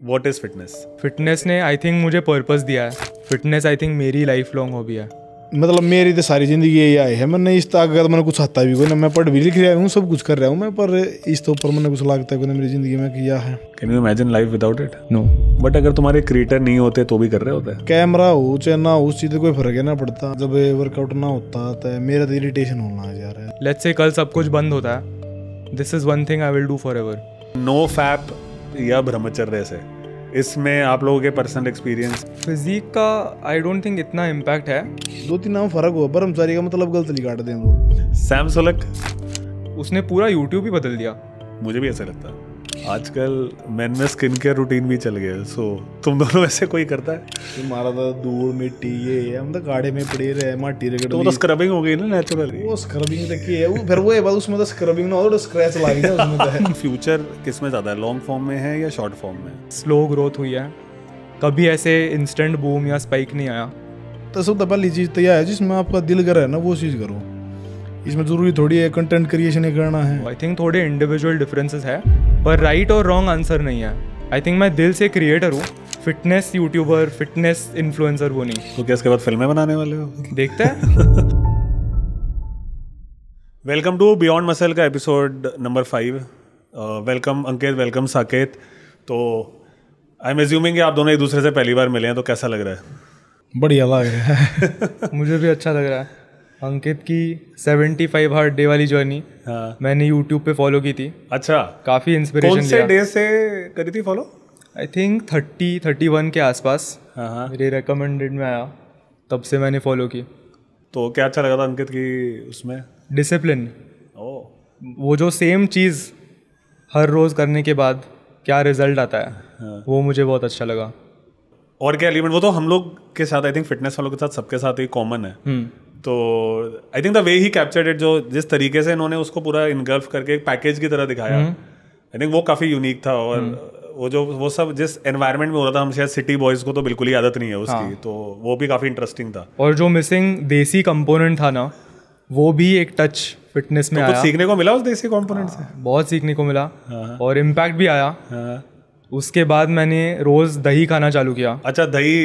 What is fitness? Fitness ने I think मुझे purpose दिया है। फिटनेस आई थिंक मेरी लाइफ लॉन्ग हॉबी है। मतलब मेरी तो सारी ज़िंदगी यही आई है। मैंने इस तक अगर मैंने कुछ आता भी कोई ना, मैं पढ़ भी लिख रहा हूँ, सब कुछ कर रहा हूँ मैं, पर इस तो ऊपर मैंने कुछ लगता है मेरी ज़िंदगी में किया है। Can you imagine life without it? No. But अगर तुम्हारे क्रिएटर नहीं होते तो भी कर रहे होते? कैमरा हो चाहे ना हो, उस चीज़ से कोई फर्क है ना पड़ता। जब वर्कआउट ना होता तो मेरा तो इरिटेशन होना जा रहा है। लेट्स से कल सब कुछ बंद होता है, this is one thing I will do forever. No fap या ब्रह्मचर्य से, इसमें आप लोगों के पर्सनल एक्सपीरियंस? फिजिक का आई डोंट थिंक इतना इम्पैक्ट है। 2-3 नाम फर्क हुआ, ब्रह्मचारी का मतलब गलत नहीं काट दें लोग। सैम सुलक, उसने पूरा यूट्यूब ही बदल दिया। मुझे भी ऐसा लगता है। आजकल मैन में स्किन केयर रूटीन भी चल गया है। सो तुम दोनों वैसे कोई करता है? तुम्हारा तो धूल मिट्टी ये हम तो गाड़े में पड़े रहे, माटी रगड़। तो स्क्रबिंग हो गई ना नेचुरली। वो स्क्रबिंग तक की है वो, फिर वो बात उसमें तो स्क्रबिंग ना हो तो स्क्रैच लग जाए उसमें तो। फ्यूचर किस में ज़्यादा है, लॉन्ग फॉर्म में है या शॉर्ट फॉर्म में? स्लो ग्रोथ हुई है, कभी ऐसे इंस्टेंट बूम या स्पाइक नहीं आया। तो सबसे पहली चीज़ तो यह है जिसमें आपका दिल करे ना वो चीज़ करो। इसमें ज़रूरी थोड़ी है कंटेंट क्रिएशन ही करना है। आई थिंक थोड़े इंडिविजुअल डिफरेंसेस है, पर राइट और रॉन्ग आंसर नहीं है। आई थिंक मैं दिल से क्रिएटर हूँ, फिटनेस यूट्यूबर, फिटनेस इन्फ्लुएंसर वो नहीं। तो क्या इसके बाद फिल्में बनाने वाले हो? देखते हैं। वेलकम टू बियॉन्ड मसल का एपिसोड नंबर 5। वेलकम अंकित, वेलकम साकेत। तो आई एम एज्यूमिंग कि आप दोनों एक दूसरे से पहली बार मिले हैं, तो कैसा लग रहा है? बढ़िया लग रहा है। मुझे भी अच्छा लग रहा है। अंकित की 75 हार्ड डे वाली जर्नी मैंने यूट्यूब पे फॉलो की थी। अच्छा, काफ़ी इंस्पिरेशन कौन से डे से करी थी फॉलो? आई थिंक 30-31 के आसपास मेरे रेकमेंडेड में आया, तब से मैंने फॉलो की। तो क्या अच्छा लगा था अंकित की उसमें? डिसिप्लिन। वो जो सेम चीज़ हर रोज़ करने के बाद क्या रिजल्ट आता है, वो मुझे बहुत अच्छा लगा। और क्या एलिमेंट, वो तो हम लोग के साथ, आई थिंक फिटनेस वालों के साथ सबके साथ ही कॉमन है। तो I think the way he captured it, जो जिस तरीके से इन्होंने उसको पूरा इनगल्फ करके एक पैकेज की तरह दिखाया, आई थिंक वो काफ़ी यूनिक था। और वो सब जिस एनवायरनमेंट में हो रहा था, हम शायद सिटी बॉयज़ को तो बिल्कुल ही आदत नहीं है उसकी। तो वो भी काफ़ी इंटरेस्टिंग था। और जो मिसिंग देसी कंपोनेंट था ना, वो भी एक टच फिटनेस में आया। कुछ सीखने को मिला उस देसी कंपोनेंट से? बहुत सीखने को मिला और इम्पैक्ट भी आया। उसके बाद मैंने रोज दही खाना चालू किया। अच्छा, दही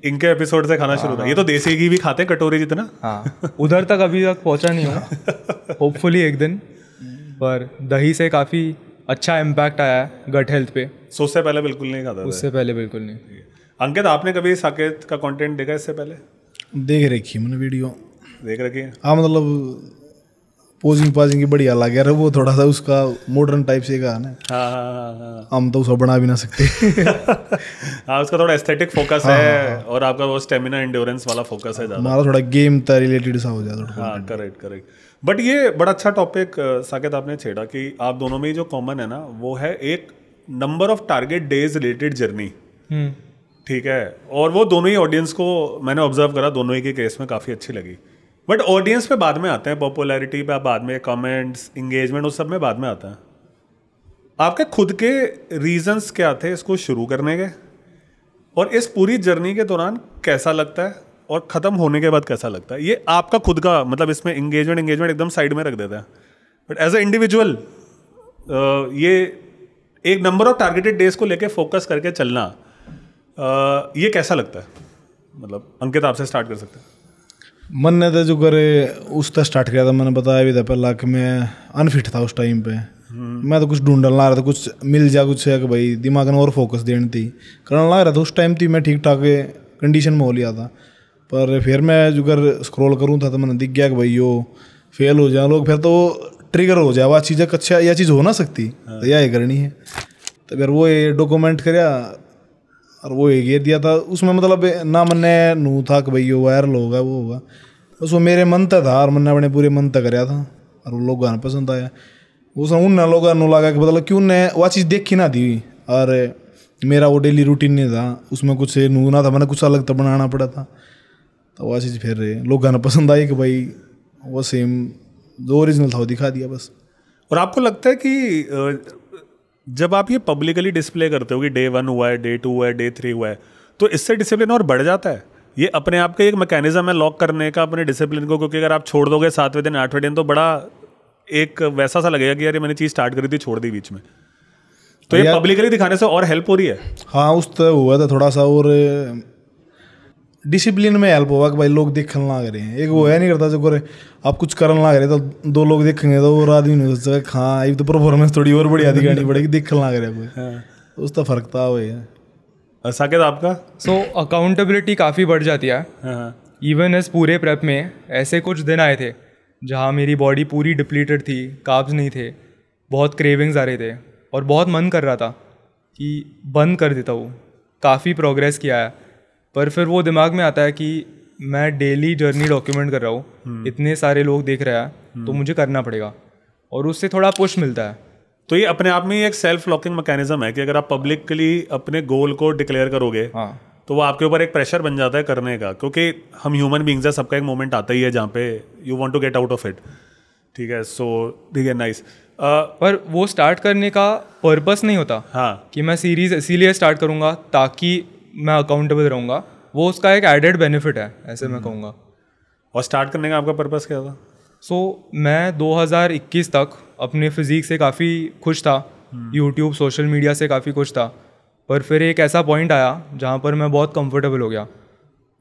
इनके एपिसोड से खाना शुरू था। ये तो देसी घी भी खाते हैं कटोरी जितना। हाँ, उधर तक अभी तक पहुंचा नहीं हूँ, होपफुली एक दिन। पर दही से काफ़ी अच्छा इम्पैक्ट आया है गट हेल्थ पे। सो उससे पहले बिल्कुल नहीं खाता था? उससे पहले बिल्कुल नहीं। अंकित, आपने कभी साकेत का कंटेंट देखा इससे पहले? देख रखी मैंने, वीडियो देख रखी है। हाँ, मतलब पोजिंग की बढ़िया लग रहा है। वो थोड़ा सा उसका मॉडर्न टाइप से का है ना। हाँ। हम तो उसको बना भी ना सकते। हाँ, उसका थोड़ा एस्थेटिक फोकस है। और आपका वो स्टेमिना एंड्योरेंस वाला फोकस है ज़्यादा। हमारा थोड़ा गेम का रिलेटेड सा हो जाता है। हाँ, करेक्ट। बट ये बड़ा अच्छा टॉपिक साकेत आपने छेड़ा कि आप दोनों में जो कॉमन है ना, वो है एक number of target days related journey. ठीक है। और वो दोनों ही ऑडियंस को मैंने ऑब्जर्व करा, दोनों ही के केस में काफ़ी अच्छी लगी। बट ऑडियंस पे बाद में आते हैं, पॉपुलैरिटी पे बाद में, कमेंट्स, इंगेजमेंट, उस सब में बाद में आता है। आपके खुद के रीजंस क्या थे इसको शुरू करने के, और इस पूरी जर्नी के दौरान कैसा लगता है और ख़त्म होने के बाद कैसा लगता है? ये आपका खुद का, मतलब इसमें इंगेजमेंट एकदम साइड में रख देता है। बट एज अ इंडिविजुअल ये एक नंबर ऑफ टारगेटेड डेज को लेके फोकस करके चलना, ये कैसा लगता है? मतलब अंकित, आपसे स्टार्ट कर सकते हैं। मन ने तो जो करे उस तक स्टार्ट किया था। मैंने बताया भी था पहला कि मैं अनफिट था उस टाइम पे। मैं तो कुछ ढूंढने लगा रहा था, कुछ मिल जा कुछ है कि भाई दिमाग में और फोकस देनी थी, करने लगा रहा था। उस टाइम थी मैं ठीक ठाक कंडीशन में हो लिया था। पर फिर मैं जो कर स्क्रॉल करूँ था तो मैंने दिख गया कि भाई यो फेल हो जाए लोग, फिर तो ट्रिगर हो जाए वह चीज़, अच्छा यह चीज़ हो ना सकती तो यह करनी है। तो फिर वो डॉक्यूमेंट कराया और वो घेर दिया था। उसमें मतलब ना मैंने नू था कि भाई ये वायरल होगा वो होगा, बस वो मेरे मन तक था और मैंने अपने पूरे मन तक कराया था और वो लोग गाना पसंद आया। उसमें उन लोगों को लगा कि मतलब क्यों ने वह चीज़ देखी ना थी और मेरा वो डेली रूटीन नहीं था, उसमें कुछ नू ना था, मैंने कुछ अलग तो बनाना पड़ा था। तो वह चीज़ फिर लोग गाना पसंद आई कि भाई वो सेम जो ओरिजिनल था वो दिखा दिया बस। और आपको लगता है कि जब आप ये पब्लिकली डिस्प्ले करते हो कि डे 1 हुआ है, डे 2 हुआ है, डे 3 हुआ है, तो इससे डिसिप्लिन और बढ़ जाता है? ये अपने आप का एक मैकेनिज्म है लॉक करने का अपने डिसिप्लिन को, क्योंकि अगर आप छोड़ दोगे 7वें दिन 8वें दिन तो बड़ा एक वैसा सा लगेगा कि यार ये मैंने चीज़ स्टार्ट करी थी छोड़ दी बीच में। तो ये पब्लिकली दिखाने से और हेल्प हो रही है? हाँ, उस तो हुआ था थोड़ा सा, और डिसिप्लिन में हेल्प होगा कि भाई लोग देखने लग रहे हैं। एक वो है नहीं करता जो करे आप कुछ करने लग रहे तो 2 लोग देखेंगे तो और आदमी नहीं सोचेगा हाँ ये तो परफॉर्मेंस थोड़ी और बढ़िया दिखानी पड़ेगी, देखने लग रहे कोई। तो उसका फर्क था वो है। साकेत आपका? सो अकाउंटेबिलिटी काफ़ी बढ़ जाती है। इवन इस पूरे प्रेप में ऐसे कुछ दिन आए थे जहाँ मेरी बॉडी पूरी डिप्लीटेड थी, कार्ब्स नहीं थे, बहुत क्रेविंग्स आ रहे थे और बहुत मन कर रहा था कि बंद कर देता हूँ। काफ़ी प्रोग्रेस किया है, पर फिर वो दिमाग में आता है कि मैं डेली जर्नी डॉक्यूमेंट कर रहा हूँ, इतने सारे लोग देख रहे हैं तो मुझे करना पड़ेगा, और उससे थोड़ा पुश मिलता है। तो ये अपने आप में एक सेल्फ लॉकिंग मैकेनिज्म है कि अगर आप पब्लिकली अपने गोल को डिक्लेयर करोगे हाँ, तो वो आपके ऊपर एक प्रेशर बन जाता है करने का, क्योंकि हम ह्यूमन बींग्स हैं, सबका एक मोमेंट आता ही है जहाँ पे you want to get out of it. ठीक है, सो ठीक है, नाइस। पर वो स्टार्ट करने का पर्पस नहीं होता हाँ कि मैं सीरीज इसीलिए स्टार्ट करूँगा ताकि मैं अकाउंटेबल रहूँगा, वो उसका एक एडेड बेनिफिट है, ऐसे मैं कहूँगा। और स्टार्ट करने का आपका पर्पस क्या था? मैं 2021 तक अपने फिजिक से काफ़ी खुश था, यूट्यूब सोशल मीडिया से काफ़ी खुश था, पर फिर एक ऐसा पॉइंट आया जहाँ पर मैं बहुत कंफर्टेबल हो गया,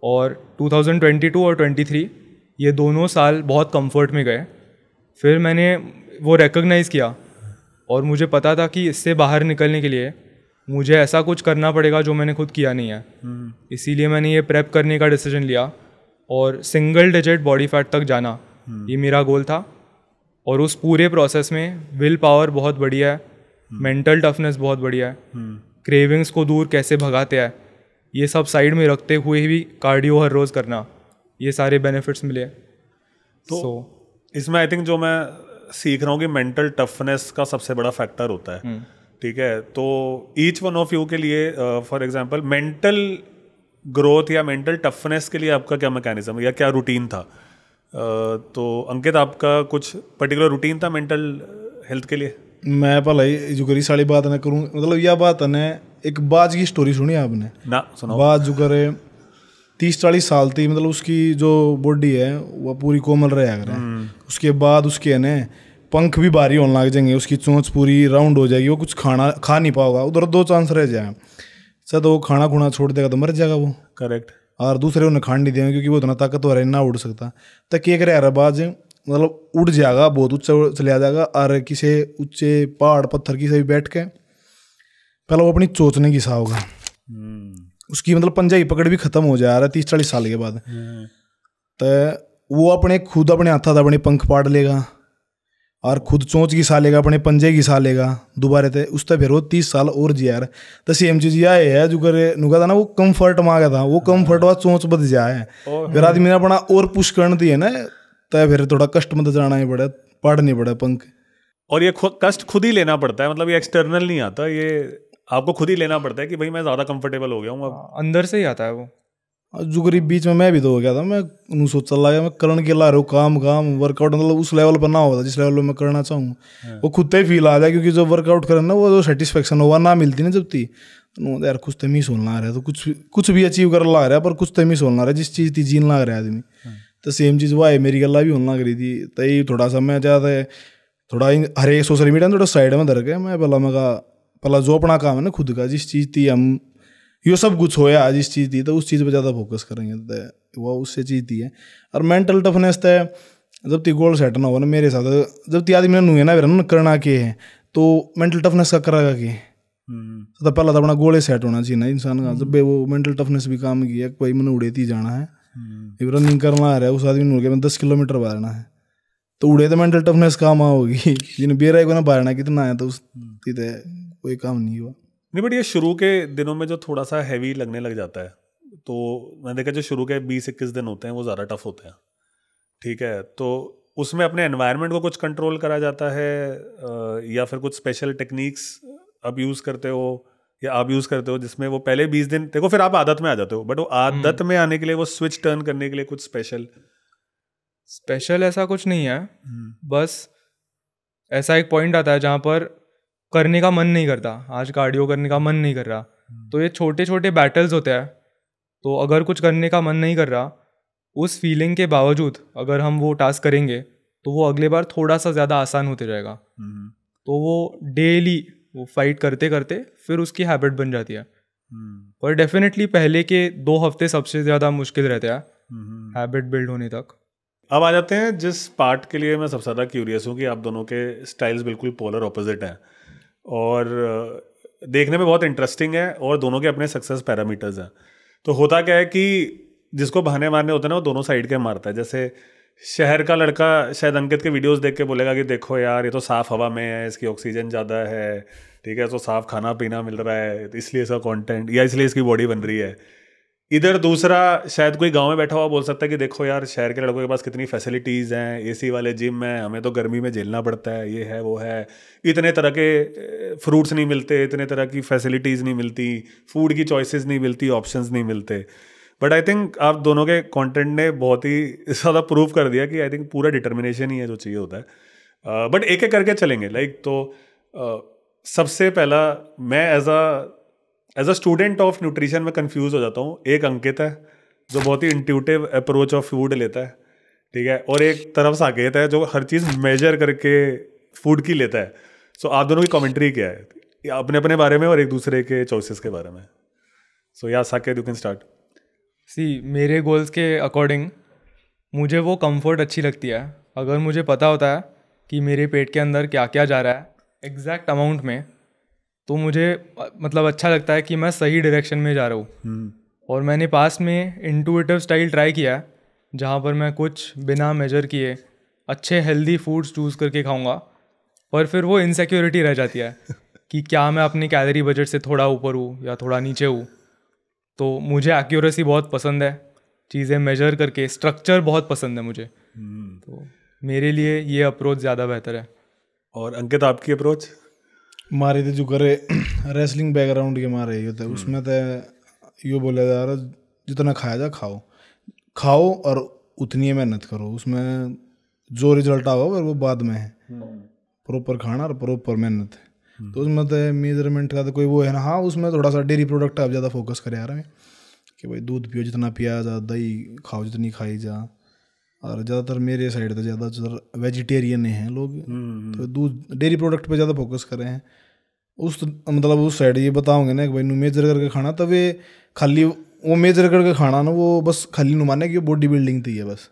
और 2022 और 23 ये दोनों साल बहुत कंफर्ट में गए। फिर मैंने वो रिकॉग्नाइज़ किया और मुझे पता था कि इससे बाहर निकलने के लिए मुझे ऐसा कुछ करना पड़ेगा जो मैंने खुद किया नहीं है। इसीलिए मैंने ये प्रेप करने का डिसीजन लिया और सिंगल डिजिट बॉडी फैट तक जाना, ये मेरा गोल था। और उस पूरे प्रोसेस में विल पावर बहुत बढ़िया है, मेंटल टफनेस बहुत बढ़िया है, क्रेविंग्स को दूर कैसे भगाते हैं, ये सब साइड में रखते हुए भी कार्डियो हर रोज़ करना, ये सारे बेनिफिट्स मिले। तो इसमें आई थिंक जो मैं सीख रहा हूँ कि मेंटल टफनेस का सबसे बड़ा फैक्टर होता है। ठीक है, तो ईच वन ऑफ यू के लिए फॉर एग्जांपल मेंटल ग्रोथ या मेंटल टफनेस के लिए आपका क्या मैकेनिज्म या क्या रूटीन था? तो अंकित, आपका कुछ पर्टिकुलर रूटीन था मेंटल हेल्थ के लिए? मैं भले जो करी सारी बात ना करूँ, मतलब यह बात है, एक बाज की स्टोरी सुनी आपने ना? सुनाओ। बाज जो करे 30-40 साल थी, मतलब उसकी जो बॉडी है वो पूरी कोमल रहा करे, उसके बाद उसके है ना पंख भी भारी होने लग जाएंगे, उसकी चोंच पूरी राउंड हो जाएगी, वो कुछ खा नहीं पाओगा, उधर 2 चांस रह जाए, तो वो खाना खुना छोड़ देगा तो मर जाएगा वो। करेक्ट। और दूसरे उन्हें खान नहीं देंगे क्योंकि वो इतना ताकतवर है, ना उड़ सकता। तो केक रहा बाज मतलब उड़ जाएगा, बहुत ऊंचा चला जाएगा, और किसी ऊंचे पहाड़ पत्थर की से भी बैठ के पहले वो अपनी चोचने की सा होगा, उसकी मतलब पंजा की पकड़ भी खत्म हो जा रहा है 30-40 साल के बाद। तो वो अपने खुद अपने हाथा अपने पंख पाड़ लेगा और खुद चोंच की सा लेगा, अपने पंजे की सा लेगा दोबारा थे, उस तक फिर वो 30 साल और जिया रहा। तो सेम चीज यह है जो करे नुका था ना, वो कम्फर्ट मांगा था, वो कम्फर्ट वाला चोंच बद जाए फिर आदमी ने अपना और पुश करना दी है ना, तो फिर थोड़ा कष्ट मत जाना ही पड़े, पाड़ नहीं पड़े पंख। और ये कष्ट खुद ही लेना पड़ता है, मतलब ये एक्सटर्नल नहीं आता, ये आपको खुद ही लेना पड़ता है कि भाई मैं ज़्यादा कंफर्टेबल हो गया हूँ अब, अंदर से ही आता है वो। जो गरीब बीच में मैं भी तो हो गया था, मैं सोचा लगा मैं करने के ला रहा हूँ काम वर्कआउट, मतलब उस लेवल पर ना होता जिस लेवल पर मैं करना चाहूँ, वो खुद ही फील आ जाए, क्योंकि जो वर्कआउट करे ना वो जो सेटिस्फेक्शन होगा ना मिलती ना जब थी, तो यार कुछ तो मिस होना रहा है, तो कुछ भी अचीव कर ला रहा है, पर कुछ तो मिस होना रहा है, जिस चीज़ थी जीन लग रहा है आदमी। तो सेम चीज़ वो है, मेरी गला भी होने लग रही थी। तो ये थोड़ा सा मैं ज़्यादा थोड़ा हर एक सोशल मीडिया में थोड़ा साइड में धर के मैं पहला जो अपना काम है ना खुद का, जिस चीज़ थी हम ये सब कुछ होया जिस चीज़ थी, तो उस चीज़ पे ज़्यादा फोकस करेंगे तो वो उससे चीज़ थी है। और मेंटल टफनेस तो जब ती गोल सेट ना हो ना मेरे साथ, जब ती आदमी ने है ना फिर करना के है तो मेंटल टफनेस का करेगा कि तो पहला तो अपना गोल सेट होना चाहिए ना इंसान का। जब वो मेंटल टफनेस भी काम की है, कोई मैंने उड़ेती जाना है, रनिंग करना आ रहा है, उस आदमी ने मैं 10 किलोमीटर बारना है, तो उड़े तो मेंटल टफनेस काम होगी, जिन्हें बेरा को ना बारना कितना है तो उस कोई काम नहीं हुआ। नहीं, बट ये शुरू के दिनों में जो थोड़ा सा हैवी लगने लग जाता है, तो मैंने देखा जो शुरू के 20-21 दिन होते हैं वो ज़्यादा टफ होते हैं। ठीक है, तो उसमें अपने एनवायरनमेंट को कुछ कंट्रोल करा जाता है या फिर कुछ स्पेशल टेक्निक्स अब यूज़ करते हो या आप यूज़ करते हो जिसमें वो पहले 20 दिन देखो फिर आप आदत में आ जाते हो, बट वो आदत में आने के लिए वो स्विच टर्न करने के लिए कुछ स्पेशल ऐसा कुछ नहीं है। बस ऐसा एक पॉइंट आता है जहाँ पर करने का मन नहीं करता, आज कार्डियो करने का मन नहीं कर रहा, तो ये छोटे छोटे बैटल्स होते हैं। तो अगर कुछ करने का मन नहीं कर रहा, उस फीलिंग के बावजूद अगर हम वो टास्क करेंगे तो वो अगले बार थोड़ा सा ज़्यादा आसान होते जाएगा। तो वो डेली वो फाइट करते करते फिर उसकी हैबिट बन जाती है। पर डेफिनेटली पहले के 2 हफ्ते सबसे ज़्यादा मुश्किल रहते हैं हैबिट बिल्ड होने तक। अब आ जाते हैं जिस पार्ट के लिए मैं सबसे ज़्यादा क्यूरियस हूँ कि आप दोनों के स्टाइल्स बिल्कुल पोलर ऑपोजिट हैं और देखने में बहुत इंटरेस्टिंग है और दोनों के अपने सक्सेस पैरामीटर्स हैं। तो होता क्या है कि जिसको बहाने मारने होते हैं ना वो दोनों साइड के मारता है। जैसे शहर का लड़का शायद अंकित के वीडियोस देख के बोलेगा कि देखो यार ये तो साफ़ हवा में है, इसकी ऑक्सीजन ज़्यादा है, ठीक है, तो साफ़ खाना पीना मिल रहा है इसलिए इसका कंटेंट या इसलिए इसकी बॉडी बन रही है। इधर दूसरा शायद कोई गांव में बैठा हुआ बोल सकता है कि देखो यार शहर के लड़कों के पास कितनी फैसिलिटीज़ हैं, एसी वाले जिम हैं, हमें तो गर्मी में झेलना पड़ता है, ये है वो है, इतने तरह के फ्रूट्स नहीं मिलते, इतने तरह की फैसिलिटीज़ नहीं मिलती, फूड की चॉइसेस नहीं मिलती, ऑप्शंस नहीं मिलते। बट आई थिंक आप दोनों के कंटेंट ने बहुत ही ज़्यादा प्रूव कर दिया कि आई थिंक पूरा डिटर्मिनेशन ही है जो चाहिए होता है। बट एक एक करके चलेंगे। लाइक तो सबसे पहला मैं as a student of nutrition में कंफ्यूज हो जाता हूँ। एक अंकित है जो बहुत ही इंट्यूटिव अप्रोच ऑफ फूड लेता है, ठीक है, और एक तरफ साकेत है जो हर चीज़ मेजर करके फूड की लेता है। सो आप दोनों की कमेंट्री क्या है अपने अपने बारे में और एक दूसरे के चॉइसेस के बारे में? सो या साकेत, यू कैन स्टार्ट। मेरे गोल्स के अकॉर्डिंग मुझे वो कंफर्ट अच्छी लगती है। अगर मुझे पता होता है कि मेरे पेट के अंदर क्या क्या जा रहा है एग्जैक्ट अमाउंट में, तो मुझे मतलब अच्छा लगता है कि मैं सही डायरेक्शन में जा रहा हूँ। और मैंने पास्ट में इंटुइटिव स्टाइल ट्राई किया है जहाँ पर मैं कुछ बिना मेजर किए अच्छे हेल्दी फूड्स चूज़ करके खाऊंगा, पर फिर वो इनसिक्योरिटी रह जाती है कि क्या मैं अपनी कैलोरी बजट से थोड़ा ऊपर हूँ या थोड़ा नीचे हूँ। तो मुझे एक्यूरेसी बहुत पसंद है, चीज़ें मेजर करके, स्ट्रक्चर बहुत पसंद है मुझे। तो मेरे लिए ये अप्रोच ज़्यादा बेहतर है। और अंकित, आपकी अप्रोच? मारे थे जो करे रेसलिंग बैकग्राउंड के मारे ये थे, उसमें तो यो बोले यार जितना खाया जा खाओ और उतनी मेहनत करो, उसमें जो रिजल्ट आओ वो बाद में है। प्रॉपर खाना और प्रॉपर मेहनत है। तो उसमें तो मेजरमेंट का तो कोई वो है ना। हाँ, उसमें थोड़ा सा डेयरी प्रोडक्ट आप ज़्यादा फोकस करें यार में कि भाई दूध पियो जितना पिया जा, दही खाओ जितनी खाई जा। और ज़्यादातर मेरे साइड तो ज़्यादातर वेजिटेरियन हैं लोग, तो दूध डेयरी प्रोडक्ट पे ज़्यादा फोकस कर रहे हैं। मतलब उस साइड ये बताओगे ना कि भाई मेजर करके खाना, तब ये खाली वो मेजर करके खाना ना वो बस खाली नुमाने की बॉडी बिल्डिंग थी है बस।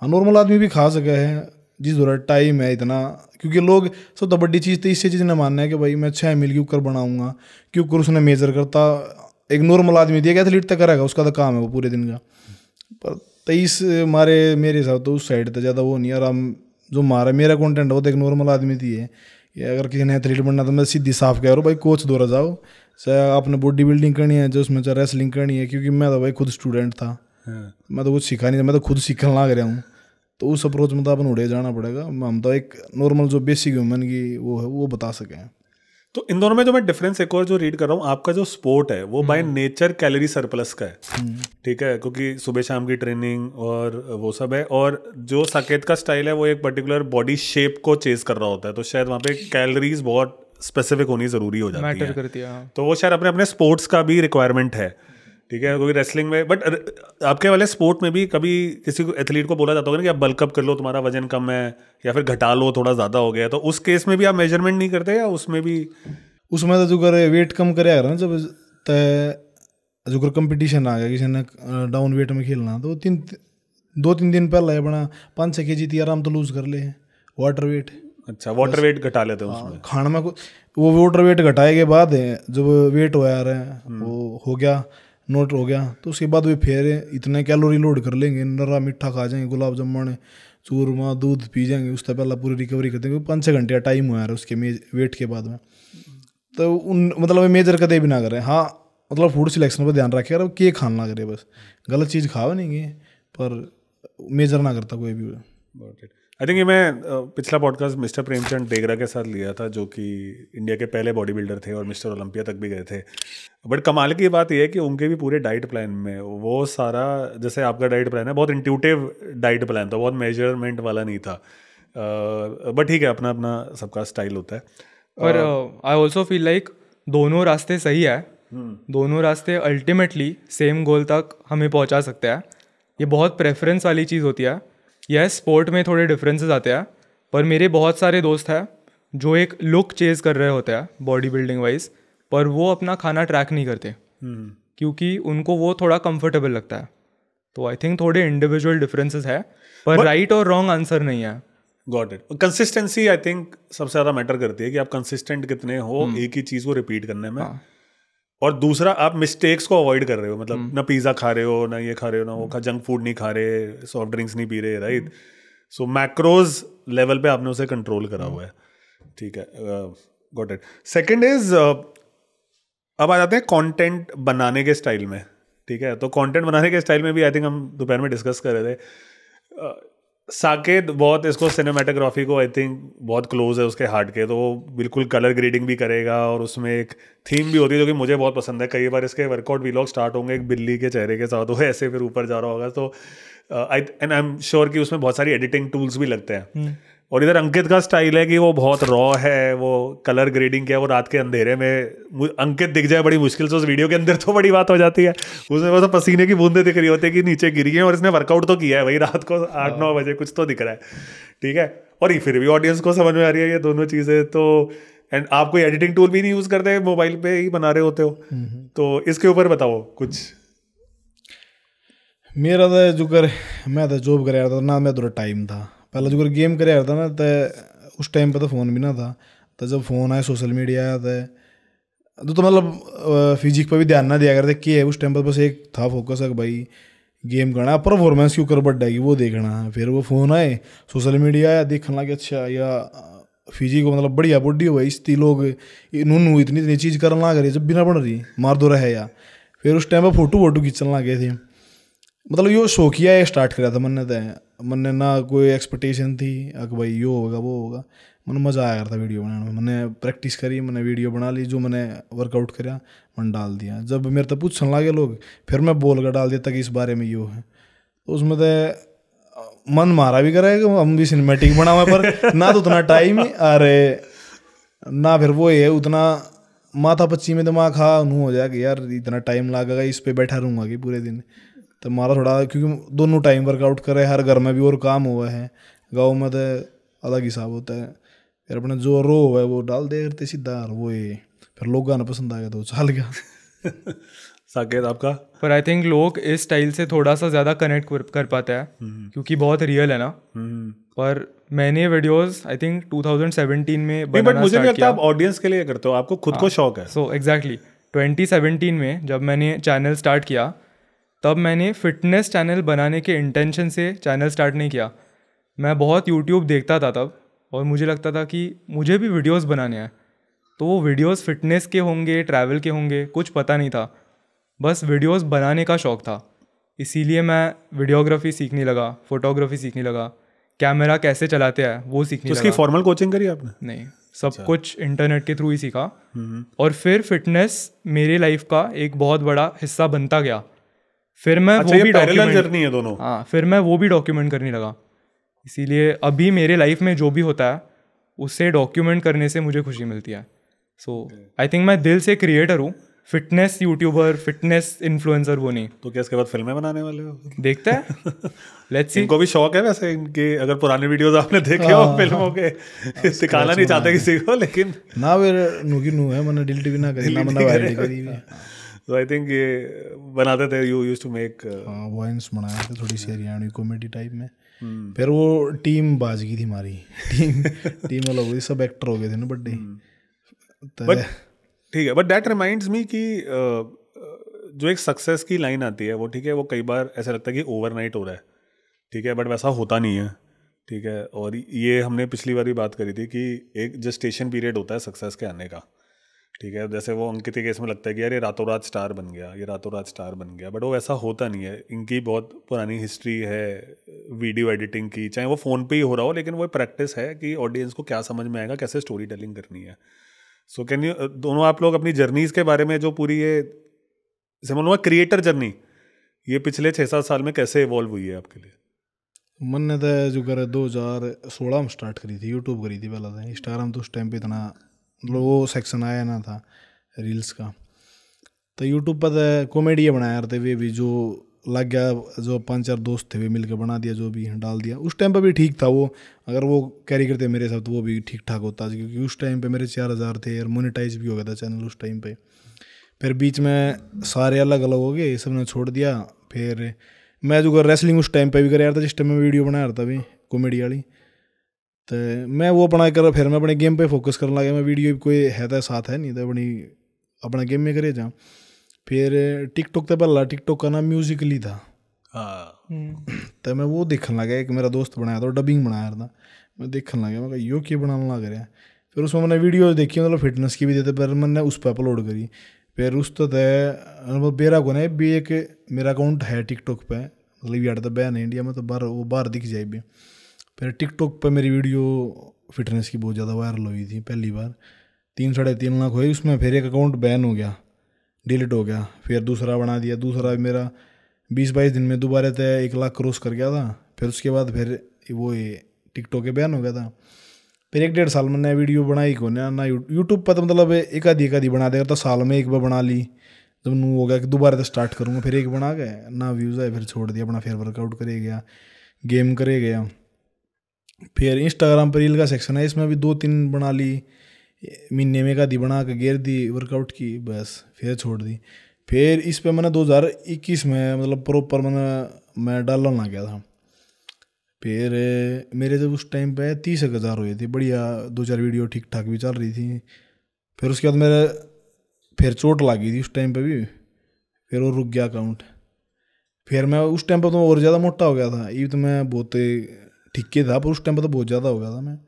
हाँ, नॉर्मल आदमी भी खा सके है जिस दौरा टाइम है इतना, क्योंकि लोग सब तो बड़ी चीज़ तो इससे चीज़ ने मानना है कि भाई मैं 6 मील की कुकर बनाऊंगा, क्योंकि उसने मेजर करता एक नॉर्मल आदमी दिया, एथलीट तक करेगा, उसका तो काम है वो पूरे दिन का। पर 23 मेरे हिसाब तो उस साइड तो ज़्यादा वो नहीं। और हम जो मेरा कंटेंट है वो तो एक नॉर्मल आदमी थी है। या अगर किसी ने एथलीट बनना तो मैं सीधी साफ कह रहा हूँ भाई कोच दौरा जाओ, चाहे आपने बॉडी बिल्डिंग करनी है जो उसमें चाहे रेसलिंग करनी है, क्योंकि मैं तो भाई खुद स्टूडेंट था, मैं तो कुछ सीखा नहीं था, मैं तो खुद सीखने लग रहा हूँ। तो उस अप्रोच में तो अपन उड़े जाना पड़ेगा। हम तो एक नॉर्मल जो बेसिक ह्यूमन की वो है वो बता सकें। तो इन दोनों में जो मैं डिफरेंस एक और जो रीड कर रहा हूँ, आपका जो स्पोर्ट है वो बाय नेचर कैलोरी सरप्लस का है, ठीक है, क्योंकि सुबह शाम की ट्रेनिंग और वो सब है। और जो साकेत का स्टाइल है वो एक पर्टिकुलर बॉडी शेप को चेज कर रहा होता है, तो शायद वहाँ पे कैलोरीज बहुत स्पेसिफिक होनी ज़रूरी हो जाती है, मैटर करती है। तो वो शायद अपने अपने स्पोर्ट्स का भी रिक्वायरमेंट है, ठीक है, क्योंकि रेसलिंग में। बट आपके वाले स्पोर्ट में भी कभी किसी को एथलीट को बोला जाता होगा ना कि आप बल्कअप कर लो, तुम्हारा वजन कम है, या फिर घटा लो थोड़ा ज़्यादा हो गया, तो उस केस में भी आप मेजरमेंट नहीं करते या उसमें भी? उसमें तो जो करे वेट कम करे ना, जब जो कर कंपटीशन आ गया किसी ने डाउन वेट में खेलना, तो 2-3 दिन पहले अपना 5-6 kg थी आराम तो लूज कर ले वाटर वेट। अच्छा, वाटर वेट घटा लेते हैं उसमें? खाना में वो वाटर वेट घटाए के बाद जब वेट हो यार वो हो गया नोट हो गया, तो उसके बाद वे फिर इतने कैलोरी लोड कर लेंगे, नरा मीठा खा जाएंगे, गुलाब जामुन चूरमा दूध पी जाएंगे, उससे पहले पूरी रिकवरी कर देंगे। 5-6 घंटे का टाइम हुआ यार उसके वेट के बाद में। तो मतलब मेजर कदे भी ना करें। हाँ, मतलब फूड सिलेक्शन पर ध्यान रखे, और के खाना ना करे, बस गलत चीज़ खाओ नहीं, पर मेजर ना करता कोई भी। आई थिंक ये मैं पिछला पॉडकास्ट मिस्टर प्रेमचंद डेगरा के साथ लिया था, जो कि इंडिया के पहले बॉडी बिल्डर थे और मिस्टर ओलंपिया तक भी गए थे। बट कमाल की बात यह है कि उनके भी पूरे डाइट प्लान में वो सारा, जैसे आपका डाइट प्लान है, बहुत इंट्यूटिव डाइट प्लान था, बहुत मेजरमेंट वाला नहीं था। बट ठीक है, अपना अपना सबका स्टाइल होता है। पर आई ऑल्सो फील लाइक दोनों रास्ते सही है, दोनों रास्ते अल्टीमेटली सेम गोल तक हमें पहुंचा सकते हैं। ये बहुत प्रेफरेंस वाली चीज़ होती है। यस, स्पोर्ट में थोड़े डिफरेंसेस आते हैं, पर मेरे बहुत सारे दोस्त हैं जो एक लुक चेज कर रहे होते हैं बॉडी बिल्डिंग वाइज, पर वो अपना खाना ट्रैक नहीं करते क्योंकि उनको वो थोड़ा कंफर्टेबल लगता है। तो आई थिंक थोड़े इंडिविजुअल डिफरेंसेस है, पर राइट और रॉन्ग आंसर नहीं है। Got it. Consistency I think सबसे ज़्यादा मैटर करती है कि आप कंसिस्टेंट कितने हो एक ही चीज़ को रिपीट करने में। और दूसरा, आप मिस्टेक्स को अवॉइड कर रहे हो, मतलब ना पिज़्ज़ा खा रहे हो, ना ये खा रहे हो, ना वो जंक फूड नहीं खा रहे, सॉफ्ट ड्रिंक्स नहीं पी रहे, राइट। सो मैक्रोज लेवल पे आपने उसे कंट्रोल करा हुआ है, ठीक है। Got it. सेकेंड इज, अब आ जाते हैं कंटेंट बनाने के स्टाइल में, ठीक है। तो कंटेंट बनाने के स्टाइल में भी आई थिंक हम दोपहर में डिस्कस कर रहे थे। साकेत बहुत इसको सिनेमेटोग्राफी को आई थिंक बहुत क्लोज है उसके हार्ट के, तो वो बिल्कुल कलर ग्रेडिंग भी करेगा और उसमें एक थीम भी होती है जो कि मुझे बहुत पसंद है। कई बार इसके वर्कआउट वीलॉग स्टार्ट होंगे एक बिल्ली के चेहरे के साथ, वो ऐसे फिर ऊपर जा रहा होगा। तो आई एम श्योर कि उसमें बहुत सारी एडिटिंग टूल्स भी लगते हैं। और इधर अंकित का स्टाइल है कि वो बहुत रॉ है, वो कलर ग्रेडिंग किया, वो रात के अंधेरे में अंकित दिख जाए बड़ी मुश्किल से, उस वीडियो के अंदर तो बड़ी बात हो जाती है। उसमें बस पसीने की बूंदें दिख रही होती है कि नीचे गिरी हैं, और इसने वर्कआउट तो किया है भाई, रात को 8-9 बजे कुछ तो दिख रहा है, ठीक है। और ये फिर भी ऑडियंस को समझ में आ रही है ये दोनों चीज़ें। तो एंड आप कोई एडिटिंग टूल भी नहीं यूज़ करते, मोबाइल पे ही बना रहे होते हो, तो इसके ऊपर बताओ कुछ। मेरा तो जो कर मैं तो जॉब कर था ना, मैं थोड़ा टाइम था पहले जो कर गेम कर था ना, तो उस टाइम पे तो फ़ोन भी ना था। तो जब फ़ोन आया, सोशल मीडिया आया तो मतलब फिजिक पर भी ध्यान ना दिया करते कि है उस टाइम पर, बस एक था फोकस है कि भाई गेम करना, परफॉर्मेंस क्यों कर बढ़ जाएगी वो देखना। फिर वो फ़ोन आए, सोशल मीडिया आया, देखने लगे अच्छा या फिजिक को मतलब बढ़िया बॉडी हो भाई, इतनी लोग नू इतनी चीज़ करना लग रही जब बिना बन रही मार दो रहे या। फिर उस टाइम पर फोटो खींचने लगे थे, मतलब यो शौकिया स्टार्ट करा था मैंने ना कोई एक्सपेक्टेशन थी कि भाई यो होगा वो होगा। मैंने मज़ा आया करता वीडियो बनाने में, मैंने प्रैक्टिस करी, मैंने वीडियो बना ली, जो मैंने वर्कआउट करा मैंने डाल दिया। जब मेरे तो पूछने लगे लोग, फिर मैं बोल कर डाल दिया कि इस बारे में यो है। तो उसमें तो मन मारा भी करेगा, हम भी सिनेमेटिक बना हुआ, पर ना तो उतना टाइम अरे ना फिर वो है उतना माथा पच्ची में दिमाग खा नू हो जाएगा यार, इतना टाइम लगेगा इस पर बैठा रहूँगा कि पूरे दिन। तो हमारा थोड़ा, क्योंकि दोनों टाइम वर्कआउट करे, हर घर में भी और काम हुआ है, गाँव में तो अलग हिसाब होता है। फिर अपने जो रो है वो डाल दे करते सीधा, वो ये फिर लोग गाना पसंद आ गया तो चल गया। साकेत आपका? पर आई थिंक लोग इस स्टाइल से थोड़ा सा ज़्यादा कनेक्ट कर पाते हैं क्योंकि बहुत रियल है ना। पर मैंने वीडियोस आई थिंक 2017 में बनाना मुझे स्टार्ट किया। आप ऑडियंस के लिए करते हो, आपको खुद को शौक है। सो एग्जैक्टली 2017 में जब मैंने चैनल स्टार्ट किया, तब मैंने फिटनेस चैनल बनाने के इंटेंशन से चैनल स्टार्ट नहीं किया। मैं बहुत यूट्यूब देखता था तब, और मुझे लगता था कि मुझे भी वीडियोस बनाने हैं। तो वो वीडियोस फिटनेस के होंगे, ट्रैवल के होंगे, कुछ पता नहीं था, बस वीडियोस बनाने का शौक़ था। इसीलिए मैं वीडियोग्राफी सीखने लगा, फोटोग्राफी सीखने लगा, कैमरा कैसे चलाते हैं वो सीखने लगा। उसकी फॉर्मल कोचिंग करी आपने? नहीं, सब कुछ इंटरनेट के थ्रू ही सीखा। और फिर फिटनेस मेरे लाइफ का एक बहुत बड़ा हिस्सा बनता गया। फिर मैं वो भी पैरेलल जर्नी है दोनों। हाँ, फिर मैं वो भी डॉक्यूमेंट करने लगा। इसीलिए अभी मेरे लाइफ में जो भी होता है उसे डॉक्यूमेंट करने से मुझे खुशी मिलती है। सो आई थिंक मैं दिल से क्रिएटर हूँ, फिटनेस यूट्यूबर, फिटनेस इन्फ्लुएंसर वो नहीं। तो क्या इसके बाद फिल्में बनाने वाले हो? देखते हैं, लेट्स सी। इनको भी शौक है वैसे इनके, अगर पुराने वीडियोस आपने देखे हो फिल्मों के, दिखाना नहीं चाहते किसी को, लेकिन ना फिर नू है, मैंने डिलीट भी ना करी ना, मैंने वायरल करी भी। तो आई थिंक ये बनाते थे, you used to make voice बनाया था थोड़ी सी हरियाणवी कॉमेडी टाइप में। फिर वो टीम बाज गई थी हमारी, टीम अलग हो गई, सब एक्टर हो गए थे ना बड्डे। बट ठीक है, बट दैट रिमाइंड्स मी कि जो एक सक्सेस की लाइन आती है वो, ठीक है, वो कई बार ऐसा लगता है कि ओवरनाइट हो रहा है, ठीक है, बट वैसा होता नहीं है, ठीक है। और ये हमने पिछली बार भी बात करी थी कि एक जेस्टेशन पीरियड होता है सक्सेस के आने का, ठीक है। जैसे वो अंकित के केस में लगता है कि यार ये रातों रात स्टार बन गया, ये रातों रात स्टार बन गया, बट वो वैसा होता नहीं है। इनकी बहुत पुरानी हिस्ट्री है वीडियो एडिटिंग की, चाहे वो फ़ोन पे ही हो रहा हो, लेकिन वो प्रैक्टिस है कि ऑडियंस को क्या समझ में आएगा, कैसे स्टोरी टेलिंग करनी है। सो कैन यू दोनों आप लोग अपनी जर्नीज़ के बारे में, जो पूरी ये जैसे मालूम क्रिएटर जर्नी, ये पिछले 6-7 साल में कैसे इवॉल्व हुई है आपके लिए? मैंने तो जो कर 2016 में स्टार्ट करी थी, यूट्यूब करी थी पहले। तो इंस्टाग्राम तो उस टाइम पे इतना मतलब वो सेक्शन आया ना था रील्स का। तो यूट्यूब पर तो कॉमेडी बनाया करते हुए भी, जो लग गया, जो 5-4 दोस्त थे वे मिलकर बना दिया, जो भी डाल दिया। उस टाइम पे भी ठीक था वो, अगर वो कैरी करते मेरे साथ तो वो भी ठीक ठाक होता, क्योंकि उस टाइम पे मेरे 4000 थे और मोनेटाइज भी हो गया था चैनल उस टाइम पे। फिर बीच में सारे अलग अलग हो गए, सबने छोड़ दिया। फिर मैं जो रेसलिंग उस टाइम पे भी कर रहा था, जिस टाइम मैं वीडियो बना रहा था भी कॉमेडी वाली, तो मैं वो बना कर फिर मैं अपने गेम पे फोकस करने लगा। मैं वीडियो कोई है तो साथ है नहीं, तो अपना गेम में करे जा। फिर टिकटॉक तो पहला टिकटॉक का नाम म्यूजिकली था, तो मैं वो देखने लगा। एक मेरा दोस्त बनाया था, डबिंग बनाया था, मैं देखने लगा, मैं यो क्या बनाने लग रहा है। फिर उसमें मैंने वीडियो देखी, मतलब फिटनेस की भी देते, पर मैंने उस पर अपलोड करी। फिर उस तो मेरा को ना भी एक मेरा अकाउंट है टिकटॉक पे, मतलब यार तो बैन है इंडिया में, तो वो बाहर दिख जाए भी। फिर टिकटॉक पे मेरी वीडियो फिटनेस की बहुत ज़्यादा वायरल हुई थी पहली बार, 3-3.5 लाख हुए उसमें। फिर एक अकाउंट बैन हो गया, डिलीट हो गया। फिर दूसरा बना दिया, दूसरा मेरा 20-22 दिन में दोबारा तय 1 लाख क्रॉस कर गया था। फिर उसके बाद फिर वो टिकटॉक के बैन हो गया था। फिर 1-1.5 साल मैंने वीडियो बनाई को ना यूट्यूब पर, तो मतलब एक आधी बना देगा, तो साल में एक बार बना ली। जब नू हो गया कि दोबारा तो स्टार्ट करूँगा, फिर एक बना गए ना व्यूज़ आए, फिर छोड़ दिया अपना। फिर वर्कआउट करे गया, गेम करे गया। फिर इंस्टाग्राम पर रील का सेक्शन है, इसमें भी 2-3 बना ली, महीने में एक आधी बना के गेर दी वर्कआउट की, बस फिर छोड़ दी। फिर इस पे मैंने 2021 में मतलब प्रॉपर मैं डालने लग गया था। फिर मेरे जब उस टाइम पे 30,000 हुए थे, बढ़िया 2-4 वीडियो ठीक ठाक भी चल रही थी। फिर उसके बाद मेरे फिर चोट लगी थी उस टाइम पे भी, फिर वो रुक गया अकाउंट। फिर मैं उस टाइम पे तो और ज़्यादा मोटा हो गया था, ये तो मैं बहुत ठीक था, पर उस टाइम पे तो बहुत ज़्यादा हो गया था मैं।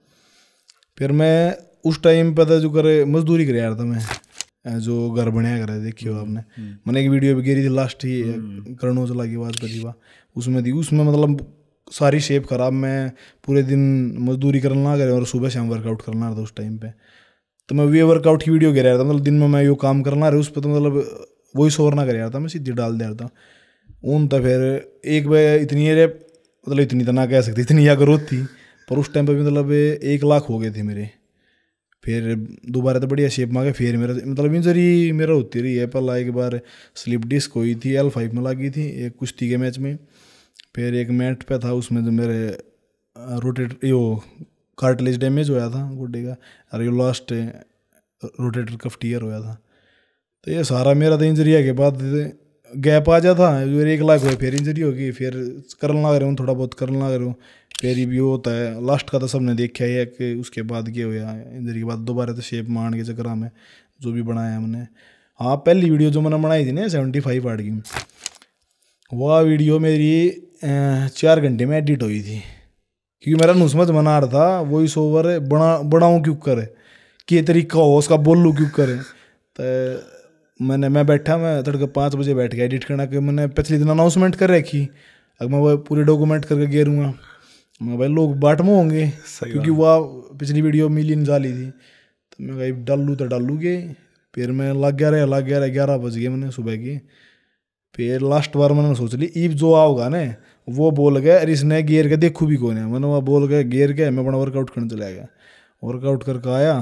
फिर मैं उस टाइम पे तो जो करे मजदूरी कर रहा था मैं, जो घर बनाया करे, देखियो आपने, मैंने एक वीडियो भी गिरी थी लास्ट ही करणों चला की आवाज़ पर उसमें थी। उसमें मतलब सारी शेप खराब, मैं पूरे दिन मजदूरी करना लगा और सुबह शाम वर्कआउट करना था उस टाइम पे। तो मैं वे वर्कआउट की वीडियो गिर रहा था, मतलब दिन में मैं यो काम करना रहा उस पर, तो मतलब वही शोर ना कर रहा था, मैं सीधी डाल दे रहा था उन। तो फिर एक बार इतनी मतलब इतनी तो ना कह सकती, इतनी या ग्रोथ थी, पर उस टाइम पे भी मतलब 1 लाख हो गए थे मेरे। फिर दोबारा तो बढ़िया शेप में आ गया। फिर मेरा मतलब इंजरी मेरा होती रही है। पहला एक बार स्लिप डिस्क हुई थी, L5 में लगी थी एक कुश्ती के मैच में। फिर एक मैट पे था, उसमें जो मेरे कार्टिलेज डैमेज होया था गुड्डे का, और ये लास्ट रोटेटर कफ टीयर होया था। तो ये सारा मेरा तो इंजरी है के बाद गैप आ जाता है। 1 लाख हुए, फिर इंजरी होगी, फिर करना लग रहा हूँ, थोड़ा बहुत करना लग रहा हूँ। फिर भी होता है, लास्ट का तो सबने देखा ही है कि उसके बाद क्या हुआ इंजरी के बाद। दोबारा तो शेप मान के चक्कर में जो भी बनाया हमने। हाँ, पहली वीडियो जो मैंने बनाई थी ना 75 पार्ट की, वह वीडियो मेरी 4 घंटे में एडिट हुई थी, क्योंकि मेरा नुस्मत बना रहा था वॉइस ओवर बनाऊँ क्यों करे, कि तरीका हो उसका बोलूँ क्यों करे। तो मैं बैठा, मैं तड़के 5 बजे बैठ गया एडिट करना, कि मैंने पिछले दिन अनाउंसमेंट कर रखी, अब मैं वो पूरे डॉक्यूमेंट करके गेरूँगा, मैं भाई लोग बाट में होंगे, क्योंकि वह पिछली वीडियो मिलियन जाली थी। तो मैं भाई डालूँ तो डालूँगे। फिर मैं लग गया 11 बज गए मैंने सुबह की। फिर लास्ट बार मैंने सोच ली ईब जो आओगा ना वो बोल गया, अरे इसने गेर के देखू भी कौन है, मैंने वह बोल गया गेर के, मैं अपना वर्कआउट करने चला गया। वर्कआउट करके आया,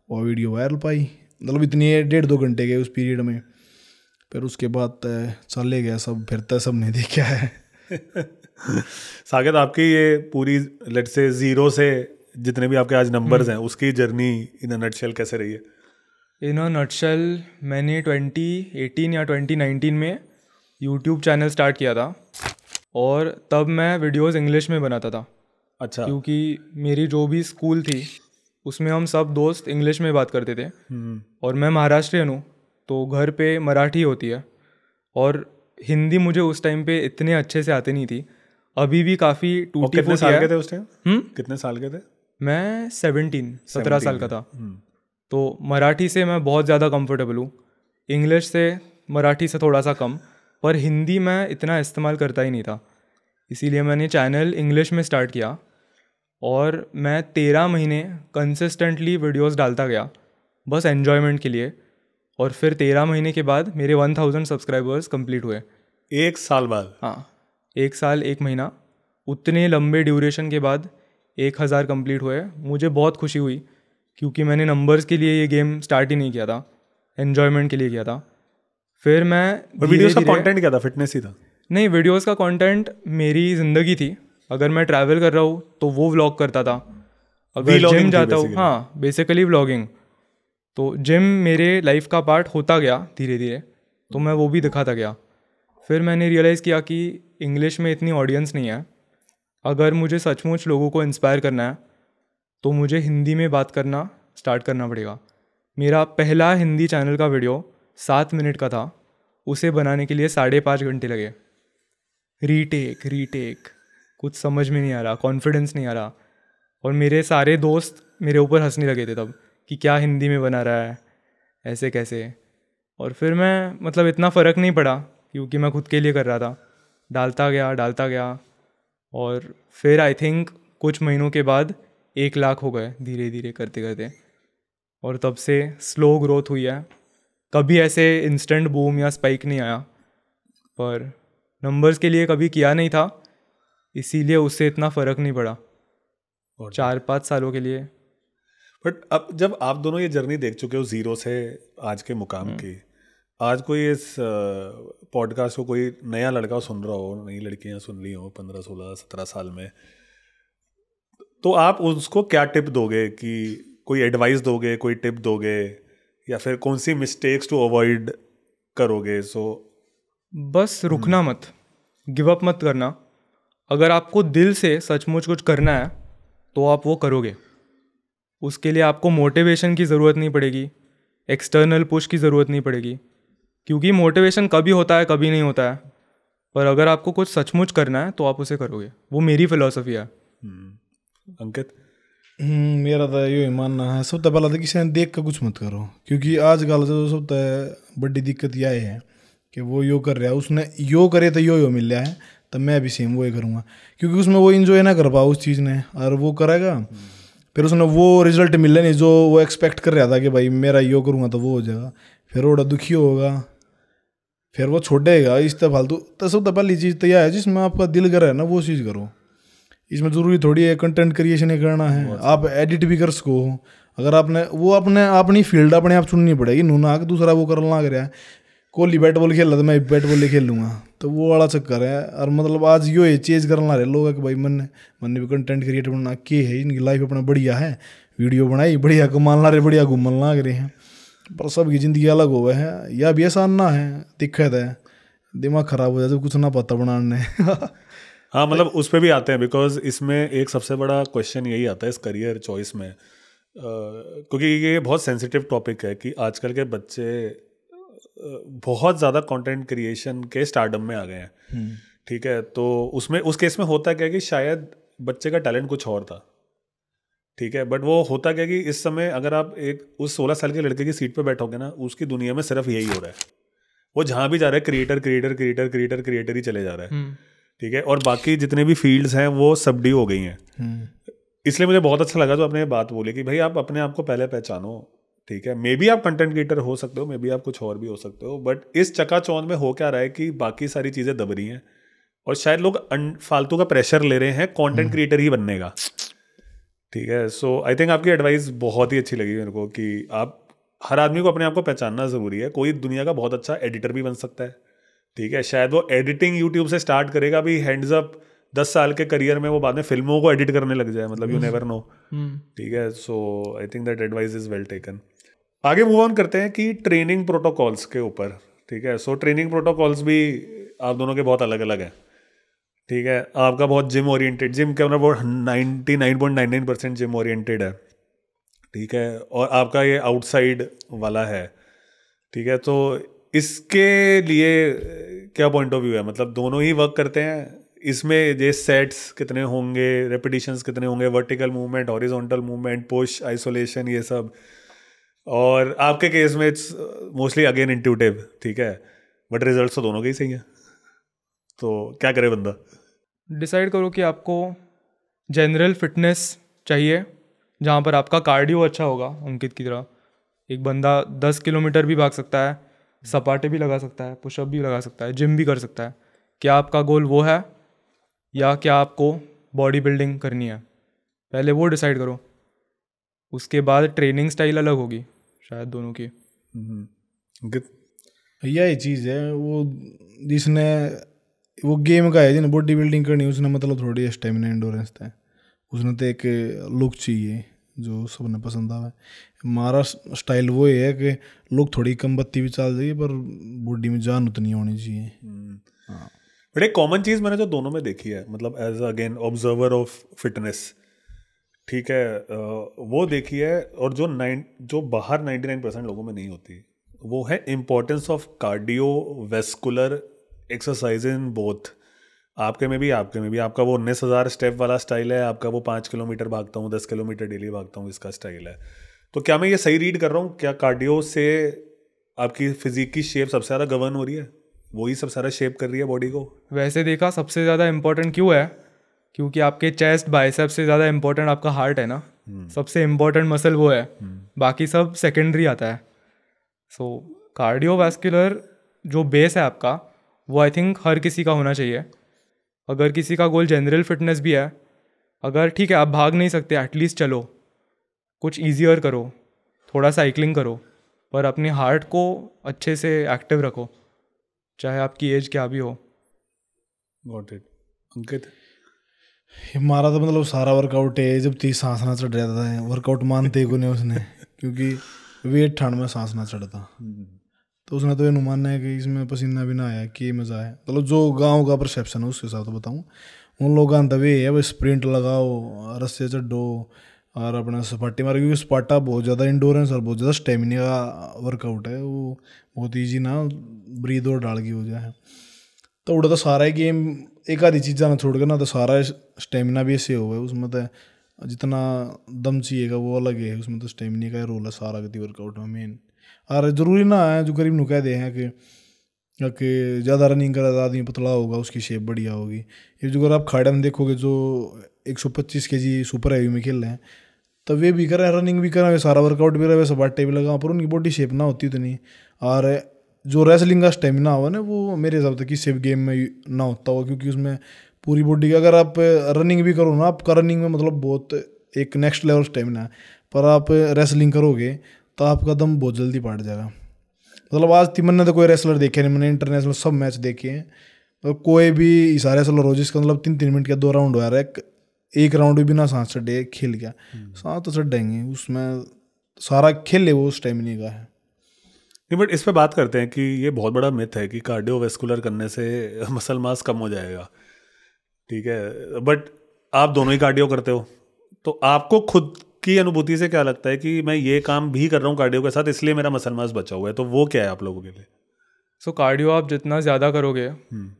वो वीडियो वायरल पाई, मतलब इतनी 1.5-2 घंटे गए उस पीरियड में। फिर उसके बाद चले गया सब, फिर तो सब नहीं देखा है। साकेत, आपकी ये पूरी लेट से 0 से जितने भी आपके आज नंबर्स हैं, उसकी जर्नी इन अ नटशेल कैसे रही है? इन अ नटशेल मैंने 2018 या 2019 में यूट्यूब चैनल स्टार्ट किया था, और तब मैं वीडियोस इंग्लिश में बनाता था। अच्छा। क्योंकि मेरी जो भी स्कूल थी उसमें हम सब दोस्त इंग्लिश में बात करते थे, और मैं महाराष्ट्रियन हूँ, तो घर पे मराठी होती है, और हिंदी मुझे उस टाइम पे इतने अच्छे से आते नहीं थी, अभी भी काफ़ी टूटी कितने फूटी साल है। के थे उस टाइम? कितने साल के थे? मैं 17 साल का था। तो मराठी से मैं बहुत ज़्यादा कंफर्टेबल हूँ, इंग्लिश से मराठी से थोड़ा सा कम, पर हिंदी मैं इतना इस्तेमाल करता ही नहीं था। इसीलिए मैंने चैनल इंग्लिश में स्टार्ट किया, और मैं 13 महीने कंसिस्टेंटली वीडियोस डालता गया, बस एन्जॉयमेंट के लिए। और फिर 13 महीने के बाद मेरे 1000 सब्सक्राइबर्स कंप्लीट हुए। 1 साल बाद? हाँ, 1 साल 1 महीना, उतने लंबे ड्यूरेशन के बाद 1000 कंप्लीट हुए। मुझे बहुत खुशी हुई, क्योंकि मैंने नंबर्स के लिए ये गेम स्टार्ट ही नहीं किया था, एन्जॉयमेंट के लिए किया था। फिर मैं वीडियोस का कंटेंट क्या था? फिटनेस ही था? नहीं, वीडियोस का कंटेंट मेरी ज़िंदगी थी। अगर मैं ट्रैवल कर रहा हूँ तो वो व्लॉग करता था, अगर जिम जाता हूँ, हाँ बेसिकली व्लॉगिंग। तो जिम मेरे लाइफ का पार्ट होता गया धीरे धीरे, तो मैं वो भी दिखाता गया। फिर मैंने रियलाइज़ किया कि इंग्लिश में इतनी ऑडियंस नहीं है, अगर मुझे सचमुच लोगों को इंस्पायर करना है तो मुझे हिंदी में बात करना स्टार्ट करना पड़ेगा। मेरा पहला हिंदी चैनल का वीडियो 7 मिनट का था, उसे बनाने के लिए 5.5 घंटे लगे। रीटेक कुछ समझ में नहीं आ रहा, कॉन्फिडेंस नहीं आ रहा, और मेरे सारे दोस्त मेरे ऊपर हंसने लगे थे तब कि क्या हिंदी में बना रहा है, ऐसे कैसे। और फिर मैं मतलब इतना फ़र्क नहीं पड़ा क्योंकि मैं खुद के लिए कर रहा था, डालता गया और फिर आई थिंक कुछ महीनों के बाद 1 लाख हो गए धीरे धीरे करते करते, और तब से स्लो ग्रोथ हुई है। कभी ऐसे इंस्टेंट बूम या स्पाइक नहीं आया, पर नंबर्स के लिए कभी किया नहीं था, इसीलिए उससे इतना फ़र्क नहीं पड़ा 4-5 सालों के लिए। बट अब जब आप दोनों ये जर्नी देख चुके हो ज़ीरो से आज के मुकाम की, आज कोई इस पॉडकास्ट को कोई नया लड़का सुन रहा हो, नई लड़कियां सुन रही हो 15, 16, 17 साल में, तो आप उसको क्या टिप दोगे? कि कोई एडवाइस दोगे, कोई टिप दोगे, या फिर कौन सी मिस्टेक्स टू अवॉइड करोगे? बस रुकना मत, गिव अप मत करना। अगर आपको दिल से सचमुच कुछ करना है तो आप वो करोगे। उसके लिए आपको मोटिवेशन की ज़रूरत नहीं पड़ेगी, एक्सटर्नल पुश की ज़रूरत नहीं पड़ेगी, क्योंकि मोटिवेशन कभी होता है कभी नहीं होता है। पर अगर आपको कुछ सचमुच करना है तो आप उसे करोगे, वो मेरी फिलॉसफी है। अंकित? मेरा तो यही मानना है, सबसे पहला तो किसी ने देख कर कुछ मत करो, क्योंकि आजकल जो सबसे बड़ी दिक्कत यह है कि वो यो कर रहा है, उसने यो करे तो यो मिल रहा है, तो मैं भी सेम वो करूँगा, क्योंकि उसमें वो इन्जॉय ना कर पाओ उस चीज़ ने, और वो करेगा फिर उसने वो रिजल्ट मिले नहीं जो वो एक्सपेक्ट कर रहा था कि भाई मेरा यो करूँगा तो वो हो जाएगा, फिर वो दुखी होगा, फिर वो छोड़ेगा इस तरह फालतू। तो सबसे पहली चीज़ तो यह है जिसमें आपका दिल कर रहा है ना वो चीज़ करो। इसमें ज़रूरी थोड़ी है कंटेंट क्रिएशन ही करना है, आप एडिट भी कर सको। अगर आपने वो अपनी फील्ड अपने आप चुननी पड़ेगी, नूना कि दूसरा वो करना लग रहा है, कोहली बैट बॉल खेल रहा था मैं बैट बॉल ही खेल लूँगा, तो वो वाला चक्कर है। और मतलब आज यो चेंज करना रहे लोग कि भाई मन भी कंटेंट क्रिएटर बनना के है, इनकी लाइफ अपना बढ़िया है, वीडियो बनाई बढ़िया कमाल ला रहे, बढ़िया घूमन लग रहे हैं, पर सबकी ज़िंदगी अलग हो गए है। यह भी आसान ना है, दिक्कत है, दिमाग ख़राब हो जाए तो कुछ ना पता बनाने हाँ, मतलब उस पर भी आते हैं, बिकॉज इसमें एक सबसे बड़ा क्वेश्चन यही आता है इस करियर चॉइस में, क्योंकि ये बहुत सेंसिटिव टॉपिक है कि आजकल के बच्चे बहुत ज़्यादा कंटेंट क्रिएशन के स्टारडम में आ गए हैं। ठीक है, तो उसमें उस केस में होता क्या कि शायद बच्चे का टैलेंट कुछ और था, ठीक है, बट वो होता क्या कि इस समय अगर आप एक उस 16 साल के लड़के की सीट पे बैठोगे ना, उसकी दुनिया में सिर्फ यही हो रहा है, वो जहाँ भी जा रहा है क्रिएटर ही चले जा रहा है। ठीक है, और बाकी जितने भी फील्ड्स हैं वो सबडी हो गई हैं। इसलिए मुझे बहुत अच्छा लगा जो आपने बात बोली कि भाई आप अपने आप को पहले पहचानो। ठीक है, मे बी आप कंटेंट क्रिएटर हो सकते हो, मे बी आप कुछ और भी हो सकते हो, बट इस चकाचौंध में हो क्या रहा है कि बाकी सारी चीज़ें दब रही हैं और शायद लोग फालतू का प्रेशर ले रहे हैं कंटेंट क्रिएटर ही बनने का। ठीक है, सो आई थिंक आपकी एडवाइस बहुत ही अच्छी लगी मेरे को कि आप हर आदमी को अपने आप को पहचानना ज़रूरी है। कोई दुनिया का बहुत अच्छा एडिटर भी बन सकता है, ठीक है, शायद वो एडिटिंग यूट्यूब से स्टार्ट करेगा भी, हैंड्स अप 10 साल के करियर में वो बाद में फिल्मों को एडिट करने लग जाए, मतलब यू नेवर नो। ठीक है, so I think that advice is well taken. आगे मूव ऑन करते हैं कि ट्रेनिंग प्रोटोकॉल्स के ऊपर। ठीक है, सो ट्रेनिंग प्रोटोकॉल्स भी आप दोनों के बहुत अलग अलग हैं। ठीक है, आपका बहुत जिम ओरिएंटेड, जिम के अंदर वो 99.99% जिम ओरिएंटेड है। ठीक है, और आपका ये आउटसाइड वाला है। ठीक है, तो इसके लिए क्या पॉइंट ऑफ व्यू है? मतलब दोनों ही वर्क करते हैं इसमें, ये सेट्स कितने होंगे, रेपिटेशंस कितने होंगे, vertical movement, horizontal movement, push, isolation, ये सब। और आपके केस में इट्स मोस्टली अगेन इंट्यूटिव। ठीक है, बट रिजल्ट तो दोनों के ही सही हैं, तो क्या करे बंदा? डिसाइड करो कि आपको जनरल फिटनेस चाहिए जहाँ पर आपका कार्डियो अच्छा होगा, अंकित की तरह। एक बंदा 10 किलोमीटर भी भाग सकता है, सपाटे भी लगा सकता है, पुशअप भी लगा सकता है, जिम भी कर सकता है। क्या आपका गोल वो है, या क्या आपको बॉडी बिल्डिंग करनी है? पहले वो डिसाइड करो, उसके बाद ट्रेनिंग स्टाइल अलग होगी शायद दोनों की। यही चीज़ है, वो जिसने वो गेम का है जिन्हें बॉडी बिल्डिंग करनी उसने मतलब थोड़ी स्टेमिना एंडोरेंस था, उसने तो एक लुक चाहिए जो सबने पसंद आवे। हमारा स्टाइल वो है कि लोग थोड़ी कम बत्ती भी चल जाइए पर बॉडी में जान उतनी होनी चाहिए। हाँ, बट एक कॉमन चीज़ मैंने जो दोनों में देखी है, मतलब as again observer of fitness, ठीक है, वो देखी है, और जो बाहर 99% लोगों में नहीं होती, वो है importance of cardiovascular exercise in both. आपके में भी आपका वो 19,000 स्टेप वाला स्टाइल है, आपका वो 5 किलोमीटर भागता हूँ, 10 किलोमीटर डेली भागता हूँ, इसका स्टाइल है। तो क्या मैं ये सही रीड कर रहा हूँ, क्या कार्डियो से आपकी फिजिक की शेप सबसे ज़्यादा गवर्न हो रही है, वही सबसे ज़्यादा शेप कर रही है बॉडी को? वैसे देखा सबसे ज़्यादा इम्पोर्टेंट क्यों है, क्योंकि आपके चेस्ट बाइसेप्स से ज़्यादा इम्पोर्टेंट आपका हार्ट है ना, सबसे इम्पोर्टेंट मसल वो है, बाकी सब सेकेंडरी आता है। सो कार्डियोवास्कुलर जो बेस है आपका वो आई थिंक हर किसी का होना चाहिए। अगर किसी का गोल जनरल फिटनेस भी है, अगर ठीक है आप भाग नहीं सकते, एटलीस्ट चलो, कुछ ईजियर करो, थोड़ा साइकिलिंग करो, पर अपने हार्ट को अच्छे से एक्टिव रखो, चाहे आपकी एज क्या भी हो। Got it. अंकित? हमारा तो मतलब सारा वर्कआउट है, जब 30 सांस ना चढ़ जाता है वर्कआउट मानते को नहीं उसने, क्योंकि वेट ठंड में सांस ना चढ़ता, तो उसने तो ये मानना है कि इसमें पसीना भी ना आया कि मज़ा है। मतलब जो गांव का परसेप्शन है उसके हिसाब से बताऊँ, उन लोगों का अंतवे है भाई स्प्रिंट लगाओ, रस्से चढ़ो और अपना सपाटी मारो, क्योंकि स्पाटा बहुत ज़्यादा इंडोरेंस और बहुत ज़्यादा स्टेमिना का वर्कआउट है, वो बहुत ईजी ना ब्रीद और डाल की हो जाए। तो उड़ा तो सारा ही गेम एक आधी चीज़ ना छोड़ कर ना, तो सारा स्टेमिना भी ऐसे हो गया उसमें, तो जितना दम चाहिएगा वो अलग है उसमें, तो स्टेमिना का रोल है सारा गति वर्कआउट में मेन। और ज़रूरी ना है जो गरीब नु कह दे हैं कि ज़्यादा रनिंग करा आदमी पतला होगा उसकी शेप बढ़िया होगी। ये जो अगर आप खाड़े में देखोगे जो 125 kg सुपर हैवी में खेल रहे हैं, तो वे भी कर रहे हैं, रनिंग भी कर रहे हैं, सारा वर्कआउट भी कर रहे हैं, सपाटे भी लगा, पर उनकी बॉडी शेप ना होती उतनी। और जो रेसलिंग का स्टेमिना हुआ ना वो मेरे हिसाब से किसी भी गेम में ना होता हुआ, क्योंकि उसमें पूरी बॉडी का, अगर आप रनिंग भी करो ना, आपका रनिंग में मतलब बहुत एक नेक्स्ट लेवल स्टेमिना है, पर आप रेसलिंग करोगे तो आपका दम बहुत जल्दी पाट जाएगा। मतलब आज तक मैंने तो कोई रेसलर देखे नहीं, मैंने इंटरनेशनल सब मैच देखे हैं, और कोई भी सारे रेसलर हो जिसका मतलब 3-3 मिनट के 2 राउंड हो रहा है, एक राउंड भी बिना सांस चढ़े खेल गया, सांस तो चढ़ेंगे उसमें, सारा खेल वो स्टेमिना का है। नहीं, बट इस पे बात करते हैं कि ये बहुत बड़ा मिथ है कि कार्डियोवेस्कुलर करने से मसल मास कम हो जाएगा, ठीक है, बट आप दोनों ही कार्डियो करते हो, तो आपको खुद की अनुभूति से क्या लगता है कि मैं ये काम भी कर रहा हूँ कार्डियो के साथ, इसलिए मेरा मसल मास बचा हुआ है, तो वो क्या है आप लोगों के लिए? सो कार्डियो आप जितना ज़्यादा करोगे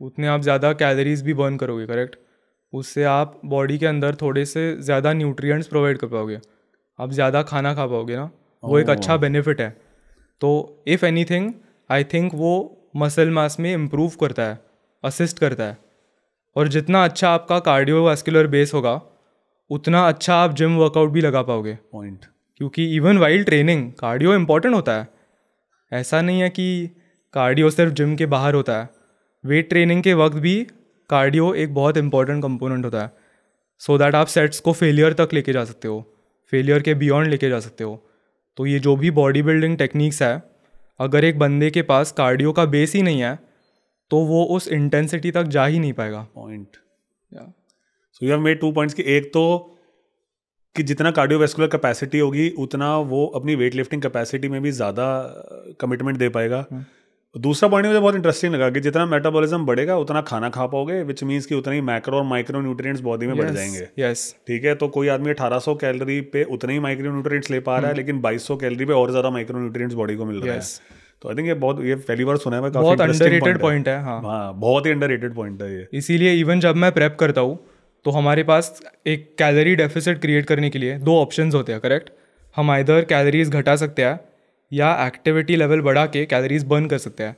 उतने आप ज़्यादा कैलोरीज भी बर्न करोगे, करेक्ट। उससे आप बॉडी के अंदर थोड़े से ज़्यादा न्यूट्रिएंट्स प्रोवाइड कर पाओगे, आप ज़्यादा खाना खा पाओगे ना, वो एक अच्छा बेनिफिट है। तो इफ़ एनीथिंग आई थिंक वो मसल मास में इम्प्रूव करता है, असिस्ट करता है। और जितना अच्छा आपका कार्डियोवास्कुलर बेस होगा उतना अच्छा आप जिम वर्कआउट भी लगा पाओगे। पॉइंट। क्योंकि even while training cardio important होता है, ऐसा नहीं है कि कार्डियो सिर्फ जिम के बाहर होता है, वेट ट्रेनिंग के वक्त भी कार्डियो एक बहुत इंपॉर्टेंट कंपोनेंट होता है, सो दैट आप सेट्स को फेलियर तक लेके जा सकते हो, फेलियर के बियॉन्ड लेके जा सकते हो। तो ये जो भी बॉडी बिल्डिंग टेक्निक्स है, अगर एक बंदे के पास कार्डियो का बेस ही नहीं है तो वो उस इंटेंसिटी तक जा ही नहीं पाएगा। Point. So you have made 2 points कि एक तो कि जितना कार्डियोवेस्कुलर कैपेसिटी होगी उतना वो अपनी वेट लिफ्टिंग कैपेसिटी में भी ज़्यादा कमिटमेंट दे पाएगा। दूसरा पॉइंट मुझे बहुत इंटरेस्टिंग लगा कि जितना मेटाबॉलिज्म बढ़ेगा उतना खाना खा पाओगे, विच मीन्स कि उतना ही मैक्रो और माइक्रो न्यूट्रिएंट्स बॉडी में बढ़ जाएंगे। यस, ठीक है, तो कोई आदमी 1800 कैलोरी पे उतने ही माइक्रो न्यूट्रिएंट्स ले पा रहा है, लेकिन 2200 कैलोरी पे और ज़्यादा माइक्रो न्यूट्रिएंट्स बॉडी को मिल रहा है। तो आई थिंक ये पहली बार सुना है मैं, काफी बहुत अंडररेटेड पॉइंट है। हाँ, बहुत ही अंडररेटेड पॉइंट है ये। इसीलिए इवन जब मैं प्रेप करता हूँ तो हमारे पास एक कैलोरी डेफिसिट क्रिएट करने के लिए 2 ऑप्शंस होते हैं, करेक्ट। हम आइदर कैलोरीज घटा सकते हैं या एक्टिविटी लेवल बढ़ा के कैलोरीज बर्न कर सकते हैं।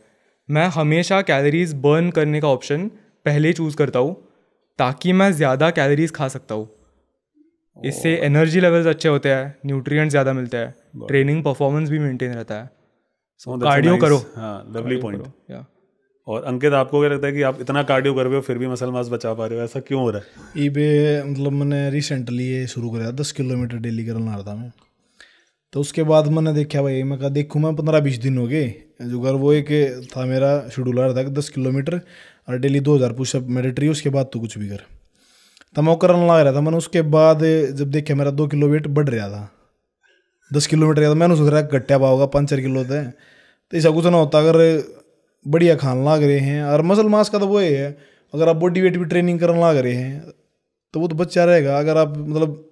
मैं हमेशा कैलोरीज बर्न करने का ऑप्शन पहले चूज़ करता हूँ ताकि मैं ज़्यादा कैलोरीज खा सकता हूँ। इससे एनर्जी लेवल्स अच्छे होते हैं, न्यूट्रिएंट्स ज़्यादा मिलते हैं, ट्रेनिंग परफॉर्मेंस भी मेंटेन रहता है। कार्डियो करो। हाँ, लवली पॉइंट। और अंकित, आपको क्या लगता है कि आप इतना कार्डियो कर रहे हो फिर भी मसल मास बचा पा रहे हो, ऐसा क्यों हो रहा है? ये मतलब मैंने रिसेंटली ये शुरू करा 10 किलोमीटर डेली करना रहा था मैं, तो उसके बाद मैंने देखा भाई, मैं कहा देखूँ मैं 15-20 दिन हो गए जो घर वो एक था मेरा शेड्यूल आ रहा था कि 10 किलोमीटर और डेली 2000 पुशअप मेडिट्री, उसके बाद तो कुछ भी कर। तब मैं करने लग रहा था। मैंने उसके बाद जब देखा मेरा 2 किलो वेट बढ़ रहा था, 10 किलोमीटर का, मैंने सोच रहा घट्टा पाओगा 5-4 किलो थे। तो ऐसा कुछ ना होता अगर बढ़िया खान लग रहे हैं। और मसल मास का तो वो है, अगर आप बॉडी वेट भी ट्रेनिंग करने लग रहे हैं तो वो तो बच्चा रहेगा। अगर आप मतलब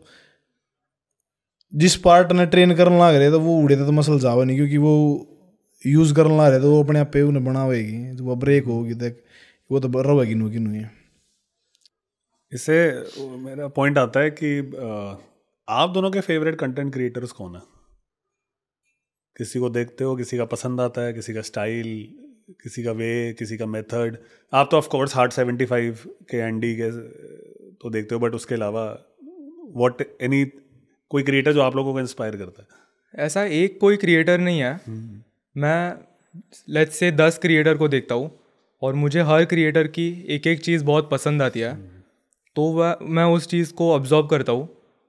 जिस पार्ट ने ट्रेन करने लग रहे तो वो उड़े तो मसल जावा नहीं, क्योंकि वो यूज़ करने लग रहे तो वो अपने आप पे उन्हें बनावेगी। जब वो ब्रेक होगी तक वो तो रहेगी नु की नु है। इससे मेरा पॉइंट आता है कि आप दोनों के फेवरेट कंटेंट क्रिएटर्स कौन है? किसी को देखते हो, किसी का पसंद आता है, किसी का स्टाइल, किसी का वे, किसी का मेथड? आप तो ऑफ कोर्स हार्ट 75 के एंडी के तो देखते हो, बट उसके अलावा व्हाट एनी कोई क्रिएटर जो आप लोगों को इंस्पायर करता है? ऐसा एक कोई क्रिएटर नहीं है। मैं लेट्स से 10 क्रिएटर को देखता हूँ और मुझे हर क्रिएटर की एक एक चीज़ बहुत पसंद आती है, तो वह मैं उस चीज़ को ऑब्जर्व करता हूँ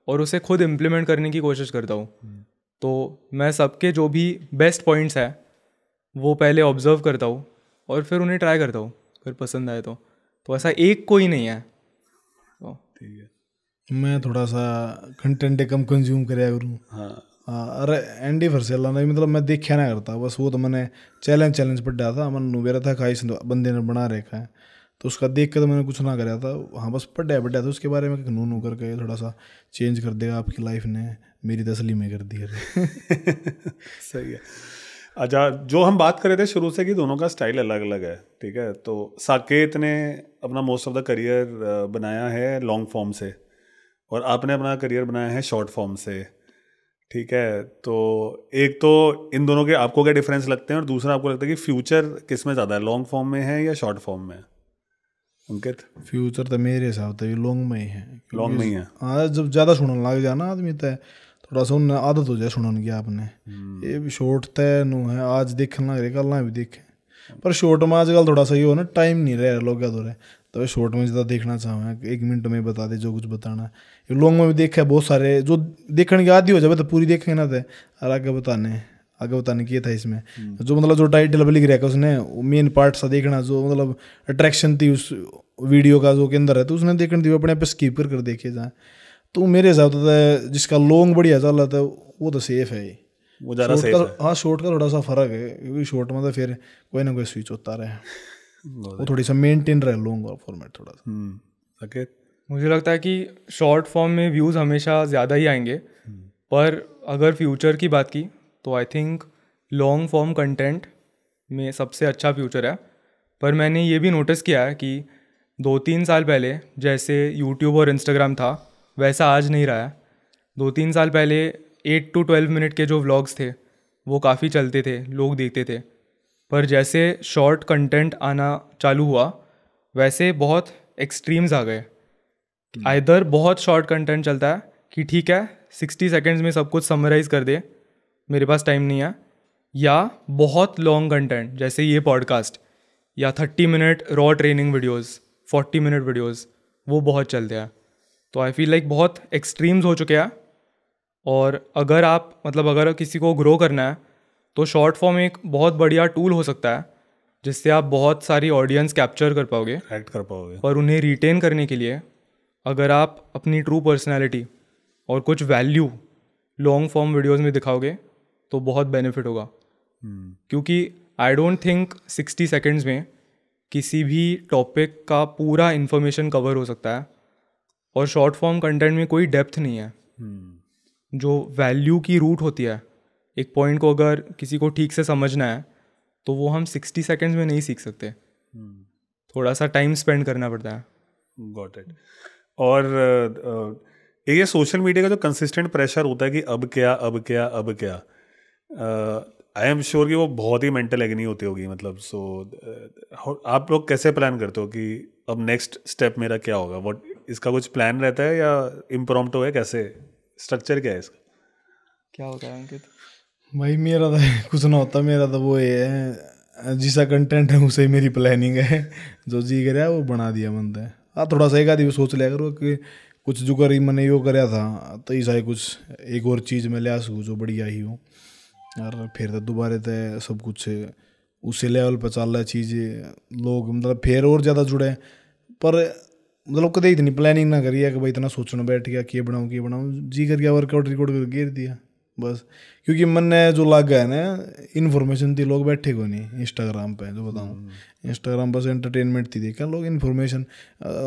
और उसे खुद इम्प्लीमेंट करने की कोशिश करता हूँ। तो मैं सबके जो भी बेस्ट पॉइंट्स हैं वो पहले ऑब्जर्व करता हूँ और फिर उन्हें ट्राई करता हूँ, फिर पसंद आए तो ऐसा एक कोई नहीं है। तो ठीक है, मैं थोड़ा सा कंटेंट कम कंज्यूम कराया करूँ। हाँ अरे एंडी फरसेला नहीं, मतलब मैं देखा ना करता बस। वो तो मैंने चैलेंज पढ़ा था, मन मेरा था खाई बंदे ने बना रखा है तो उसका देख के तो मैंने कुछ ना कराया था। हाँ बस पढ़ा था उसके बारे में, नू करके थोड़ा सा चेंज कर देगा आपकी लाइफ ने, मेरी तसली में कर दी है। सही है। अच्छा, जो हम बात कर रहे थे शुरू से कि दोनों का स्टाइल अलग अलग है, ठीक है, तो साकेत ने अपना मोस्ट ऑफ द करियर बनाया है लॉन्ग फॉर्म से और आपने अपना करियर बनाया है शॉर्ट फॉर्म से, ठीक है। तो एक तो इन दोनों के आपको क्या डिफरेंस लगते हैं और दूसरा आपको लगता है कि फ्यूचर किस में ज़्यादा है, लॉन्ग फॉर्म में है या शॉर्ट फॉर्म में? अंकित? फ्यूचर तो मेरे हिसाब से लॉन्ग में ही है। लॉन्ग में ही है। हाँ, जब ज़्यादा सुनने लग जाए ना आदमी तो थोड़ा सा उन्हें आदत हो जाए सुनने की आपने। ये भी शॉर्ट तय नू है, आज देखने लग रहे कल ना भी देखे। पर शॉर्ट में आजकल थोड़ा सा ये हो ना, टाइम नहीं रहे लोग क्या रहे, तो शॉर्ट में ज़्यादा देखना चाहूँ 1 मिनट में बता दे जो कुछ बताना है। ये लॉन्ग में भी देखा है बहुत सारे, जो देखने की आदि हो जाए तो पूरी देखेंगे ना थे और आगे बताने की था इसमें। जो मतलब जो टाइटल पर लिख रहा है उसने मेन पार्ट सा देखना, जो मतलब अट्रैक्शन थी उस वीडियो का जो के अंदर है तो उसने देखने थी अपने पे स्किप कर देखे जाए। तो मेरे हिसाब से जिसका लॉन्ग बढ़िया चल रहा था वो तो सेफ है, वो ज़्यादा सेफ है। हाँ, शॉर्ट का थोड़ा सा फर्क है, क्योंकि शॉर्ट में तो फिर कोई ना कोई स्विच होता रहे, वो थोड़ी सा मेंटेन रहे लॉन्ग फॉर्मेट थोड़ा सा। ओके, मुझे लगता है कि शॉर्ट फॉर्म में व्यूज़ हमेशा ज़्यादा ही आएंगे, पर अगर फ्यूचर की बात की तो I think long form content में सबसे अच्छा फ्यूचर है। पर मैंने ये भी नोटिस किया है कि 2-3 साल पहले जैसे यूट्यूब और इंस्टाग्राम था वैसा आज नहीं रहा है। 2-3 साल पहले 8 to 12 मिनट के जो व्लॉग्स थे वो काफ़ी चलते थे, लोग देखते थे। पर जैसे शॉर्ट कंटेंट आना चालू हुआ वैसे बहुत एक्सट्रीम्स आ गए। आइदर बहुत शॉर्ट कंटेंट चलता है कि ठीक है 60 सेकेंड्स में सब कुछ समराइज़ कर दे, मेरे पास टाइम नहीं है, या बहुत लॉन्ग कंटेंट जैसे ये पॉडकास्ट या 30 minute raw training videos, 40 minute videos, वो बहुत चलते हैं। तो आई फील लाइक बहुत एक्सट्रीम्स हो चुके हैं। और अगर किसी को ग्रो करना है तो शॉर्ट फॉर्म एक बहुत बढ़िया टूल हो सकता है जिससे आप बहुत सारी ऑडियंस कैप्चर कर पाओगे, एक्ट कर पाओगे। और उन्हें रिटेन करने के लिए अगर आप अपनी ट्रू पर्सनैलिटी और कुछ वैल्यू लॉन्ग फॉर्म वीडियोज़ में दिखाओगे तो बहुत बेनिफिट होगा। क्योंकि आई डोंट थिंक 60 सेकेंड्स में किसी भी टॉपिक का पूरा इन्फॉर्मेशन कवर हो सकता है, और शॉर्ट फॉर्म कंटेंट में कोई डेप्थ नहीं है। जो वैल्यू की रूट होती है, एक पॉइंट को अगर किसी को ठीक से समझना है तो वो हम 60 सेकेंड्स में नहीं सीख सकते, थोड़ा सा टाइम स्पेंड करना पड़ता है। Got it. और ये सोशल मीडिया का जो कंसिस्टेंट प्रेशर होता है कि अब क्या, आई एम श्योर कि वो बहुत ही मेंटल एगनी होती होगी। मतलब आप लोग कैसे प्लान करते हो कि अब नेक्स्ट स्टेप मेरा क्या होगा? व्हाट, इसका कुछ प्लान रहता है या इम्प्रॉम्प्टू है? कैसे स्ट्रक्चर क्या है इसका? क्या होता है अंकित? भाई मेरा तो कुछ ना होता, मेरा तो वो ये है जिसा कंटेंट है उसे मेरी प्लानिंग है, जो जी कर रहा है वो बना दिया बनता है। हाँ, थोड़ा सा एक आदमी सोच लिया करो कि कुछ जो करी मैंने यो कराया था तो ऐसा कुछ एक और चीज़ में ले आ सकूँ जो बढ़िया ही हो, और फिर तो दोबारा तो सब कुछ उसी लेवल पर चल रहा है चीज़ें, लोग मतलब फिर और ज़्यादा जुड़े। पर मतलब कभी इतनी प्लानिंग ना करिए कि भाई इतना सोचना बैठ गया कि बनाऊँ जी कर गया, वर्कआउट रिकॉर्ड कर गिर दिया बस। क्योंकि मैंने जो लग गया ना इन्फॉर्मेशन थी, लोग बैठे को नहीं इंस्टाग्राम पे, जो बताऊँ इंस्टाग्राम बस एंटरटेनमेंट थी देखा लोग, इन्फॉर्मेशन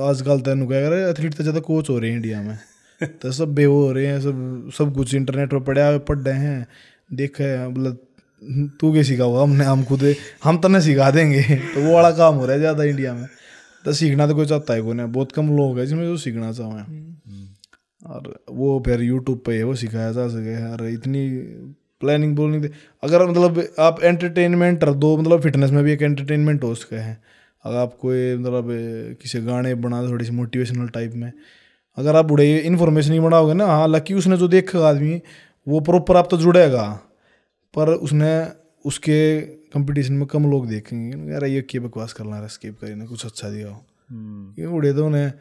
आजकल तेन क्या करे एथलीट तो ज़्यादा कोच हो रहे हैं इंडिया में तो सब बेवो हो रहे हैं, सब कुछ इंटरनेट पर पढ़ रहे हैं देखा है। मतलब तू क्या सिखा हुआ हमने, हम तो नहीं सिखा देंगे तो वो वाला काम हो रहा है ज़्यादा इंडिया में। तो सीखना तो कोई चाहता है कोई नहीं, बहुत कम लोग हैं जिसमें जो सीखना चाहें, और वो फिर यूट्यूब पे वो सिखाया जा सके। और इतनी प्लानिंग बोलनी अगर मतलब आप एंटरटेनमेंट रख दो, मतलब फिटनेस में भी एक एंटरटेनमेंट हो सके है। अगर आप कोई मतलब किसी गाने बना दो थोड़ी सी मोटिवेशनल टाइप में, अगर आप बुढ़े इन्फॉर्मेशन ही बनाओगे ना, हालांकि उसने जो देखा आदमी वो प्रॉपर आप तो जुड़ेगा, पर उसने उसके कंपटीशन में कम लोग देखेंगे यार ये क्या बकवास करना है, स्किप करें कुछ अच्छा दिया हो। ये उड़े तो उन्हें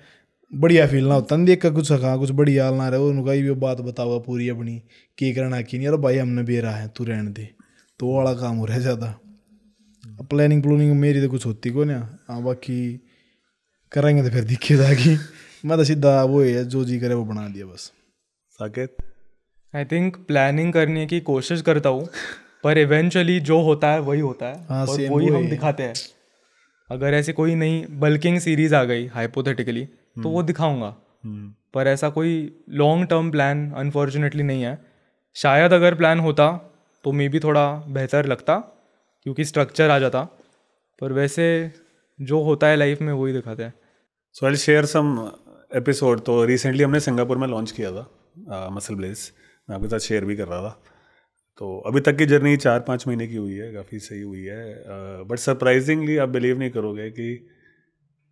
बढ़िया फील ना होता, नहीं देख कर कुछ सका कुछ बढ़िया ना रहे, उनका ही बात बताओगा पूरी अपनी की करना की नहीं, यार भाई हमने भी रहा है तू रहने दे, तो वो वाला काम हो रहा है ज़्यादा। प्लानिंग मेरी तो कुछ होती को ना, हाँ बाकी करेंगे तो फिर दिखे जाएगी। मैं तो सीधा वो है जो जी करे वो बना दिया बस। साकेत आई थिंक प्लानिंग करने की कोशिश करता हूँ पर इवेंचुअली जो होता है वही होता है, हाँ, और same वही वही हम है। दिखाते हैं। अगर ऐसे कोई नई बल्किंग सीरीज आ गई हाइपोथेटिकली तो वो दिखाऊंगा, पर ऐसा कोई लॉन्ग टर्म प्लान अनफॉर्चुनेटली नहीं है। शायद अगर प्लान होता तो मे बी थोड़ा बेहतर लगता क्योंकि स्ट्रक्चर आ जाता, पर वैसे जो होता है लाइफ में वही दिखाते हैं। सो आई शेयर सम एपिसोड। तो रिसेंटली हमने सिंगापुर में लॉन्च किया था मसल ब्लेज, मैं आपके साथ शेयर भी कर रहा था। तो अभी तक की जर्नी 4-5 महीने की हुई है, काफ़ी सही हुई है। बट सरप्राइजिंगली आप बिलीव नहीं करोगे कि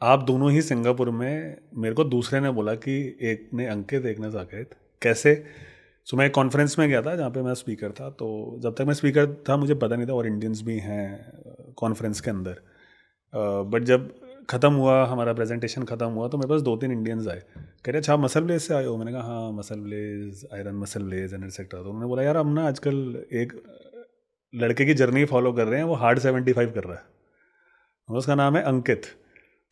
आप दोनों ही सिंगापुर में, मेरे को दूसरे ने बोला कि एक ने अंकित एक ने साकेत, कैसे। सो मैं एक कॉन्फ्रेंस में गया था जहाँ पे मैं स्पीकर था, तो जब तक मैं स्पीकर था मुझे पता नहीं था और इंडियंस भी हैं कॉन्फ्रेंस के अंदर। बट जब ख़त्म हुआ हमारा प्रेजेंटेशन ख़त्म हुआ तो मेरे पास 2-3 इंडियंस आए, कह रहे अच्छा आप मसल ब्लेज से आए हो। मैंने कहा हाँ MuscleBlaze, I run MuscleBlaze and etcetera. तो उन्होंने बोला यार हम ना आजकल एक लड़के की जर्नी फॉलो कर रहे हैं, वो हार्ड 75 कर रहा है, उसका नाम है अंकित।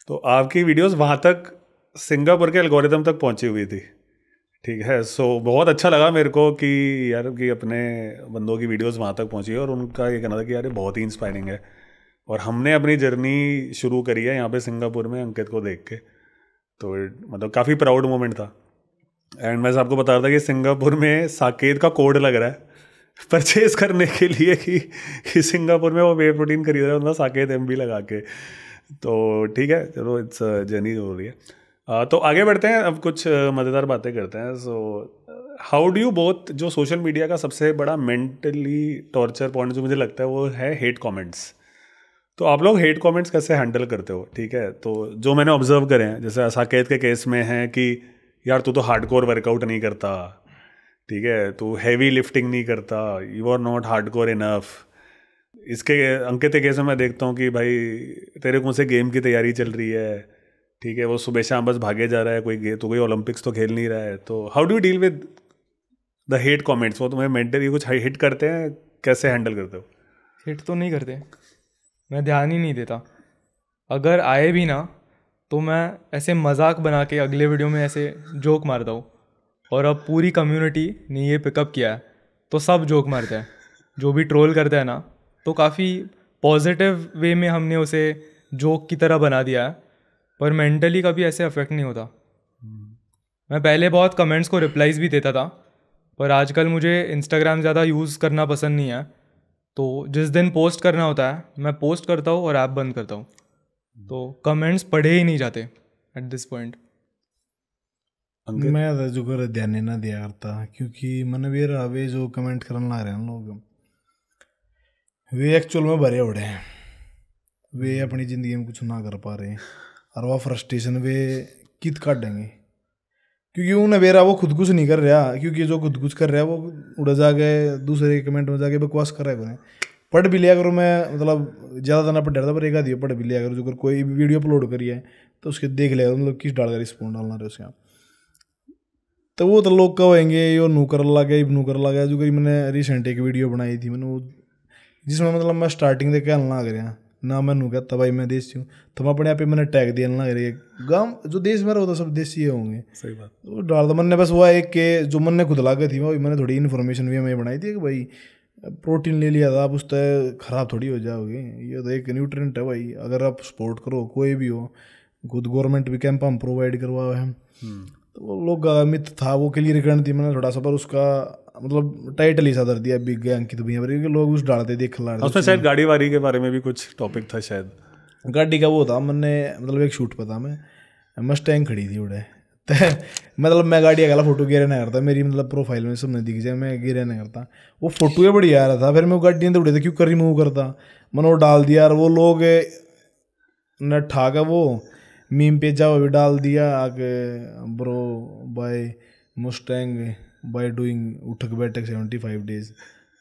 तो आपकी वीडियोस वहाँ तक सिंगापुर के एल्गोरिदम तक पहुँची हुई थी, ठीक है। सो बहुत अच्छा लगा मेरे को कि यार कि अपने बंदों की वीडियोस वहाँ तक पहुँची है, और उनका ये कहना था कि यार ये बहुत ही इंस्पायरिंग है, और हमने अपनी जर्नी शुरू करी है यहाँ पे सिंगापुर में अंकित को देख के। तो मतलब काफ़ी प्राउड मोमेंट था। एंड मैं आपको बता रहा था कि सिंगापुर में साकेत का कोड लग रहा है परचेज करने के लिए कि सिंगापुर में वो वे प्रोटीन खरीद रहा है मतलब साकेत MB लगा के। तो ठीक है चलो, इट्स जर्नी हो रही है। तो आगे बढ़ते हैं, अब कुछ मज़ेदार बातें करते हैं। So how do you both, जो सोशल मीडिया का सबसे बड़ा मेंटली टॉर्चर पॉइंट जो मुझे लगता है वो है हेट कमेंट्स। तो आप लोग हेट कमेंट्स कैसे हैंडल करते हो? ठीक है, तो जो मैंने ऑब्जर्व करे हैं, जैसे साकेत के केस में है कि यार तू तो हार्डकोर वर्कआउट नहीं करता, ठीक है, तू हैवी लिफ्टिंग नहीं करता, you are not hardcore enough. इसके अंकित के केस में मैं देखता हूँ कि भाई तेरे कौन से गेम की तैयारी चल रही है, ठीक है, वो सुबह शाम बस भागे जा रहा है, कोई ओलंपिक्स तो खेल नहीं रहा है। तो how do you deal with the hate comments? वो तुम्हें मेंटली कुछ हिट करते हैं, कैसे हैंडल करते हो? हिट तो नहीं करते, मैं ध्यान ही नहीं देता। अगर आए भी ना तो मैं ऐसे मजाक बना के अगले वीडियो में ऐसे जोक मारता हूँ, और अब पूरी कम्युनिटी ने ये पिकअप किया है तो सब जोक मारते हैं। जो भी ट्रोल करता है ना तो काफ़ी पॉजिटिव वे में हमने उसे जोक की तरह बना दिया है, पर मेंटली कभी ऐसे अफेक्ट नहीं होता। मैं पहले बहुत कमेंट्स को रिप्लाईज भी देता था, पर आजकल मुझे इंस्टाग्राम ज़्यादा यूज़ करना पसंद नहीं है। तो जिस दिन पोस्ट करना होता है मैं पोस्ट करता हूँ और ऐप बंद करता हूँ, तो कमेंट्स पढ़े ही नहीं जाते एट दिस पॉइंट। मैं तो जो कर ध्यान ही ना दिया करता, क्योंकि मैंने भी रहा वे जो कमेंट करने ला रहे हैं लोग, वे एक्चुअल में भरे उड़े हैं, वे अपनी ज़िंदगी में कुछ ना कर पा रहे हैं, और वह फ्रस्ट्रेशन वे कित काटेंगे, क्योंकि उन्हें बेरा वो खुद कुछ नहीं कर रहा, क्योंकि जो खुद कुछ कर रहा है वो उड़ा जाके दूसरे कमेंट में जाके बकवास कर रहा है। पढ़ भी लिया करो, मैं मतलब ज़्यादा ना पढ़ रहा था, पर एक आधी पढ़ भी लिया करो। जो कोई वीडियो अपलोड करी है तो उसके देख लिया मतलब किस डाल कर रिस्पॉन्ड डालना रहे उसके। तो वो तो लोग कहेंगे यो नू कर लगा जो करी मैंने रिसेंट एक वीडियो बनाई थी मैंने वो, जिसमें मतलब मैं स्टार्टिंग से कहना लग रहा ना मैं नू कहता भाई मैं देसी हूँ, तो मैं अपने आप ही मैंने टैग दिया लग रही गाँव जो देश में रहो तो सब देसी होंगे। सही बात। तो डाल दो मैंने बस वो एक के जो मन ने खुद लागे थी वो मैंने थोड़ी इन्फॉर्मेशन भी हमें बनाई थी कि भाई प्रोटीन ले लिया था आप उससे ख़राब थोड़ी हो जाओगे, ये तो एक न्यूट्रिएंट है भाई, अगर आप स्पोर्ट करो कोई भी हो, खुद गवर्नमेंट भी कैंप हम प्रोवाइड करवा है। तो वो लोग मिथ था वो क्लियर करनी थी मैंने थोड़ा सा, पर उसका मतलब टाइटल ही सा दर दिया बिग गैंग की, तो भैया क्योंकि लोग उस डालते देख ला उसमें शायद गाड़ी वाड़ी के बारे में भी कुछ टॉपिक था शायद। गाड़ी का वो था मैंने मतलब एक शूट पता मैं मस्टैंग खड़ी थी उड़े मतलब मैं गाड़ी अगला फोटो गिरे नहीं करता मेरी मतलब प्रोफाइल में सबने दिख जाए मैं गिरे नहीं करता, वो फोटो ही बढ़िया आ रहा था, फिर मैं वो गाड़ी तो उड़े थे क्यों कर रिमूव करता, मैंने वो डाल दिया और वो लोग न ठाका वो मीम पे जाओ भी डाल दिया आगे bro buy Mustang by doing उठक बैठक 75 डेज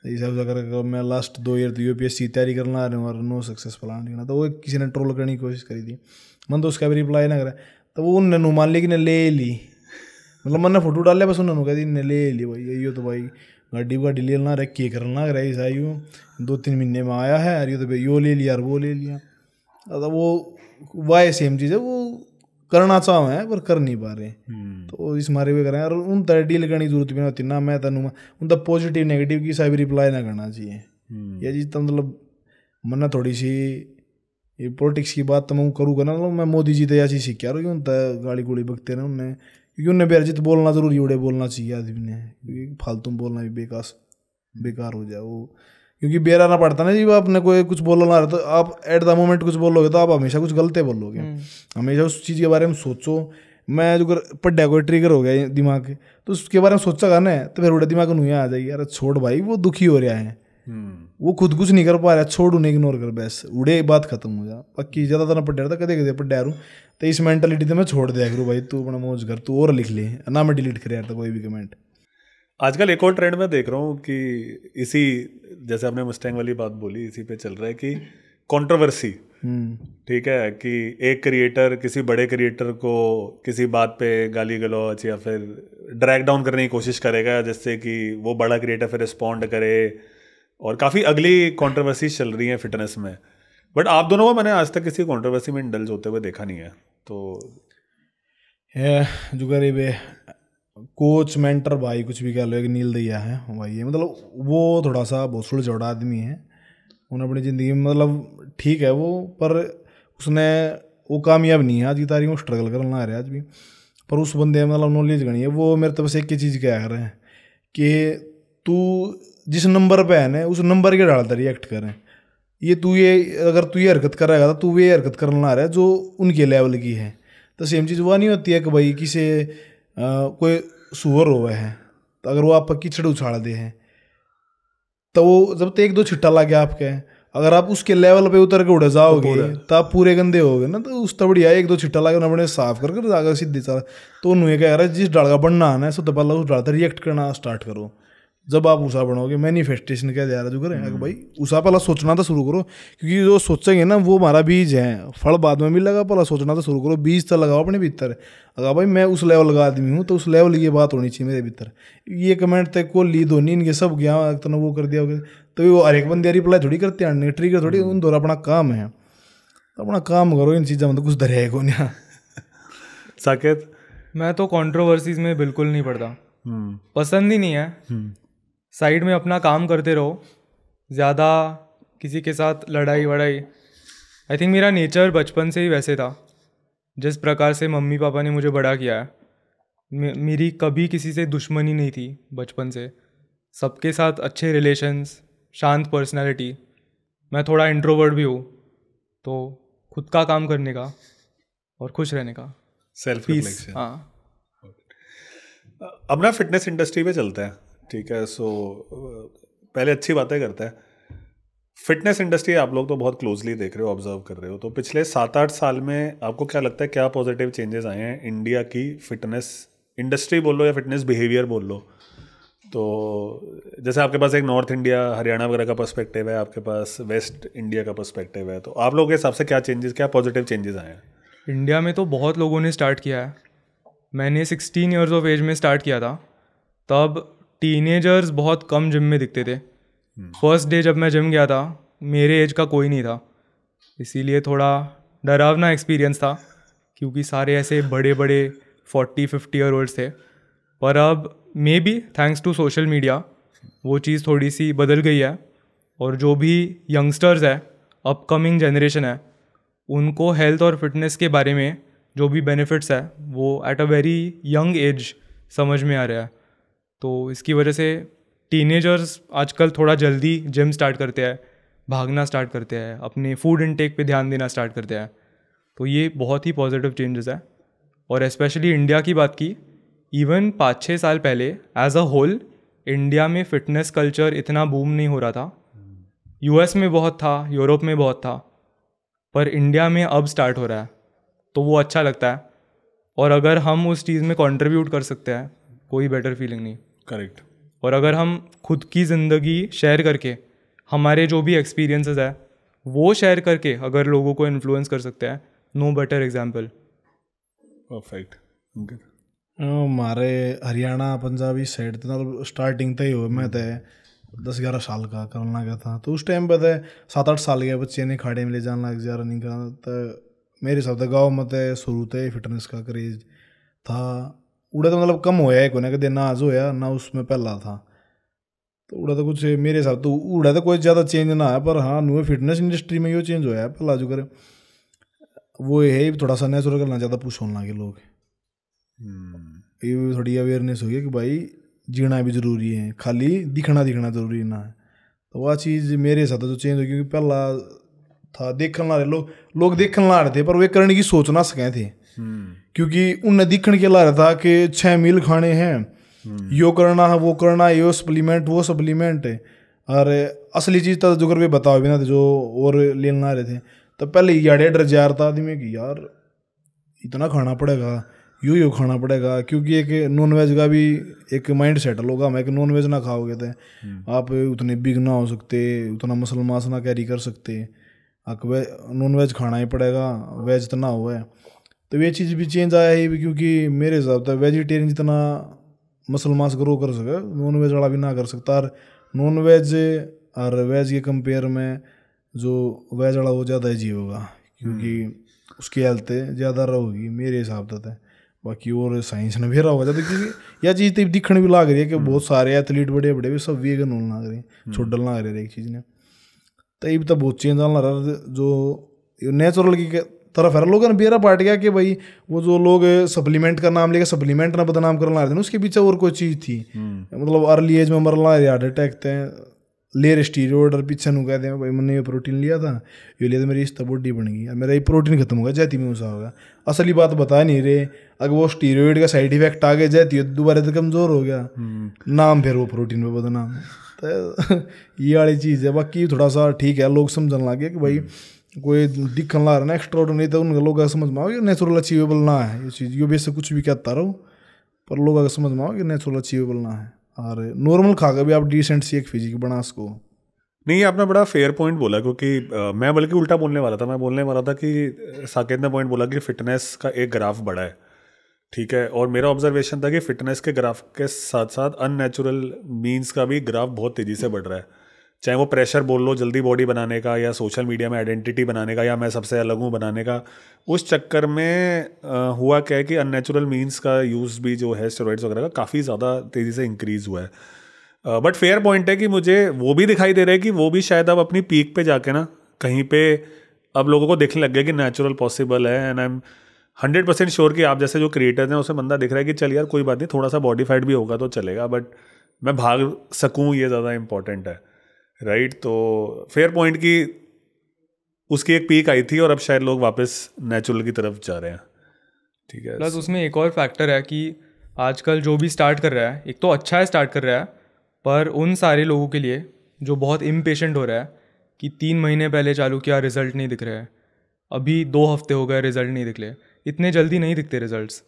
हिसाब से अगर मैं लास्ट 2 ईयर तो यूपीएससी तैयारी करना आ रहा हूँ और नो सक्सेसफुल आना, तो वो किसी ने ट्रोल करने की कोशिश करी थी, मैंने तो उसका भी रिप्लाई ना करा, तो वो उन्होंने मान ली कि ने ले ली, मतलब मैंने फोटो डाल लिया बस उन्होंने कहा थी ने ले ली भाई ये तो भाई गाड़ी लेना रखी करना रहा ऐसा यूँ 2-3 महीने में आया है यार, ये तो भाई यो ले लिया और वो ले लिया, तो वो वाई सेम चीज़ है वो करना चाह है पर कर नहीं पा रहे, तो इस मारे हुए करें और उन तरह डील करने की जरूरत भी नहीं होती ना, मैं तेन उन तक पॉजिटिव नेगेटिव की सा भी रिप्लाई ना करना चाहिए, या चीज़ तो मतलब मन थोड़ी सी ये पॉलिटिक्स की बात तो मैं करूँगा ना, मतलब मैं मोदी जी तो यह चीज़ सीख रहा हूँ कि गाली गुली बकते ना उनने, क्योंकि उन्हें बेरजित बोलना जरूरी उड़े बोलना चाहिए आदमी ने, क्योंकि फालतू में बोलना भी बेकार हो जाए वो, क्योंकि बेरा ना पड़ता ना जी आपने कोई कुछ बोलना रहा तो आप एट द मोमेंट कुछ बोलोगे तो आप हमेशा कुछ गलत बोलोगे, हमेशा उस चीज़ के बारे में सोचो। मैं जो पढ़ा कोई ट्रिगर हो गया दिमाग के तो उसके बारे में सोचा करना है तो फिर उड़े दिमाग में आ जाएगी यार छोड़ भाई वो दुखी हो रहा है, वो खुद कुछ नहीं कर पा रहा, छोड़ उन्हें इग्नोर कर बस उड़े बात खत्म हो जा, पक्की ज़्यादा पढ़ रहा था कदे पढ़ा रू तो इस मेंटलिटी तो मैं छोड़ दिया करूँ भाई तू अपना मौज कर तू और लिख ले ना मैं डिलीट कर यार तो कोई भी कमेंट। आजकल एक और ट्रेंड में देख रहा हूँ कि इसी जैसे आपने मस्टैंग वाली बात बोली इसी पे चल रहा है कि कंट्रोवर्सी, ठीक है, कि एक क्रिएटर किसी बड़े क्रिएटर को किसी बात पे गाली गलौज या फिर ड्रैग डाउन करने की कोशिश करेगा जिससे कि वो बड़ा क्रिएटर फिर रिस्पॉन्ड करे, और काफ़ी अगली कंट्रोवर्सी चल रही है फिटनेस में, बट आप दोनों को मैंने आज तक किसी कंट्रोवर्सी में इंडल्ज होते हुए देखा नहीं है, तो जो गरीब कोच मेंटर भाई कुछ भी कह लो एक नील दैया है भाई, मतलब वो थोड़ा सा बहुत सुलझौड़ा आदमी है, उन्हें अपनी ज़िंदगी में मतलब ठीक है वो, पर उसने वो कामयाब नहीं है आज की तारीख में, स्ट्रगल करना आ रहा है आज भी, पर उस बंदे में मतलब नॉलेज गणी है वो, मेरे तो बस एक ही चीज़ क्या कर रहे हैं कि तू जिस नंबर पे है ना उस नंबर के डालता रिएक्ट करें, ये तू ये अगर तू ये हरकत कर रहा है तो ये हरकत करना आ रहा है जो उनके लेवल की है, तो सेम चीज़ वह नहीं होती है कि भाई किसी कोई सुअर हुआ है तो अगर वो आप कीचड़ उछाल दे हैं तो वो जब तक 1-2 छिट्टा लगे आपके, अगर आप उसके लेवल पे उतर के उड़ जाओगे तो आप पूरे गंदे होगे ना, तो उस बढ़िया 1-2 छिट्टा लगे उन्हें अपने साफ कर जाकर सीधे चला, तो उन्हें क्या है जिस डाल का बनना आना है सबसे पहले उस डाल रिएक्ट करना स्टार्ट करो, जब आप उषा बनोगे मैनिफेस्टेशन क्या जा रहा जो करें भाई उषा पहला सोचना तो शुरू करो, क्योंकि जो सोचेंगे ना वो हमारा बीज है, फल बाद में मिलेगा, पहला सोचना तो शुरू करो, बीज तो लगाओ अपने भीतर, अगर भाई मैं उस लेवल का आदमी हूँ तो उस लेवल की बात होनी चाहिए मेरे भीतर, ये कमेंट तक को ली धोनी इनके सब गया तो वो कर दिया तो वो हर एक बंदे रिप्लाई थोड़ी करते हैं, ट्रिगर थोड़ी, उन दोनों अपना काम है, तो अपना काम करो इन चीज़ों में तो कुछ दरिया को नहीं। साकेत मैं तो कंट्रोवर्सीज में बिल्कुल नहीं पड़ता, पसंद ही नहीं है, साइड में अपना काम करते रहो, ज़्यादा किसी के साथ लड़ाई वड़ाई, आई थिंक मेरा नेचर बचपन से ही वैसे था, जिस प्रकार से मम्मी पापा ने मुझे बड़ा किया है, मेरी कभी किसी से दुश्मनी नहीं थी बचपन से, सबके साथ अच्छे रिलेशंस, शांत पर्सनालिटी, मैं थोड़ा इंट्रोवर्ट भी हूँ, तो खुद का काम करने का और खुश रहने का, सेल्फ रिफ्लेक्शन। हाँ, अब ना फिटनेस इंडस्ट्री पे चलते हैं, ठीक है, सो पहले अच्छी बातें करते हैं। फिटनेस इंडस्ट्री आप लोग तो बहुत क्लोजली देख रहे हो, ऑब्जर्व कर रहे हो, तो पिछले 7-8 साल में आपको क्या लगता है क्या पॉजिटिव चेंजेस आए हैं इंडिया की फिटनेस इंडस्ट्री बोल लो या फिटनेस बिहेवियर बोल लो, तो जैसे आपके पास एक नॉर्थ इंडिया हरियाणा वगैरह का पर्सपेक्टिव है, आपके पास वेस्ट इंडिया का पर्सपेक्टिव है, तो आप लोगों के हिसाब से क्या चेंजेस, क्या पॉजिटिव चेंजेस आए हैं? इंडिया में तो बहुत लोगों ने स्टार्ट किया है, मैंने 16 ईयर्स ऑफ एज में स्टार्ट किया था, तब टीनेजर्स बहुत कम जिम में दिखते थे। फर्स्ट डे जब मैं जिम गया था मेरे एज का कोई नहीं था, इसीलिए थोड़ा डरावना एक्सपीरियंस था क्योंकि सारे ऐसे बड़े बड़े 40-50 ईयर ओल्ड्स थे। पर अब maybe thanks to social media वो चीज़ थोड़ी सी बदल गई है, और जो भी यंगस्टर्स है, अपकमिंग जनरेशन है, उनको हेल्थ और फिटनेस के बारे में जो भी बेनिफिट्स है वो at a very young age समझ में आ रहा है। तो इसकी वजह से टीनेजर्स आजकल थोड़ा जल्दी जिम स्टार्ट करते हैं, भागना स्टार्ट करते हैं, अपने फूड इनटेक पे ध्यान देना स्टार्ट करते हैं। तो ये बहुत ही पॉजिटिव चेंजेस है। और स्पेशली इंडिया की बात की, इवन 5-6 साल पहले एज अ होल इंडिया में फ़िटनेस कल्चर इतना बूम नहीं हो रहा था। यूएस में बहुत था, यूरोप में बहुत था, पर इंडिया में अब स्टार्ट हो रहा है, तो वो अच्छा लगता है। और अगर हम उस चीज़ में कंट्रीब्यूट कर सकते हैं, कोई बेटर फीलिंग नहीं। करेक्ट। और अगर हम खुद की ज़िंदगी शेयर करके, हमारे जो भी एक्सपीरियंसेस है वो शेयर करके अगर लोगों को इन्फ्लुएंस कर सकते हैं, नो बेटर एग्जाम्पल। परफेक्ट। हमारे हरियाणा पंजाबी साइड तो स्टार्टिंग तो ही हो, मैं तो 10-11 साल का करना गया था, तो उस टाइम पे तो 7-8 साल के बच्चे ने खाड़े में ले जाना लग जा रनिंग करना। तो मेरे हिसाब से गाँव में तो शुरू से फिटनेस का क्रेज था। उड़ा तो मतलब कम होया है, कोने के ना आज होया ना उसमें पहला था। तो उड़ा तो कुछ मेरे हिसाब तो उड़ा तो कोई ज़्यादा चेंज ना है, पर हाँ न्यू फिटनेस इंडस्ट्री में यो चेंज होया है। पहला जो करे वो है थोड़ा सा नेचुरल करना ज़्यादा पुश होने लगे लोग। ये भी थोड़ी अवेयरनेस हो गई कि भाई जीना भी ज़रूरी है, खाली दिखना ज़रूरी ना है। तो वह चीज़ मेरे साथ जो चेंज हो, क्योंकि पहला था देखने ला रहे लोग देखने ला रहे थे, पर वे करने की सोच ना सके थे, क्योंकि उन्हें दिखने के ला रहा था कि 6 मील खाने हैं, यो करना है वो करना है, यो सप्लीमेंट वो सप्लीमेंट है। और असली चीज़ तो जो कर वे बताओ भी ना थे जो और लेना रहे थे। तो पहले यार डर जा रहा था आदमी कि यार इतना खाना पड़ेगा, यो खाना पड़ेगा, क्योंकि एक नॉन वेज का भी एक माइंड सेट लोगा में कि नॉन वेज ना खाओगे तो आप उतने बिग ना हो सकते, उतना मसल मास ना कैरी कर सकते, आपको नॉन वेज खाना ही पड़ेगा, वेज तो ना हुआ है। तो ये चीज़ भी चेंज आया है, क्योंकि मेरे हिसाब से वेजिटेरियन जितना मसल मास ग्रो कर सके नॉन वेज वाला भी ना कर सकता। और नॉन वेज और वेज के कंपेयर में जो वेज वाला वो ज़्यादा ईजी होगा, क्योंकि उसकी हेल्थ ज़्यादा रहेगी मेरे हिसाब से। बाकी और साइंस ने भी रहा होगा, क्योंकि यह चीज़ तो दिखने भी लग रही है कि बहुत सारे एथलीट बड़े बड़े भी सब वेगन होने लग रहे हैं, छोड़ने लग रहे एक चीज़ ने। तो ये भी तो बहुत चेंज आना रहा जो नेचुरल की तरफ है। लोगों ने बेरा पाट गया कि भाई वो जो लोग सप्लीमेंट का नाम लेकर सप्लीमेंट ना बदनाम करना रहे थे, उसके पीछे और कोई चीज़ थी। मतलब अर्ली एज में मरना हार्ट अटैक थे, ले रहे स्टीरॉयड और पीछे नु कहते हैं भाई मैंने ये प्रोटीन लिया था, ये लिया था, मेरी इस बॉडी बन गई, मेरा ये प्रोटीन खत्म हो गया, जाती में उसा होगा। असली बात बता नहीं रहे, अगर वो स्टीरॉयड का साइड इफेक्ट आ गया जाती है दोबारा तो कमज़ोर हो गया नाम, फिर वो प्रोटीन पे बदनाम। तो ये वाली चीज़ है। बाकी थोड़ा सा ठीक है, लोग समझने लगे कि भाई कोई दिखने ला रहा ना एक्स्ट्रा ऑर्डिनरी, तो उन लोग समझ में आओ कि नेचुरल अचीवेबल ना है ये चीज़। यो बेस कुछ भी कहता रहो, पर लोग अगर समझ में आओ कि नेचुरल अचीवेबल ना है, और नॉर्मल खा कर भी आप डिसेंट सी एक फिजिक बना सको। नहीं, आपने बड़ा फेयर पॉइंट बोला, क्योंकि मैं बल्कि उल्टा बोलने वाला था। मैं बोलने वाला था कि साकेत ने पॉइंट बोला कि फिटनेस का एक ग्राफ बड़ा है, ठीक है, और मेरा ऑब्जर्वेशन था कि फिटनेस के ग्राफ के साथ साथ अननेचुरल मीन्स का भी ग्राफ बहुत तेज़ी से बढ़ रहा है। चाहे वो प्रेशर बोल लो जल्दी बॉडी बनाने का, या सोशल मीडिया में आइडेंटिटी बनाने का, या मैं सबसे अलग हूँ बनाने का, उस चक्कर में हुआ क्या है कि अननेचुरल मीन्स का यूज़ भी जो है स्टेरॉइड्स वगैरह का काफ़ी ज़्यादा तेज़ी से इंक्रीज़ हुआ है। बट फेयर पॉइंट है कि मुझे वो भी दिखाई दे रहा है कि वो भी शायद अब अपनी पीक पे जाके ना कहीं पे अब लोगों को देखने लग गया कि नेचुरल पॉसिबल है। एंड आई एम 100% श्योर कि आप जैसे जो क्रिएटर्स हैं उसे बंदा दिख रहा है कि चल यार कोई बात नहीं, थोड़ा सा बॉडीफाइड भी होगा तो चलेगा, बट मैं भाग सकूँ ये ज़्यादा इंपॉर्टेंट है, राइट। तो फेयर पॉइंट की उसकी एक पीक आई थी और अब शायद लोग वापस नेचुरल की तरफ जा रहे हैं, ठीक है। प्लस उसमें एक और फैक्टर है कि आजकल जो भी स्टार्ट कर रहा है, एक तो अच्छा है स्टार्ट कर रहा है, पर उन सारे लोगों के लिए जो बहुत इम्पेशेंट हो रहा है कि 3 महीने पहले चालू किया रिजल्ट नहीं दिख रहा है, अभी 2 हफ्ते हो गए रिजल्ट नहीं दिख रहे, इतने जल्दी नहीं दिखते रिजल्ट्स,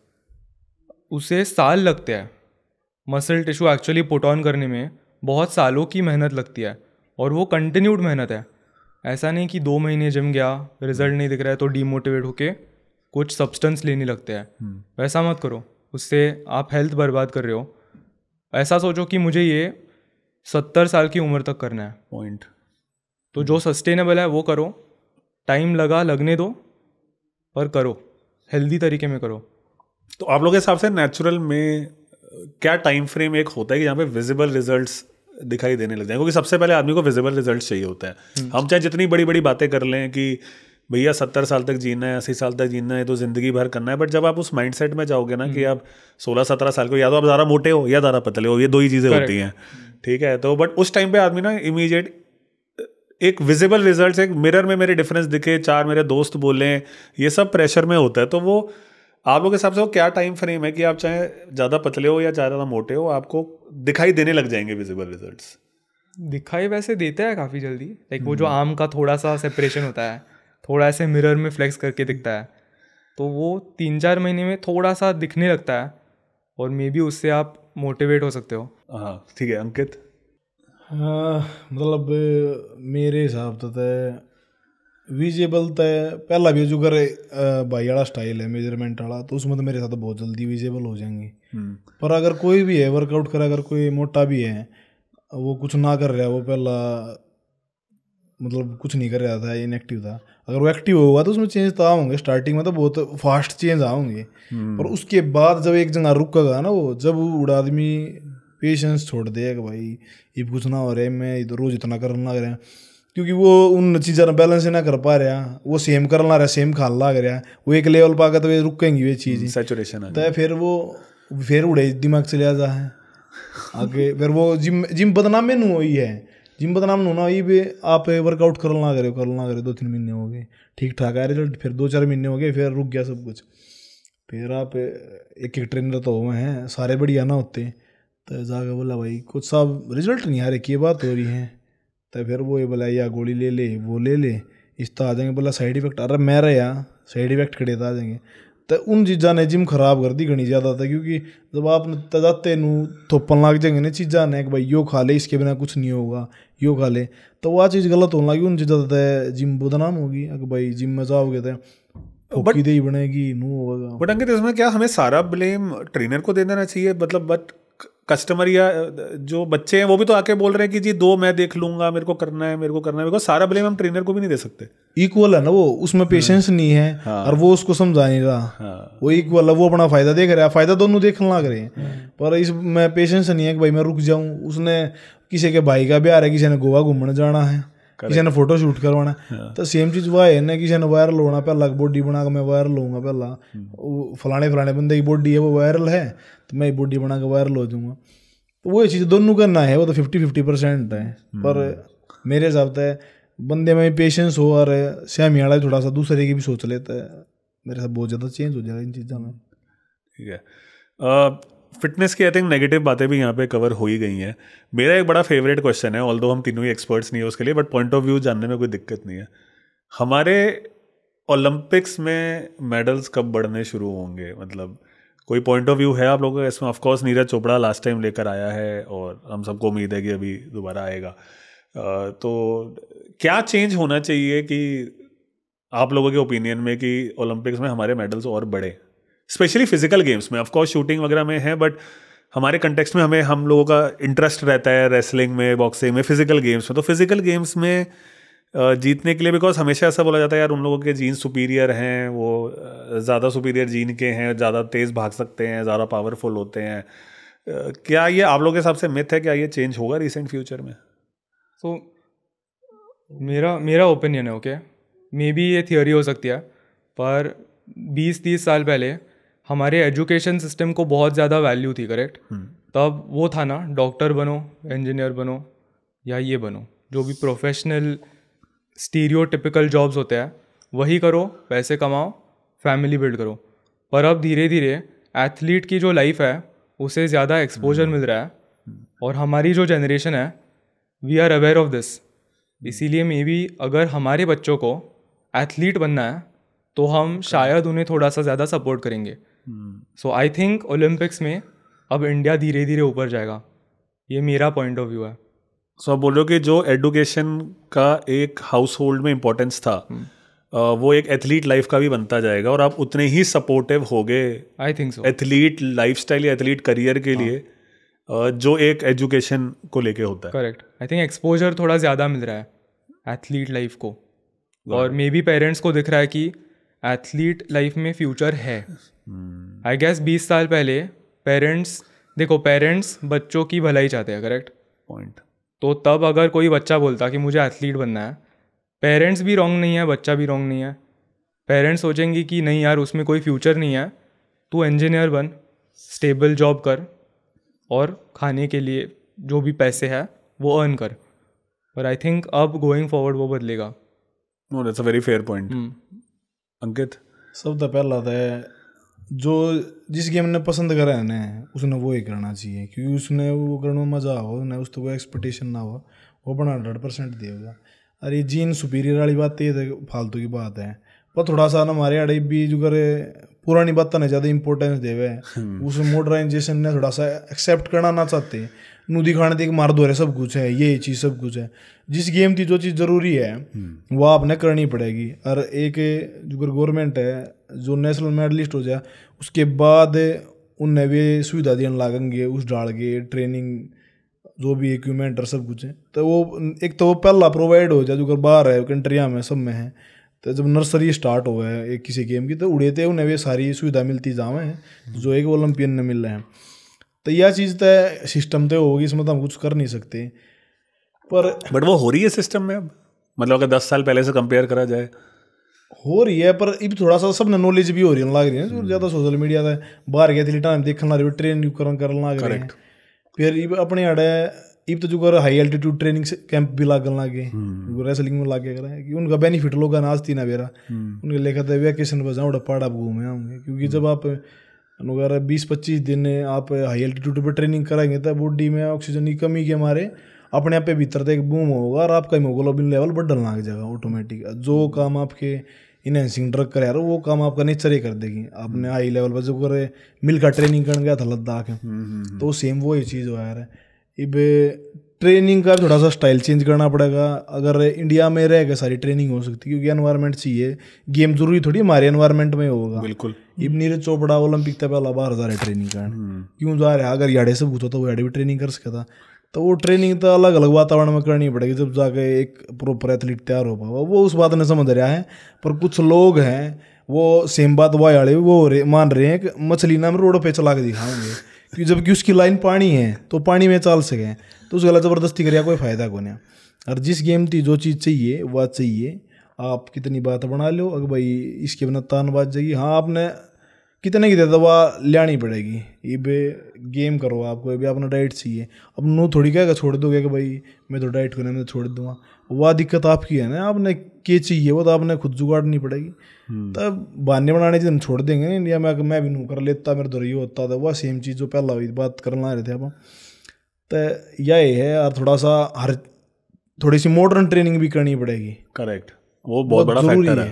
उसे साल लगते हैं। Muscle tissue actually put on करने में बहुत सालों की मेहनत लगती है, और वो कंटिन्यूड मेहनत है। ऐसा नहीं कि 2 महीने जिम गया रिजल्ट नहीं दिख रहा है तो डीमोटिवेट होके कुछ सब्सटेंस लेने लगते हैं, वैसा मत करो। उससे आप हेल्थ बर्बाद कर रहे हो। ऐसा सोचो कि मुझे ये 70 साल की उम्र तक करना है, पॉइंट। तो जो सस्टेनेबल है वो करो, टाइम लगने दो, पर करो, हेल्दी तरीके में करो। तो आप लोगों के हिसाब से नेचुरल में क्या टाइम फ्रेम एक होता है कि जहाँ पे विजिबल रिजल्ट्स दिखाई देने लग जाए? क्योंकि सबसे पहले आदमी को विजिबल रिजल्ट्स चाहिए होता है। हम चाहे जितनी बड़ी बड़ी बातें कर लें कि भैया 70 साल तक जीना है, 80 साल तक जीना है, तो ज़िंदगी भर करना है, बट जब आप उस माइंडसेट में जाओगे ना कि आप 16-17 साल को या तो आप ज़्यादा मोटे हो या ज़्यादा पतले हो, ये दो ही चीज़ें होती हैं, ठीक है? तो बट उस टाइम पे आदमी ना इमीडिएट एक विजिबल रिजल्ट, एक मिरर में मेरे डिफरेंस दिखे, 4 मेरे दोस्त बोले, ये सब प्रेशर में होता है। तो वो आप लोगों के हिसाब से वो क्या टाइम फ्रेम है कि आप चाहे ज़्यादा पतले हो या ज़्यादा मोटे हो, आपको दिखाई देने लग जाएंगे विजिबल रिजल्ट्स? दिखाई वैसे देता है काफ़ी जल्दी, लाइक वो जो आम का थोड़ा सा सेपरेशन होता है, थोड़ा ऐसे मिरर में फ्लेक्स करके दिखता है, तो वो 3-4 महीने में थोड़ा सा दिखने लगता है, और मे बी उससे आप मोटिवेट हो सकते हो। हाँ ठीक है। अंकित? मतलब मेरे हिसाब से विजिबल तो पहला भी जो करे भाई वाला स्टाइल है मेजरमेंट वाला, तो उसमें तो मेरे साथ बहुत जल्दी विजिबल हो जाएंगे। पर अगर कोई भी है वर्कआउट करे, अगर कोई मोटा भी है, वो कुछ ना कर रहा है, वो पहला मतलब कुछ नहीं कर रहा था, इनएक्टिव था, अगर वो एक्टिव होगा तो उसमें चेंज तो आएंगे। स्टार्टिंग में तो बहुत फास्ट चेंज आएंगे, पर उसके बाद जब एक जगह रुकेगा ना, वो जब वो आदमी पेशेंस छोड़ देगा, भाई ये कुछ ना हो रहा है, मैं इधर रोज इतना करना लग रहा है, क्योंकि वो उन चीज़ों में बैलेंस ना कर पा रहा, वो सेम करना रहा, सेम खाना लग रहा, वो एक लेवल पा के तो वे रुकेंगी वे चीज़, सैचुरेशन तो फिर वो फिर उड़े दिमाग चले जाता है आगे। फिर वो जिम बदनाम में नू हुई है, जिम बदनाम होना हुई भी, आप वर्कआउट करना करे 2-3 महीने हो गए ठीक ठाक आया रिजल्ट, फिर 2-4 महीने हो गए, फिर रुक गया सब कुछ। फिर आप एक ट्रेनर तो हुए हैं सारे बढ़िया ना होते, तो जाकर बोला भाई कुछ सब रिजल्ट नहीं आ रहे, की बात हो रही है, तो फिर वो ये बोला या गोली ले ले, वो ले ले, इस तो आ जाएंगे, बोला साइड इफेक्ट, अरे मेरा यार साइड इफेक्ट खड़े तो आ जाएंगे। तो उन चीज़ा ने जिम खराब कर दी घनी ज़्यादा था, क्योंकि जब आप तजाते नू थोपन लग जाएंगे ना चीज़ा ने कि भाई यो खा ले, इसके बिना कुछ नहीं होगा, यो खा ले, तो वह चीज़ गलत होने लगी, उन चीज़ा जिम बदनाम होगी। अगर भाई जिम में जाओगे तो फोकी दे ही बनेगी, नू होगा। बट अंकित इसमें क्या हमें सारा ब्लेम ट्रेनर को दे देना चाहिए? मतलब बट कस्टमर या जो बच्चे हैं वो भी तो आके बोल रहे हैं कि जी 2 मैं देख लूंगा, मेरे को करना है, मेरे को करना है, मेरे को सारा ब्लेम हम ट्रेनर को भी नहीं दे सकते। इक्वल है ना वो, उसमें पेशेंस नहीं है। हाँ। और वो उसको समझा नहीं रहा। हाँ। वो इक्वल है, वो अपना फायदा देख रहा है, फायदा दोनों देखने लग रहे हैं, पर इसमें पेशेंस नहीं है कि भाई मैं रुक जाऊं। उसने किसी के भाई का ब्याह है, किसी ने गोवा घूमने जाना है, किसी ने फोटो शूट करवाना है, तो सेम चीज़ वह है ना, किसी ने वायरल होना, पहला बॉडी बना के मैं वायरल होऊंगा, पहला फलाने बंदे की बॉडी है वो वायरल है, तो मैं बॉडी बना के वायरल हो जाऊंगा। तो वो चीज़ दोनों करना है, वो तो 50-50% है। पर मेरे हिसाब से बंदे में पेशेंस हो और सहमी वाला थोड़ा सा दूसरे की भी सोच लेता है, मेरे साथ बहुत ज़्यादा चेंज हो जाएगा इन चीज़ों में। ठीक है। फिटनेस की आई थिंक नेगेटिव बातें भी यहाँ पे कवर हो ही गई हैं। मेरा एक बड़ा फेवरेट क्वेश्चन है, ऑल्दो हम तीनों ही एक्सपर्ट्स नहीं है उसके लिए, बट पॉइंट ऑफ व्यू जानने में कोई दिक्कत नहीं है। हमारे ओलंपिक्स में मेडल्स कब बढ़ने शुरू होंगे? मतलब कोई पॉइंट ऑफ व्यू है आप लोगों का इसमें? Of course Neeraj Chopra last time लेकर आया है और हम सबको उम्मीद है कि अभी दोबारा आएगा। तो क्या चेंज होना चाहिए कि आप लोगों के ओपिनियन में कि ओलंपिक्स में हमारे मेडल्स और बढ़े, स्पेशली फिजिकल गेम्स में? ऑफकोर्स शूटिंग वगैरह में है, बट हमारे कंटेक्स्ट में हम लोगों का इंटरेस्ट रहता है रेसलिंग में, बॉक्सिंग में, फिजिकल गेम्स में। तो फिजिकल गेम्स में जीतने के लिए, बिकॉज हमेशा ऐसा बोला जाता है यार उन लोगों के जीन सुपीरियर हैं, वो ज़्यादा सुपीरियर जीन के हैं, ज़्यादा तेज़ भाग सकते हैं, ज़्यादा पावरफुल होते हैं। क्या ये आप लोगों के हिसाब से मिथ है? क्या ये चेंज होगा रिसेंट फ्यूचर में? तो मेरा ओपिनियन है, ओके, मे बी ये थियोरी हो सकती है, पर 20-30 साल पहले हमारे एजुकेशन सिस्टम को बहुत ज़्यादा वैल्यू थी, करेक्ट? तब वो था ना, डॉक्टर बनो, इंजीनियर बनो, या ये बनो, जो भी प्रोफेशनल स्टीरियोटिपिकल जॉब्स होते हैं वही करो, पैसे कमाओ, फैमिली बिल्ड करो। पर अब धीरे धीरे एथलीट की जो लाइफ है उसे ज़्यादा एक्सपोजर मिल रहा है, और हमारी जो जनरेशन है we are aware of this. इसीलिए मे बी अगर हमारे बच्चों को एथलीट बनना है तो हम शायद उन्हें थोड़ा सा ज़्यादा सपोर्ट करेंगे। सो आई थिंक ओलंपिक्स में अब इंडिया धीरे धीरे ऊपर जाएगा, ये मेरा पॉइंट ऑफ व्यू है। सो आप बोल रहे हो कि जो एडुकेशन का एक हाउस होल्ड में इम्पोर्टेंस था वो एक एथलीट लाइफ का भी बनता जाएगा और आप उतने ही सपोर्टिव होगे I think so athlete lifestyle या एथलीट करियर के लिए जो एक एजुकेशन को लेके होता है. करेक्ट. आई थिंक एक्सपोजर थोड़ा ज़्यादा मिल रहा है एथलीट लाइफ को, और मे बी पेरेंट्स को दिख रहा है कि एथलीट लाइफ में फ्यूचर है. आई गेस 20 साल पहले पेरेंट्स बच्चों की भलाई चाहते हैं. Correct point. तो तब अगर कोई बच्चा बोलता कि मुझे एथलीट बनना है, पेरेंट्स भी रॉन्ग नहीं है, बच्चा भी रॉन्ग नहीं है. पेरेंट्स सोचेंगे कि नहीं यार उसमें कोई फ्यूचर नहीं है, तू इंजीनियर बन, स्टेबल जॉब कर और खाने के लिए जो भी पैसे है वो अर्न कर. पर आई थिंक अब गोइंग फॉरवर्ड वो बदलेगा. No, that's a very fair point. Ankit, सब तो पहला था जो जिस गेम ने पसंद करा है ना उसने वो ही करना चाहिए, क्योंकि उसने वो करने में मज़ा हो ना, उसको कोई एक्सपेक्टेशन ना हो, वो अपना 100% देगा. अरे जीन सुपीरियर वाली बात ये तो फालतू की बात है. पर थोड़ा सा ना हमारे आड़े भी जो करे पुरानी बात ने ज़्यादा इंपॉर्टेंस देवे. उस मॉडर्नाइजेशन ने थोड़ा सा एक्सेप्ट करना ना चाहते, नू दिखाने दे मार दो रहे सब कुछ है, ये चीज़ सब कुछ है. जिस गेम की जो चीज़ ज़रूरी है वो आपने करनी पड़ेगी. और एक जो गवर्नमेंट है जो नेशनल मेडलिस्ट हो जाए उसके बाद उनने भी सुविधा देने लागेंगे, उस डाल के ट्रेनिंग जो भी इक्विपमेंट और सब कुछ है. तो वो एक तो वो पहला प्रोवाइड हो जाए जो बाहर है कंट्रिया में सब में है. तो जब नर्सरी स्टार्ट हुआ है एक किसी गेम की तो उड़े थे उन्हें भी सारी सुविधा मिलती जावे हैं जो एक ओलंपियन ने मिल रहे हैं. तो यह चीज़ तो सिस्टम तो होगी, इसमें तो हम कुछ कर नहीं सकते. पर बट वो हो रही है सिस्टम में अब, मतलब अगर 10 साल पहले से कंपेयर करा जाए हो रही है. पर अब थोड़ा सा सब नॉलेज भी हो रही है, लग रही है जो ज़्यादा सोशल मीडिया से बाहर गए थे टाइम देखने लग रहे, ट्रेन करने लग रहे हैं. फिर अब अपने आड़े इब तो जो कर हाई एल्टीट्यूड ट्रेनिंग कैंप भी लागन लागे, रेसलिंग में लागे करें कि उनका बेनिफिट लोग नाचती ना बेरा उनके लेखा था वैकेशन पर जाऊँ पहाड़ आप घूमे आऊँगे. क्योंकि जब आप अगर 20-25 दिन आप हाई एल्टीट्यूड पर ट्रेनिंग कराएंगे तो बॉडी में ऑक्सीजन की कमी के मारे अपने आप पे भीतर तक बूम होगा और आपका हीमोग्लोबिन लेवल बढ़ने लग जाएगा ऑटोमेटिक. जो काम आपके इनहेंसिंग ड्रग करे यार वो काम आपका नेचर ही कर देगी. आपने हाई लेवल पर जो करे मिल का ट्रेनिंग करने गया था लद्दाख तो सेम वो ही चीज़ हुआ यार. अब ट्रेनिंग का थोड़ा सा स्टाइल चेंज करना पड़ेगा. अगर इंडिया में रहेगा सारी ट्रेनिंग हो सकती है क्योंकि एनवायरनमेंट चाहिए. गेम जरूरी थोड़ी हमारे एनवायरनमेंट में होगा. बिल्कुल. अब नीरज चोपड़ा ओलंपिक तक पहला बाहर जा रहे ट्रेनिंग करने क्यों जा रहे. अगर याडे से पूछो तो वो याडे भी ट्रेनिंग कर सकता. तो वो ट्रेनिंग तो अलग अलग वातावरण में करनी पड़ेगी जब जाके एक प्रॉपर एथलीट तैयार हो पाएगा. वो उस बात ने समझ रहा है. पर कुछ लोग हैं वो सेम बात वाले वो मान रहे हैं कि मछली नाम रोड पे चला के दिखाएंगे कि जबकि उसकी लाइन पानी है तो पानी में चल सके तो उस गलत ज़बरदस्ती करिए कोई फ़ायदा को नहीं. और जिस गेम की जो चीज़ चाहिए वह चाहिए. आप कितनी बात बना लो अगर भाई इसके बिना तान बात जाएगी. हाँ आपने कितने की दवा लानी पड़ेगी. ये बे गेम करो आपको भी अपना डाइट चाहिए. अब नू थोड़ी क्या छोड़ दोगे कि भाई मैं तो डाइट करने में छोड़ दूंगा. वह दिक्कत आपकी है ना. आपने क्या चाहिए वो तो आपने खुद जुगाड़नी पड़ेगी. तब बहाने बनाने से हम छोड़ देंगे. इंडिया में मैं भी नू कर लेता मेरे तो ये होता था वह सेम चीज़ जो पहला हुई बात करना रहे थे आप. तो यही है और थोड़ा सा थोड़ी सी मॉडर्न ट्रेनिंग भी करनी पड़ेगी. करेक्ट. वो बहुत बड़ा फैक्टर है.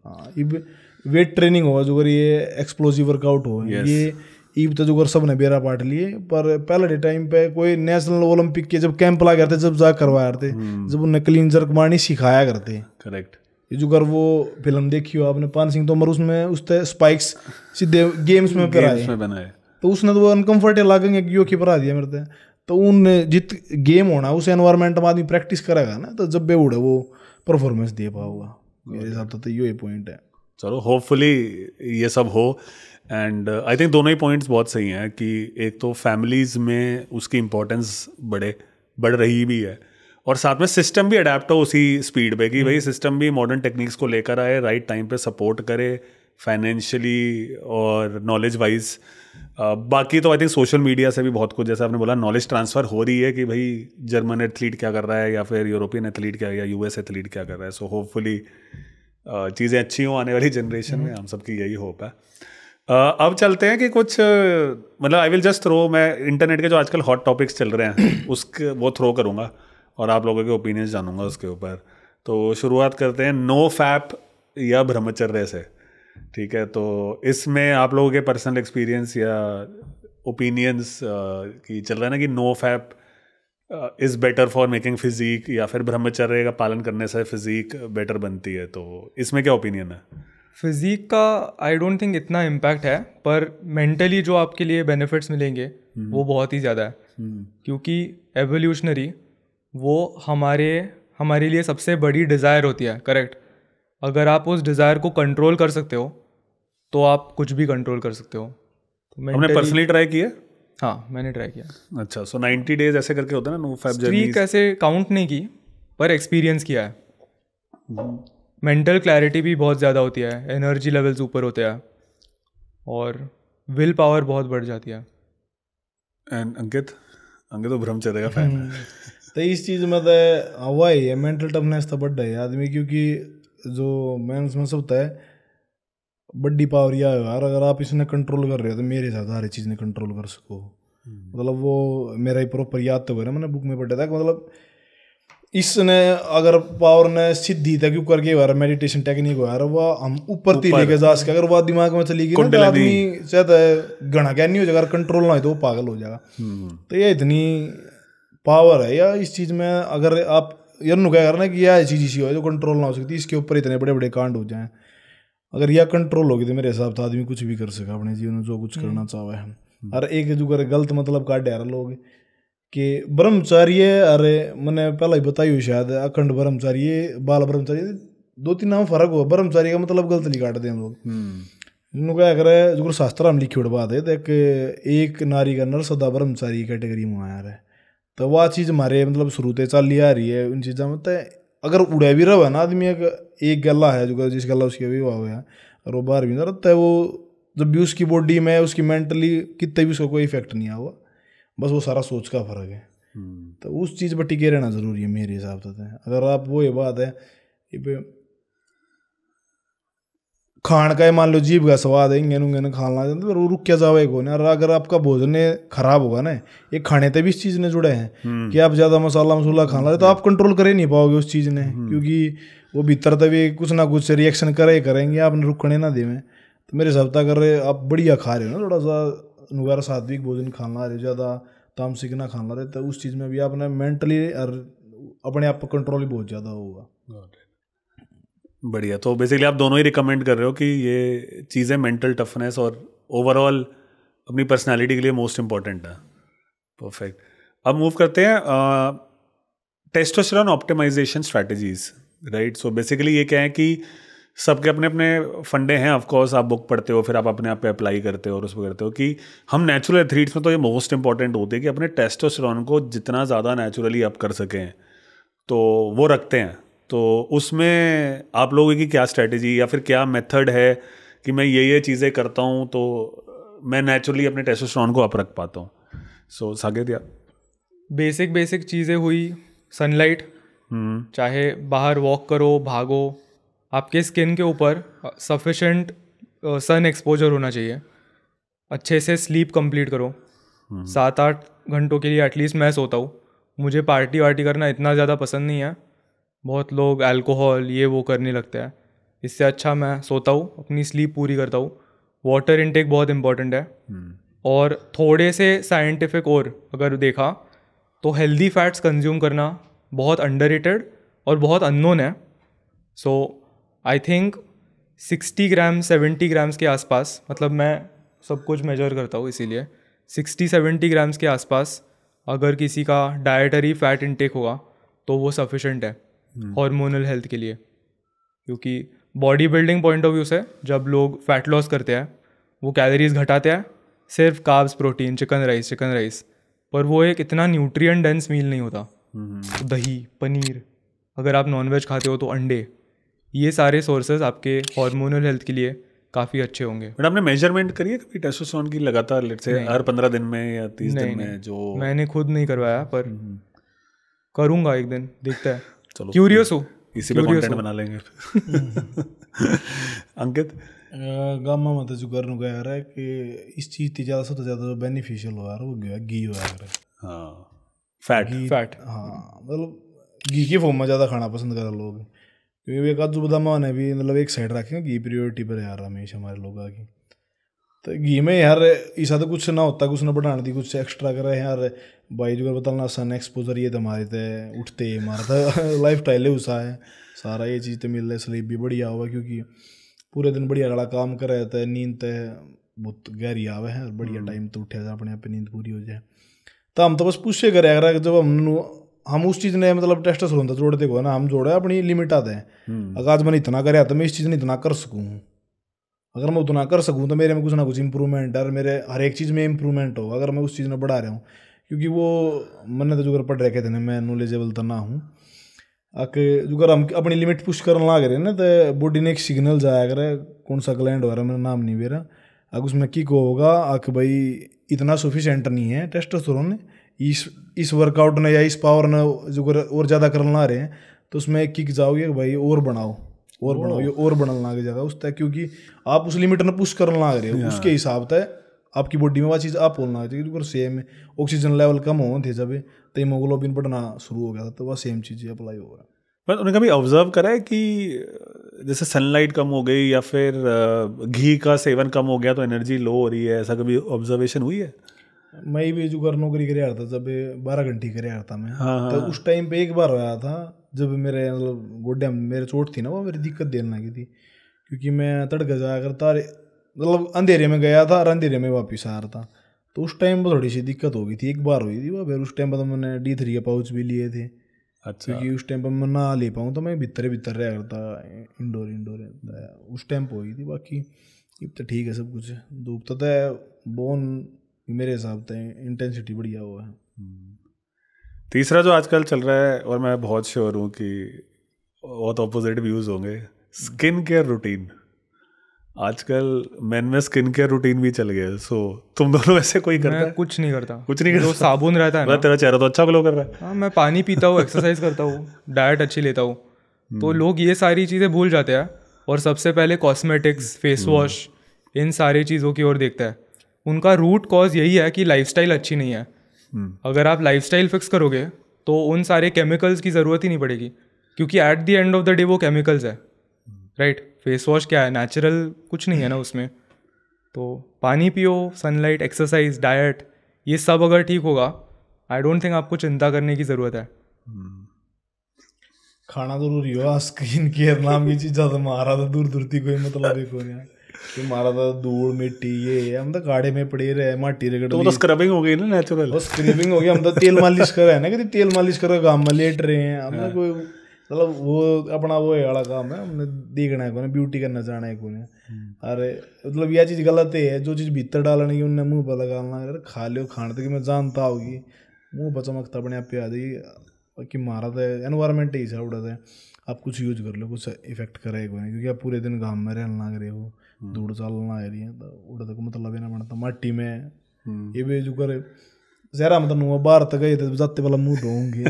हाँ वेट ट्रेनिंग होगा जो ये एक्सप्लोसिव वर्कआउट हो ये ईब तो जो सब ने बेरा पाट लिए. पर पहले टाइम पे कोई नेशनल ओलंपिक के जब कैंप लगा करते जब जा करवाया करते जब उन्हें क्लीन जर्क मारनी सिखाया करते. करेक्ट. ये जो कर वो फिल्म देखी हो आपने पान सिंह तोमर उसमें उसते स्पाइक्स सीधे गेम्स में बनाए तो उसने तो वो अनकम्फर्टेबल लागेंगे कि यो की परा दिया मेरे. तो उन जित गेम होना उस एनवायरनमेंट में आदमी प्रैक्टिस करेगा ना तो जब बे उड़े वो परफॉर्मेंस दे पाऊंगा. मेरे हिसाब से तो ये पॉइंट है. चलो होपफुली ये सब हो. एंड आई थिंक दोनों ही पॉइंट्स बहुत सही हैं कि एक तो फैमिलीज़ में उसकी इम्पोर्टेंस बढ़ रही भी है और साथ में सिस्टम भी अडेप्ट हो उसी स्पीड पे कि भाई सिस्टम भी मॉडर्न टेक्निक्स को लेकर आए, राइट टाइम पे सपोर्ट करे फाइनेंशियली और नॉलेज वाइज. बाकी तो आई थिंक सोशल मीडिया से भी बहुत कुछ जैसे आपने बोला नॉलेज ट्रांसफ़र हो रही है कि भाई जर्मन एथलीट क्या कर रहा है या फिर यूरोपियन एथलीट क्या या यूएस एथलीट क्या कर रहा है. सो होपफुली चीज़ें अच्छी हों आने वाली जनरेशन में. हम सबकी यही होप है. अब चलते हैं कि कुछ मतलब आई विल जस्ट थ्रो. मैं इंटरनेट के जो आजकल हॉट टॉपिक्स चल रहे हैं उसके वो थ्रो करूँगा और आप लोगों के ओपिनियंस जानूंगा उसके ऊपर. तो शुरुआत करते हैं नो फैप या ब्रह्मचर्य से. ठीक है. तो इसमें आप लोगों के पर्सनल एक्सपीरियंस या ओपिनियंस की चल रहा है ना कि no fap is better for making physique, या फिर ब्रह्मचर्य का पालन करने से फिजिक बेटर बनती है, तो इसमें क्या ओपिनियन है? फिजिक का आई डोंट थिंक इतना इम्पैक्ट है, पर मेंटली जो आपके लिए बेनिफिट्स मिलेंगे वो बहुत ही ज़्यादा है, क्योंकि एवोल्यूशनरी वो हमारे लिए सबसे बड़ी डिज़ायर होती है, करेक्ट? अगर आप उस डिज़ायर को कंट्रोल कर सकते हो तो आप कुछ भी कंट्रोल कर सकते हो। तो हमने पर्सनली ट्राई किया? हाँ, मैंने ट्राई किया। अच्छा, सो 90 डेज ऐसे करके होता है ना, नो फैब जर्नी? स्ट्रीक ऐसे काउंट नहीं की, पर एक्सपीरियंस किया है। मेंटल क्लैरिटी भी बहुत ज़्यादा होती है, एनर्जी लेवल्स ऊपर होते हैं और विल पावर बहुत बढ़ जाती है। एंड अंकित तो ब्रह्मचर्य का फैन है। तो इस चीज़ में तो हुआ ही है, मेंटल टफनेस तो बढ़ है आदमी, क्योंकि जो मैं उसमें सब होता है बड़ी पावर यह है यार, अगर आप इसने कंट्रोल कर रहे हो तो मेरे हिसाब से हर चीज़ ने कंट्रोल कर सको। मतलब वो मेरा ही प्रॉपर याद तो है, मैंने बुक में पढ़ा था कि मतलब इसने अगर पावर ने सिद्धि तक क्यों करके यार मेडिटेशन टेक्निक हो यार, वो हम ऊपर ती लेके जा सके। अगर वो दिमाग में चली गई ना तो आदमी शायद घना क्या नहीं हो जाएगा, अगर कंट्रोल ना हो तो वो पागल हो जाएगा। तो ये इतनी पावर है या इस चीज़ में, अगर आप यार नु क्या करना कि यह चीज़ इसी हो जो कंट्रोल ना हो सकती, इसके ऊपर इतने बड़े बड़े कांड हो जाएं। अगर यह कंट्रोल होगी तो मेरे हिसाब से आदमी कुछ भी कर सका अपने जीवन में, जो कुछ करना चाहे है। और एक जो करे गलत मतलब काट यार लोग कि ब्रह्मचार्य, अरे मैंने पहले ही बताई हुई शायद, अखंड ब्रह्मचार्य, बाल ब्रह्मचार्य, 2-3 नाम फर्क हुआ। ब्रह्मचार्य का मतलब गलत नहीं काटते हम लोग। इन्होंने क्या करे, जो शास्त्र हम लिखी उड़वा दे तो एक नारी का नर सदा ब्रह्मचारी कैटेगरी में आया है। तो वह चीज़ हमारे मतलब शुरू से चल आ रही है उन चीज़ों में। तो अगर उड़ा भी रहा है ना आदमी, एक गला है जो जिस गला उसके विवाह हुआ है और वो बाहर भी ना रहता है, वो जब भी उसकी बॉडी में उसकी मेंटली कितने भी उसको कोई इफेक्ट नहीं हुआ, बस वो सारा सोच का फर्क है। तो उस चीज़ पर टिके रहना जरूरी है मेरे हिसाब से। अगर आप वो ये बात है खान का, मान लो जीभ का स्वाद है, इंगन खाना तो वो रुक क्या जावे को नहीं। और अगर आपका भोजन खराब होगा ना, ये खाने तक भी इस चीज़ ने जुड़े हैं कि आप ज़्यादा मसाला खा रहे तो आप कंट्रोल कर ही नहीं पाओगे उस चीज़ ने, क्योंकि वो भीतर तभी कुछ ना कुछ रिएक्शन करेंगे, आपने रुकने ना देवे। तो मेरे हिसाब से अगर आप बढ़िया खा रहे हो ना, थोड़ा सा नुगारा सात्विक भोजन खाना रहे, ज़्यादा तामसिक ना खाना रहे, तो उस चीज़ में भी आपने मेंटली और अपने आप पर कंट्रोल ही बहुत ज़्यादा होगा। बढ़िया। तो बेसिकली आप दोनों ही रिकमेंड कर रहे हो कि ये चीज़ें मेंटल टफनेस और ओवरऑल अपनी पर्सनालिटी के लिए मोस्ट इम्पॉर्टेंट है। परफेक्ट। अब मूव करते हैं testosterone optimisation strategies, right? So basically ये क्या है कि सबके अपने अपने फंडे हैं। ऑफ कोर्स आप बुक पढ़ते हो, फिर आप अपने आप पे अप्लाई करते हो और उसमें करते हो कि हम नेचुरल एथलीट्स में तो ये मोस्ट इंपॉर्टेंट होते हैं कि अपने टेस्टोस्टेरोन को जितना ज़्यादा नेचुरली अप कर सकें तो वो रखते हैं। तो उसमें आप लोगों की क्या स्ट्रैटेजी या फिर क्या मेथड है कि मैं ये चीज़ें करता हूँ तो मैं नेचुरली अपने टेस्टोस्टेरोन को अप रख पाता हूँ? सो साकेत, या बेसिक चीज़ें हुई, सनलाइट, चाहे बाहर वॉक करो, भागो, आपके स्किन के ऊपर सफिशेंट सन एक्सपोजर होना चाहिए। अच्छे से स्लीप कंप्लीट करो, 7-8 घंटों के लिए एटलीस्ट मैं सोता हूँ। मुझे पार्टी वार्टी करना इतना ज़्यादा पसंद नहीं है, बहुत लोग अल्कोहल ये वो करने लगते हैं, इससे अच्छा मैं सोता हूँ, अपनी स्लीप पूरी करता हूँ। वाटर इनटेक बहुत इंपॉर्टेंट है। और थोड़े से साइंटिफिक और अगर देखा तो हेल्दी फैट्स कंज्यूम करना बहुत अंडररेटेड और बहुत अननोन है। So I think 60 gram 70 grams के आसपास, मतलब मैं सब कुछ मेजर करता हूँ इसीलिए 60-70 ग्राम्स के आसपास अगर किसी का डाइटरी फैट इनटेक होगा तो वो सफिशेंट है हार्मोनल हेल्थ के लिए। क्योंकि body building point of view से जब लोग फैट लॉस करते हैं वो कैलोरीज घटाते हैं, सिर्फ कार्ब्स, प्रोटीन, चिकन राइस, पर वो एक इतना न्यूट्रिएंट डेंस मील नहीं होता। तो दही, पनीर, अगर आप नॉनवेज खाते हो तो अंडे, ये सारे सोर्सेज आपके हार्मोनल हेल्थ के लिए काफ़ी अच्छे होंगे। बट आपने मेजरमेंट करी है कभी टेस्टोस्टेरोन की लगातार, लेट्स से हर 15 दिन में या 30 दिन में? जो मैंने खुद नहीं करवाया, पर करूँगा एक दिन, देखता है। चलो, क्यूरियस हो, इसी पे कंटेंट बना लेंगे। अंकित, गामा मत जो करने को यार है कि इस चीज़ की ज़्यादा से ज़्यादा बेनिफिशियल हो यार, वो घी हो यार। हाँ, फैट, हाँ, मतलब घी की फॉर्म में ज़्यादा खाना पसंद कर लोग, क्योंकि एक काजू बादाम ने भी मतलब एक साइड रखेंगे, घी प्रियोरिटी पर यार हमेशा हमारे लोग की। तो घी में यार ऐसा तो कुछ ना होता, कुछ ना बढ़ाने दी, कुछ एक्स्ट्रा करे यार भाई जो बताना सन एक्सपोजर ये तो हमारे थे उठते हमारा तो लाइफ स्टाइल है उसा है सारा, ये चीज़ तो मिल रहा है, स्लीप भी बढ़िया हुआ क्योंकि पूरे दिन बढ़िया लड़ा काम कर रहे थे, नींद तो बहुत गहरी आवे है, बढ़िया टाइम तो उठे जाए अपने आप नींद पूरी हो जाए। तो हम तो बस पूछे करे अगर जब हम उस चीज़ ने मतलब टेस्टोस्टेरोन तो जोड़ते को ना, हम जोड़े अपनी लिमिट आते हैं। अगर आज मैंने इतना करे तो मैं इस चीज़ ने इतना कर सकूँ, अगर मैं उतना कर सकूँ तो मेरे में कुछ ना कुछ इंप्रूवमेंट है, मेरे हर एक चीज़ में इंप्रूवमेंट हो अगर मैं उस चीज़ में बढ़ा रहा हूँ। क्योंकि वो मैंने तो जो पढ़ रखे थे ना, मैं नॉलेजेबल तो ना हूँ आके जो अगर हम अपनी लिमिट पुश करने लग रहे ना तो बॉडी ने एक सिग्नल जाया करे, कौन सा ग्लैंड हो रहा है मेरा नाम नहीं मेरा, अगर उसमें की को होगा आके भाई इतना सफिशेंट नहीं है टेस्टोस्टेरोन इस वर्कआउट ने या इस पावर ने जो और ज़्यादा करना ला रहे हैं, तो उसमें एक किक जाओगे भाई और बढ़ाओ ये और बढ़ने लग जाएगा उस तक, क्योंकि आप उस लिमिट में पुश करने लग रहे हो उसके हिसाब से आपकी बॉडी में वह चीज़ आप बोलना चाहिए। क्योंकि सेम ऑक्सीजन लेवल कम हो थे जब तो हीमोग्लोबिन बढ़ना शुरू हो गया था, तो वह सेम चीज़ें अप्लाई हो रहा है। पर उन्होंने कभी ऑब्जर्व करा है कि जैसे सनलाइट कम हो गई या फिर घी का सेवन कम हो गया तो एनर्जी लो हो रही है, ऐसा कभी ऑब्जर्वेशन हुई है? मैं भी जो नौकरी कर रहा था जब 12 घंटे कर रहा था मैं, तो उस टाइम पे एक बार आया था जब मेरे मतलब गोड्डे मेरे चोट थी ना, वो मेरी दिक्कत देने लगी थी क्योंकि मैं तड़के जाया करता मतलब अंधेरे में गया था और अंधेरे में वापस आ रहा था, तो उस टाइम पर थोड़ी सी दिक्कत हो गई थी, एक बार हुई थी वो। फिर उस टाइम पर तो मैंने D3 के पाउच भी लिए थे। अच्छा। क्योंकि उस टाइम पर मैं ना ले पाऊँ तो मैं भीतर रहा करता, इंडोर उस टाइम पर हुई थी। बाकी अब तो ठीक है सब कुछ, धूप तो बोन मेरे हिसाब से इंटेंसिटी बढ़िया हुआ है। तीसरा जो आजकल चल रहा है और मैं बहुत श्योर हूँ कि बहुत ऑपोजिट व्यूज़ होंगे, स्किन केयर रूटीन। आजकल मैन में स्किन केयर रूटीन भी चल गया। सो तुम दोनों वैसे कोई करता है? कुछ नहीं करता। कुछ नहीं करता? जो साबुन रहता है ना, तेरा चेहरा तो अच्छा ग्लो कर रहा है। हाँ, मैं पानी पीता हूँ, एक्सरसाइज करता हूँ, डाइट अच्छी लेता हूँ, तो लोग ये सारी चीज़ें भूल जाते हैं और सबसे पहले कॉस्मेटिक्स, फेस वॉश, इन सारी चीज़ों की ओर देखता है। उनका रूट कॉज यही है कि लाइफस्टाइल अच्छी नहीं है। अगर आप लाइफस्टाइल फिक्स करोगे तो उन सारे केमिकल्स की ज़रूरत ही नहीं पड़ेगी, क्योंकि at the end of the day वो केमिकल्स है, राइट। फेस वॉश क्या है, नेचुरल कुछ नहीं है ना उसमें। तो पानी पियो, सनलाइट, एक्सरसाइज, डाइट, ये सब अगर ठीक होगा, आई डोंट थिंक आपको चिंता करने की ज़रूरत है। खाना जरूरी हो, स्किन केयर नाम की चीज़ तो मारा था दूर दूर थी, कोई मतलब ही कोई नहीं कि मारा था धूल मिट्टी ये हम तो गाड़े में पड़े रहे, माटी रगड़, तो स्क्रबिंग हो गई ना, नेचुरल स्क्रबिंग हो गई। हम तो तेल मालिश कर रहे हैं ना, कि तेल मालिश कर काम में लेट रहे हैं, हमने कोई मतलब वो अपना वो वाला काम है, हमने देखना है कौन, ब्यूटी करना चाहना है कौन। अरे मतलब यह चीज़ गलत है, जो चीज़ भीतर डालने की उन्हें मुँह पर लगाना, अगर खा लो खाने तक मैं जानता होगी मुँह पर चमकता अपने आप पे आ जाएगी कि मारा था एनवायरमेंट ही उड़ा था। आप कुछ यूज कर लो, कुछ इफेक्ट करेगा नहीं, क्योंकि आप पूरे दिन घाम में रहना लग रहे हो, धूड़ चालना आ रही है, तो उड़ा तक मतलब ना बनता माटी में ये भी जो करे जहरा मतलब बाहर तक गए तो जाते वाला मुँह धोऊंगे।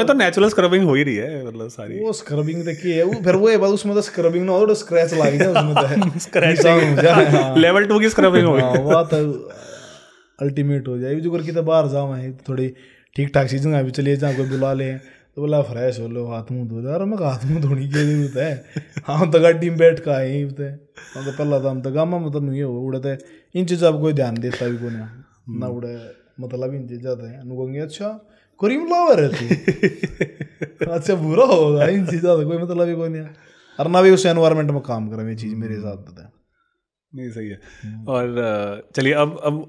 तो नेचुरल स्क्रबिंग हो ही रही है, मतलब सारी वो स्क्रबिंग देखी है वो, फिर वो है बात उसमें तो स्क्रबिंग ना हो तो स्क्रैच लग जाए उसमें, तो स्क्रैच लेवल 2 की स्क्रबिंग हो गई, वो तो अल्टीमेट हो जाए। जो करके तो बाहर जाओ है थोड़ी ठीक ठाक चीज़ें अभी चलिए, जहाँ कोई बुला ले तो बोला फ्रेश हो लो, हाथ मुँह धो, यार मैं हाथ मुँह धोने की जरूरत है, हम तो गाड़ी में बैठ का आए तो पहला तो हम तो गामा मतलब नहीं है उड़ते इन चीज़ों पर कोई ध्यान देता भी को ना उड़े, मतलब इन चीज़ जाते हैं अनुकूंगे अच्छा क्रीम लावर है तू अच्छा बुरा होगा, इन चीज़ों का कोई मतलब ही कोई नहीं है, और ना भी उस एनवायरनमेंट में काम करें, ये चीज़ मेरे हिसाब से नहीं सही है। और चलिए अब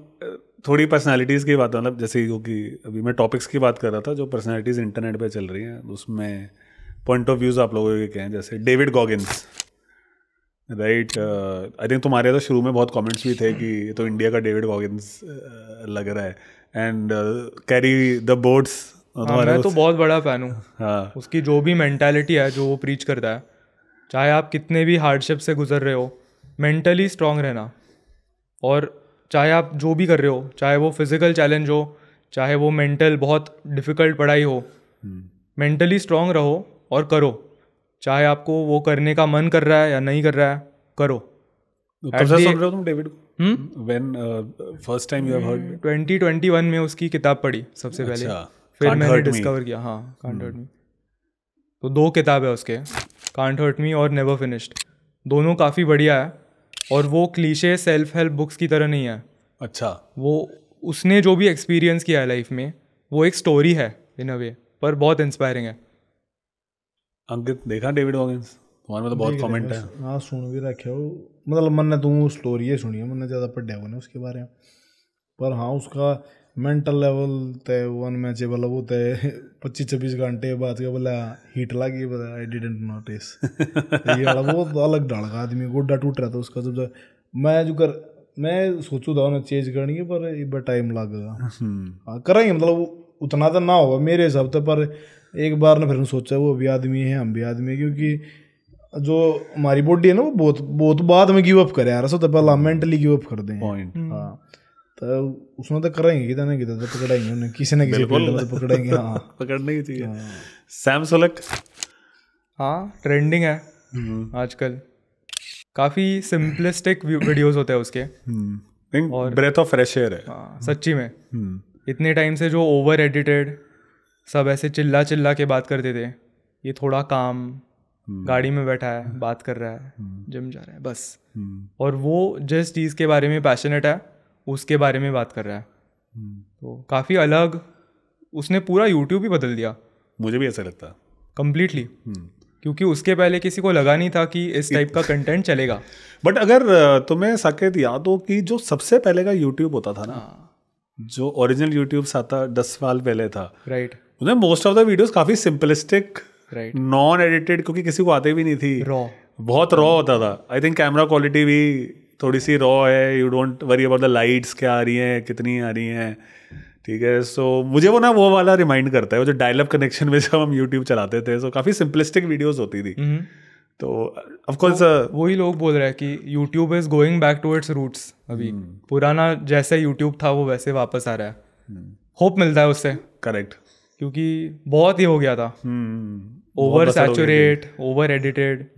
थोड़ी पर्सनालिटीज़ की बात, मतलब जैसे क्योंकि अभी मैं टॉपिक्स की बात कर रहा था जो पर्सनालिटीज़ इंटरनेट पे चल रही हैं, उसमें पॉइंट ऑफ व्यूज़ आप लोगों के क्या हैं? जैसे David Goggins, right, I think तुम्हारे तो शुरू में बहुत कमेंट्स भी थे कि ये तो इंडिया का डेविड गॉगिन्स लग रहा है, एंड कैरी द बोर्ड्स। मैं तो बहुत बड़ा फ़ैन हूँ। हाँ, उसकी जो भी मेंटालिटी है, जो वो प्रीच करता है, चाहे आप कितने भी हार्डशिप से गुजर रहे हो, मेंटली स्ट्रांग रहना, और चाहे आप जो भी कर रहे हो, चाहे वो फिज़िकल चैलेंज हो, चाहे वो मेंटल बहुत डिफ़िकल्ट पढ़ाई हो, मेंटली स्ट्रांग रहो और करो। चाहे आपको वो करने का मन कर रहा है या नहीं कर रहा है, करो। कब से सुन रहे हो तुम डेविड को? When first time you have heard? 2021 में उसकी किताब पढ़ी सबसे पहले, फिर मैंने डिस्कवर किया। हाँ, कांट हर्ट मी। तो 2 किताब है उसके, कांट हर्ट मी और नेवर फिनिश्ड, दोनों काफ़ी बढ़िया है। और वो क्लीशे सेल्फ हेल्प बुक्स की तरह नहीं है। अच्छा, वो उसने जो भी एक्सपीरियंस किया है लाइफ में वो एक स्टोरी है इन अ वे, पर बहुत इंस्पायरिंग है। अंकित देखा डेविड गॉगिंस? तुम्हारे में तो बहुत कमेंट है। हाँ सुन भी रखे हो, मतलब मैंने तो स्टोरी है सुनी है, मैंने ज़्यादा पढ़ा हुआ नहीं उसके बारे में, पर हाँ उसका मेंटल लेवल तय वन मैचेबल वो तय 25-26 घंटे बाद के बोला हीट लगी, बोला आई डिडंट नोटिस। ये वाला वो तो अलग ढाल का आदमी, गोड्डा टूट रहा था उसका। जब मैं सोचू था उन्हें चेंज करनी है, पर ये टाइम लगेगा। हाँ करेंगे, मतलब उतना तो ना होगा मेरे हिसाब से, पर एक बार ना फिर सोचा वो भी आदमी है हम भी आदमी है, क्योंकि जो हमारी बॉडी है ना वो बहुत बहुत बाद में गिव अप करे यार, सब तो पहला मेंटली गिव अप कर दें। हाँ तो उसमें तो करेंगे कितना ना कितना तो पकड़ाएंगे उन्हें, किसी ना किसी फील्ड में तो पकड़ेंगे। हाँ पकड़ने की चाहिए। सैम सोलक हाँ ट्रेंडिंग है आजकल, काफ़ी सिंपलिस्टिक वीडियोस होते हैं उसके, और ब्रेथ ऑफ फ्रेश एयर है। हाँ सच्ची में। इतने टाइम से जो ओवर एडिटेड सब ऐसे चिल्ला चिल्ला के बात करते थे, ये थोड़ा काम, गाड़ी में बैठा है बात कर रहा है, जिम जा रहा है बस, और वो जिस चीज़ के बारे में पैशनेट है उसके बारे में बात कर रहा है। तो काफ़ी अलग, उसने पूरा यूट्यूब ही बदल दिया। मुझे भी ऐसा लगता है कम्प्लीटली, क्योंकि उसके पहले किसी को लगा नहीं था कि इस टाइप का कंटेंट चलेगा। बट अगर तुम्हें साकेत याद हो कि जो सबसे पहले का यूट्यूब होता था ना, जो ओरिजिनल यूट्यूब आता 10 साल पहले था, राइट, उसमें मोस्ट ऑफ द वीडियोस काफ़ी सिंपलिस्टिक, राइट, नॉन एडिटेड, क्योंकि किसी को आते भी नहीं थी, रॉ, बहुत रॉ होता था। आई थिंक कैमरा क्वालिटी भी थोड़ी सी रॉ है, you don't worry about the lights क्या आ रही हैं कितनी आ रही हैं, ठीक है। सो मुझे वो वाला रिमाइंड करता है, वो जो डायल अप कनेक्शन में जब हम यूट्यूब चलाते थे, सो काफ़ी सिंपलिस्टिक वीडियोस होती थी। तो ऑफ कोर्स वही लोग बोल रहे हैं कि YouTube is going back to its roots. अभी पुराना जैसे यूट्यूब था वो वैसे वापस आ रहा है। होप मिलता है उससे। करेक्ट, क्योंकि बहुत ही हो गया था, ओवर सैचुरेट, ओवर एडिटेड,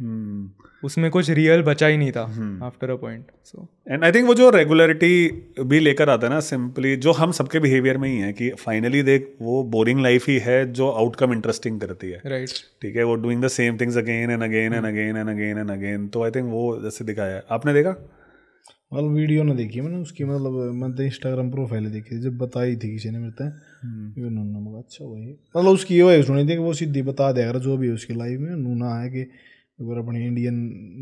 उसमें कुछ रियल बचा ही नहीं था after a point. So and I think वो जो रेगुलरिटी भी लेकर आता है ना, सिंपली जो हम सबके बिहेवियर में ही है कि फाइनली देख वो बोरिंग लाइफ ही है जो आउटकम इंटरेस्टिंग करती है, राइट, ठीक है। वो doing the same things again and again and again and again and again. तो आई थिंक वो जैसे दिखाया है, आपने देखा? मतलब वीडियो ना देखी मैंने उसकी, मतलब मैंने तो इंस्टाग्राम प्रोफाइल देखी जब बताई थी किसी ने मिलता है, अच्छा भाई, मतलब उसकी ये सुनी थी कि वो सीधी बता दे अगर जो भी है उसकी लाइफ में नूना है कि अगर अपने इंडियन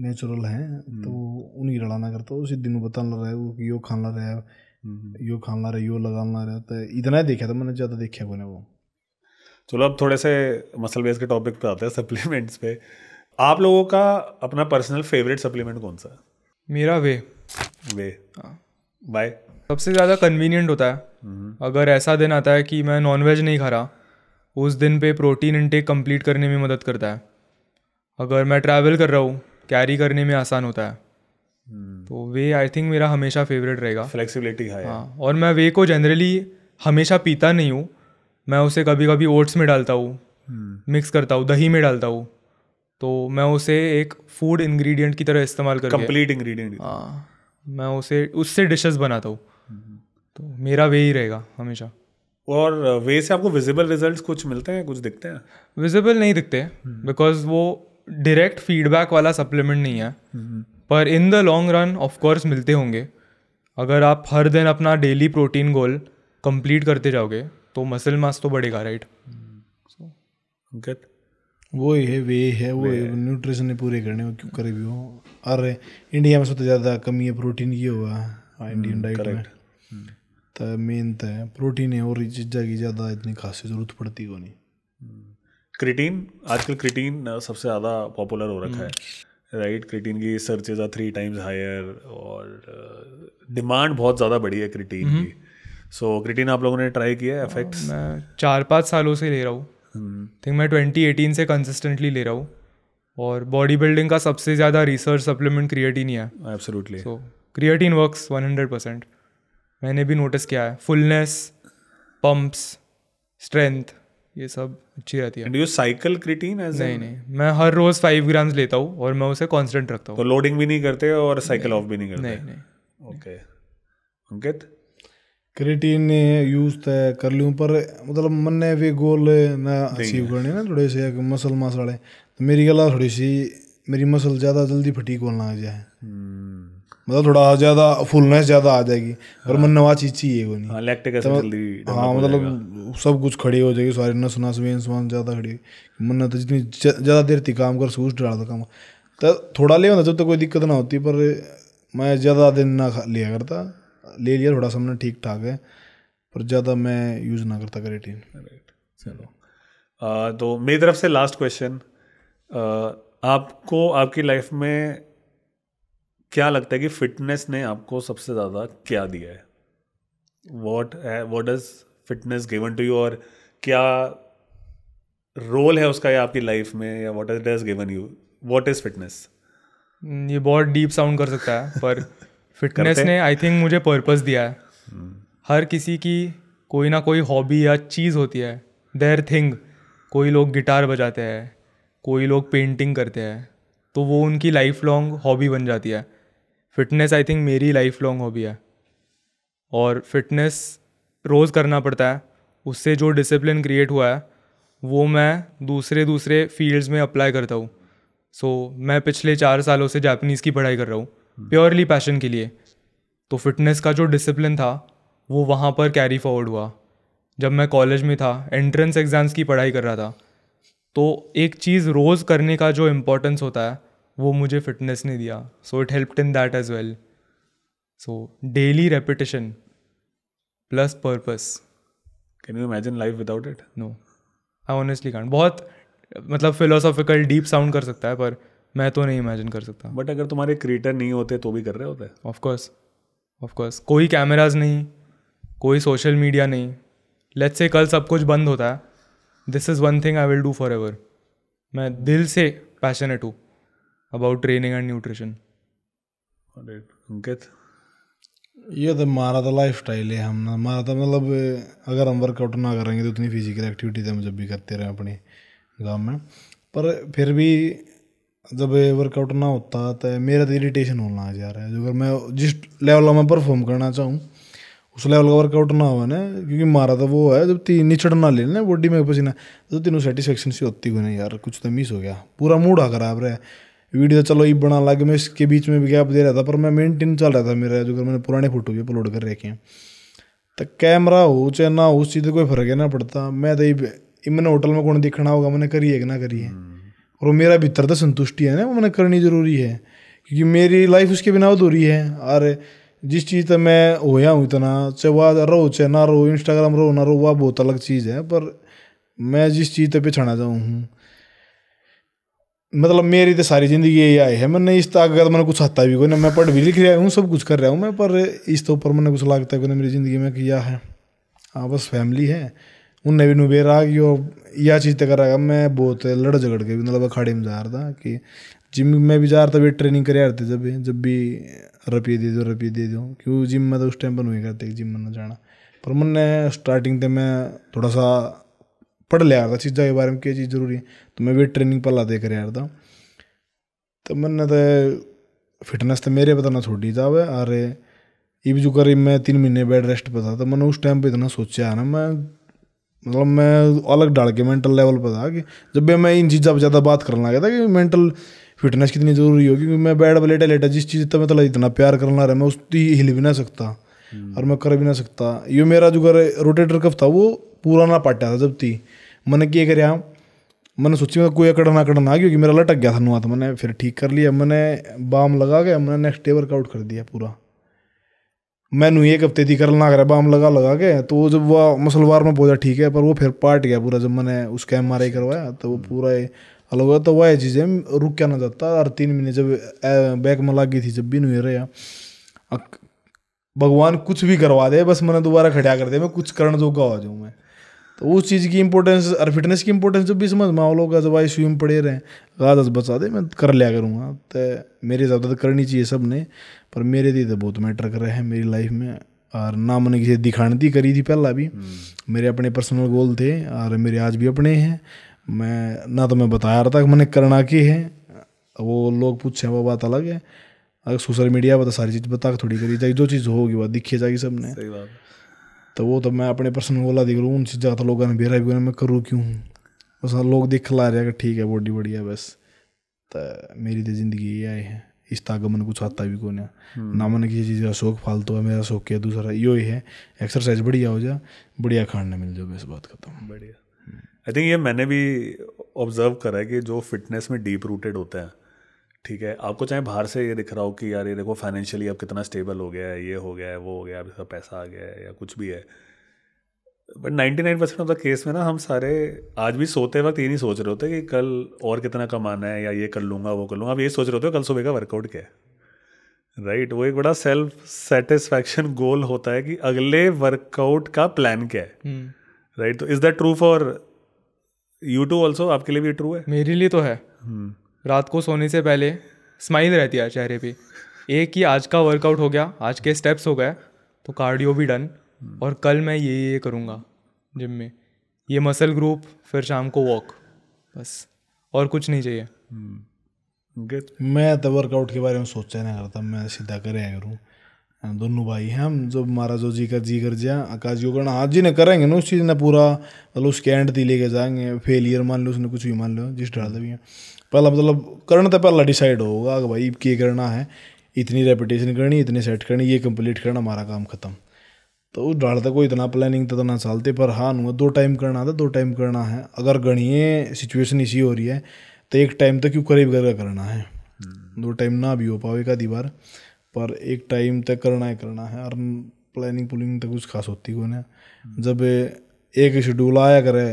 नेचुरल हैं तो उन्हीं लड़ाना करता वो सीधी नू बता रहा है वो कि यो खाना रहा है, यो खाना रहा, यो लगाना रहा, तो इतना ही देखा था मैंने, ज़्यादा देखा को वो। चलो अब थोड़े से मसल बेस के टॉपिक पे आते हैं, सप्लीमेंट्स पे। आप लोगों का अपना पर्सनल फेवरेट सप्लीमेंट कौन सा है? मेरा वे बाय सबसे ज़्यादा कन्वीनियंट होता है। अगर ऐसा दिन आता है कि मैं नॉनवेज नहीं खा रहा, उस दिन पे प्रोटीन इंटेक कंप्लीट करने में मदद करता है। अगर मैं ट्रैवल कर रहा हूँ, कैरी करने में आसान होता है। तो वे आई थिंक मेरा हमेशा फेवरेट रहेगा। फ्लेक्सिबिलिटी है। हाँ, और मैं वे को जनरली हमेशा पीता नहीं हूँ, मैं उसे कभी कभी ओट्स में डालता हूँ, मिक्स करता हूँ, दही में डालता हूँ, तो मैं उसे एक फूड इंग्रेडिएंट की तरह इस्तेमाल करके, कंप्लीट इंग्रेडिएंट, हाँ, मैं उससे डिशेस बनाता हूँ। तो मेरा वे ही रहेगा हमेशा। और वे से आपको विजिबल रिजल्ट्स कुछ मिलते हैं, कुछ दिखते हैं? विजिबल नहीं दिखते, बिकॉज वो डायरेक्ट फीडबैक वाला सप्लीमेंट नहीं है, पर in the long run of course मिलते होंगे। अगर आप हर दिन अपना डेली प्रोटीन गोल कंप्लीट करते जाओगे तो मसल मास तो बढ़ेगा, राइट। वो ही है, वे है, वो न्यूट्रिशन ने पूरे करने में क्यों करे भी हो। और इंडिया में सबसे ज़्यादा कमी है प्रोटीन की हुआ है इंडियन डाइट में, तो मेन तो है प्रोटीन है, और चीज़ा की ज़्यादा इतनी खास जरूरत पड़ती को नहीं। क्रिटीन, आजकल क्रिटीन सबसे ज़्यादा पॉपुलर हो रखा है, राइट। क्रिटीन की सर्चेज आर 3 times हायर और डिमांड बहुत ज़्यादा बढ़ी है क्रिटीन की। सो क्रिटीन आप लोगों ने ट्राई किया है? इफेक्ट्स? मैं 4-5 सालों से ले रहा हूँ, थिंक मैं 2018 से कंसिस्टेंटली ले रहा हूँ, और बॉडी बिल्डिंग का सबसे ज़्यादा रिसर्च सप्लीमेंट क्रिएटिन ही है। एब्सोल्युटली। सो क्रिएटिन वर्क्स 100%। मैंने भी नोटिस किया है, फुलनेस, पंप्स, स्ट्रेंथ, ये सब अच्छी रहती है। And you cycle creatine as? नहीं, मैं हर रोज़ 5 ग्राम्स लेता हूँ और मैं उसे कांस्टेंट रखता हूँ। तो लोडिंग भी नहीं करते और साइकिल ऑफ भी नहीं करते? नहीं। ओके। अंकित? क्रिएटिन यूज तो कर लूँ, पर मतलब मैंने भी गोल ना अचीव करने ना थोड़े से मसल मास वाले, तो मेरी गला थोड़ी सी, मेरी मसल ज़्यादा जल्दी फटीक होने लग जाए। मतलब थोड़ा ज़्यादा फुलनेस ज़्यादा आ जाएगी, पर मन नवा चीज़ चाहिए वो नहीं। हाँ, लैक्टिक एसिड जल्दी हाँ मतलब सब कुछ खड़ी हो जाएगी, सारी नस नस वेंस वान ज़्यादा खड़ी, मन तो जितनी ज़्यादा देर तक काम कर सूझ डाल काम तो थोड़ा ले होता जब तक कोई दिक्कत ना होती, पर मैं ज़्यादा दिन ना लिया करता, ले लिया थोड़ा सा मैंने ठीक ठाक है, पर ज़्यादा मैं यूज़ ना करता क्रिएटिन। चलो तो मेरी तरफ से लास्ट क्वेश्चन, आपको आपकी लाइफ में क्या लगता है कि फिटनेस ने आपको सबसे ज़्यादा क्या दिया है? What does fitness given to you, और क्या रोल है उसका या आपकी लाइफ में, या what does given you, what is fitness? ये बहुत डीप साउंड कर सकता है, पर फिटनेस ने आई थिंक मुझे पर्पस दिया है। हर किसी की कोई ना कोई हॉबी या चीज़ होती है, देयर थिंग। कोई लोग गिटार बजाते हैं, कोई लोग पेंटिंग करते हैं, तो वो उनकी लाइफ लॉन्ग हॉबी बन जाती है। फिटनेस आई थिंक मेरी लाइफ लॉन्ग हॉबी है, और फिटनेस रोज़ करना पड़ता है। उससे जो डिसिप्लिन क्रिएट हुआ है वो मैं दूसरे फील्ड्स में अप्लाई करता हूँ। सो मैं पिछले 4 सालों से जापानीज़ की पढ़ाई कर रहा हूँ प्योरली पैशन के लिए। तो फिटनेस का जो डिसिप्लिन था वो वहाँ पर कैरी फॉरवर्ड हुआ। जब मैं कॉलेज में था, एंट्रेंस एग्ज़ाम्स की पढ़ाई कर रहा था, तो एक चीज़ रोज़ करने का जो इम्पोर्टेंस होता है वो मुझे फिटनेस ने दिया। So it helped in that as well. So daily repetition plus purpose. Can you imagine life without it? No, I honestly can't. बहुत मतलब फिलोसॉफिकल डीप साउंड कर सकता है, पर मैं तो नहीं इमेजिन कर सकता। बट अगर तुम्हारे क्रिएटर नहीं होते तो भी कर रहे होते? Of course. कोई कैमराज नहीं, कोई सोशल मीडिया नहीं, लेट्स से कल सब कुछ बंद होता है, this is one thing I will do for ever. मैं दिल से पैशनेट हूँ अबाउट ट्रेनिंग एंड न्यूट्रिशन। अंकित? ये तो हमारा तो लाइफ स्टाइल है, हम हमारा तो मतलब अगर हम वर्कआउट ना करेंगे तो उतनी फिजिकल एक्टिविटी तो हम जब भी करते रहे अपने गाँव में, पर फिर भी जब वर्कआउट ना होता तो मेरा तो इरिटेशन होना आ जा रहा है। जो अगर मैं जिस लेवल में परफॉर्म करना चाहूँ उस लेवल का वर्कआउट ना हो ना, क्योंकि हमारा तो वो है जब तीन निचड़ ना ले ना बॉडी में पसीना, तो तीनों सेटिस्फेक्शन सी होती हुई नहीं यार, कुछ तो मिस हो गया, पूरा मूड आ खराब रहा है। वीडियो चलो ये बना लगे, मैं इसके बीच में भी गैप दे रहा था, पर मैं मेंटेन चल रहा था मेरा, जो मैंने पुराने फोटो भी अपलोड कर रखे हैं। तो कैमरा हो चाहे ना हो उस चीज़ कोई फर्क है ना पड़ता। मैं तो ये मैंने होटल में कौन दिखना होगा, मैंने करी है कि ना करी है, और वो मेरा भीतर तो संतुष्टि है ना, वो मैंने करनी जरूरी है, क्योंकि मेरी लाइफ उसके बिना अधूरी है। और जिस चीज़ तक मैं होया हूँ इतना, चाहे वह रहो चाहे ना रहो, इंस्टाग्राम रहो ना रहो, वह बहुत अलग चीज़ है, पर मैं जिस चीज़ तक पिछाना चाहूँ हूँ, मतलब मेरी तो सारी ज़िंदगी यही आई है। मैंने इस तक अगर मैंने कुछ आता भी कोई ना, मैं पढ़ भी लिख रहा हूँ, सब कुछ कर रहा हूँ मैं, पर इस तो ऊपर मैंने कुछ लगता है कि मेरी ज़िंदगी में किया है। हाँ बस फैमिली है, उनने भी नुबेर आ गई और यह चीज़ तक करा। मैं बहुत लड़ झगड़ के मतलब अखाड़े में जा रहा था कि जिम में भी जा रहा था, वे ट्रेनिंग करे रहे थे, जब भी रुपये दे दो, क्यों जिम में तो उस टाइम पर नहीं करते जिम में ना जाना। पर मैंने स्टार्टिंग से मैं थोड़ा सा पढ़ लिया था चीज़ों के बारे में, क्या चीज़ जरूरी है, तो मैं वेट ट्रेनिंग पहला दे कर यार था। तो मैंने तो फिटनेस तो मेरे पता ना छोड़ी जावे, और ये भी जो करी मैं 3 महीने बेड रेस्ट पे था, तो मैंने उस टाइम पे इतना सोचा है ना, मैं मतलब मैं अलग डाल के मेंटल लेवल पर था कि जब भी मैं इन चीज़ों पर ज़्यादा बात करने लगा था कि मेंटल फिटनेस कितनी ज़रूरी होगी, क्योंकि मैं बेड पर लेटा जिस चीज़ तक मतलब इतना प्यार करना रहा, मैं उसकी हिल भी ना सकता और मैं कर भी ना सकता। ये मेरा जो रोटेटर कफ था वो पूरा ना पाटा था, जब थी मैंने क्या कराया, मैंने सोची मैं कोई अकड़ ना क्योंकि मेरा लटक गया था नुआ, तो मैंने फिर ठीक कर लिया, मैंने बाम लगा के मैंने नेक्स्ट डे वर्कआउट कर दिया पूरा। मैंने 1 हफ्ते थी कर ना करा बाम लगा के, तो जब वो मसलवार में पहुंचा ठीक है, पर वो फिर पाट गया पूरा। जब मैंने उसका MRI करवाया तो वो पूरा अलग हुआ, तो वह चीज़ें रुक क्या ना जाता। और 3 महीने जब बैक में लग गई थी, जब भी नहीं रहा, भगवान कुछ भी करवा दे, बस मैंने दोबारा खड़ा कर दिया, मैं कुछ करने जोगा हो जाऊँ मैं। तो उस चीज़ की इंपॉर्टेंस और फिटनेस की इंपॉर्टेंस जब भी समझ में आओ लोग, जब आई स्विम पड़े रहे आदत बचा दे, मैं कर लिया करूँगा। तो मेरे हिसाब से तो करनी चाहिए सब ने, पर मेरे लिए तो बहुत मैटर कर रहे हैं मेरी लाइफ में। और ना मैंने किसी दिखाने दी करी थी पहला भी, मेरे अपने पर्सनल गोल थे और मेरे आज भी अपने हैं। मैं ना तो मैं बताया रहा था कि मैंने करना की है, वो लोग पूछे वो बात अलग है। अगर सोशल मीडिया पर तो सारी चीज़ बता के थोड़ी करी जाएगी, जो चीज़ होगी वह दिखी जाएगी सबने। सही बात। तो वो तो मैं अपने पर्सनल गोला दिख रहा हूँ, उन चीज़ तो लोगों ने बेरा भी मैं करूँ क्यों, बस लोग दिख ला रहे कि ठीक है बॉडी बढ़िया, बस तो मेरी तो ज़िंदगी ये आई है, इस ताक मन कुछ आता भी कौन है ना, मन किसी चीज़ का शौक फालतू है, मेरा शौक क्या दूसरा यो ही है, एक्सरसाइज बढ़िया हो जा, बढ़िया खाने मिल जाए, बस बात खत्म। बढ़िया। आई थिंक ये मैंने भी ऑब्जर्व करा है कि जो फिटनेस में डीप रूटेड होता है, ठीक है, आपको चाहे बाहर से ये दिख रहा हो कि यार ये देखो फाइनेंशियली अब कितना स्टेबल हो गया है, ये हो गया है, वो हो गया है, अब इसका पैसा आ गया है या कुछ भी है, बट 99% ऑफ द केस में ना हम सारे आज भी सोते वक्त ये नहीं सोच रहे होते कि कल और कितना कमाना है या ये कर लूँगा वो कर लूँगा, आप ये सोच रहे होते हो कल सुबह का वर्कआउट क्या है, राइट। वो एक बड़ा सेल्फ सेटिस्फैक्शन गोल होता है कि अगले वर्कआउट का प्लान क्या है, राइट। तो is that true for you too also? आपके लिए भी ट्रू है? मेरे लिए तो है। रात को सोने से पहले स्माइल रहती है चेहरे पे, एक ही आज का वर्कआउट हो गया, आज के स्टेप्स हो गए, तो कार्डियो भी डन, और कल मैं ये करूँगा जिम में, ये मसल ग्रुप, फिर शाम को वॉक, बस और कुछ नहीं चाहिए। मैं तो वर्कआउट के बारे में सोचा नहीं करता, मैं सीधा करे करूँ। दोनों भाई हैं हम, जो हमारा जो जी कर जा आकाश यो करना, आज जी ने करेंगे ना उस चीज़ ने पूरा, मतलब उसके एंड ती लेके जाएंगे, फेलियर मान लो उसने कुछ भी मान लो, जिस डालते भी हैं पहला, मतलब करना तो पहला डिसाइड होगा कि भाई क्या करना है, इतनी रेपिटेशन करनी, इतने सेट करनी, ये कंप्लीट करना, हमारा काम खत्म। तो उस डालता कोई इतना प्लानिंग तो ना चलते, पर हाँ 2 टाइम करना था, 2 टाइम करना है। अगर गणिए सिचुएशन इसी हो रही है तो एक टाइम तक क्यों करीब करना है, 2 टाइम ना भी हो पावे का दीवार, पर एक टाइम तक करना है। और प्लानिंग पुलिंग तक कुछ खास होती को ना, जब एक शेड्यूल आया करे,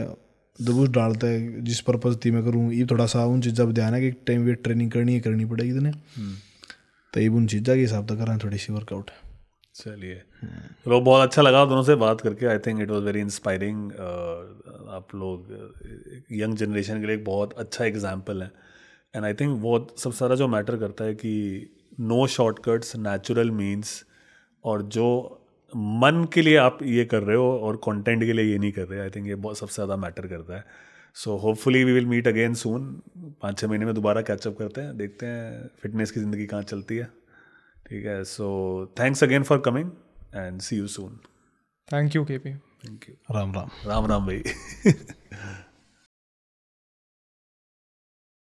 जब उस डालता है जिस पर्पज थी मैं करूँ, ये थोड़ा सा उन चीज़ ध्यान है कि टाइम वेट ट्रेनिंग करनी पड़ेगी इतने, तो ये उन चीज़ा के हिसाब से करें थोड़ी सी वर्कआउट। चलिए, चलो बहुत अच्छा लगा दोनों से बात करके। I think it was very inspiring. आप लोग यंग जनरेशन के लिए एक बहुत अच्छा एग्जाम्पल है, एंड आई थिंक वो सबसे सारा जो मैटर करता है कि नो शॉर्टकट्स, नेचुरल मीन्स, और जो मन के लिए आप ये कर रहे हो और कंटेंट के लिए ये नहीं कर रहे, आई थिंक ये बहुत सबसे ज़्यादा मैटर करता है। So hopefully we will meet again soon, 5-6 महीने में दोबारा कैचअप करते हैं, देखते हैं फिटनेस की ज़िंदगी कहाँ चलती है, ठीक है। So thanks again for coming and see you soon. Thank you KP. Thank you. Ram Ram. Ram Ram भाई।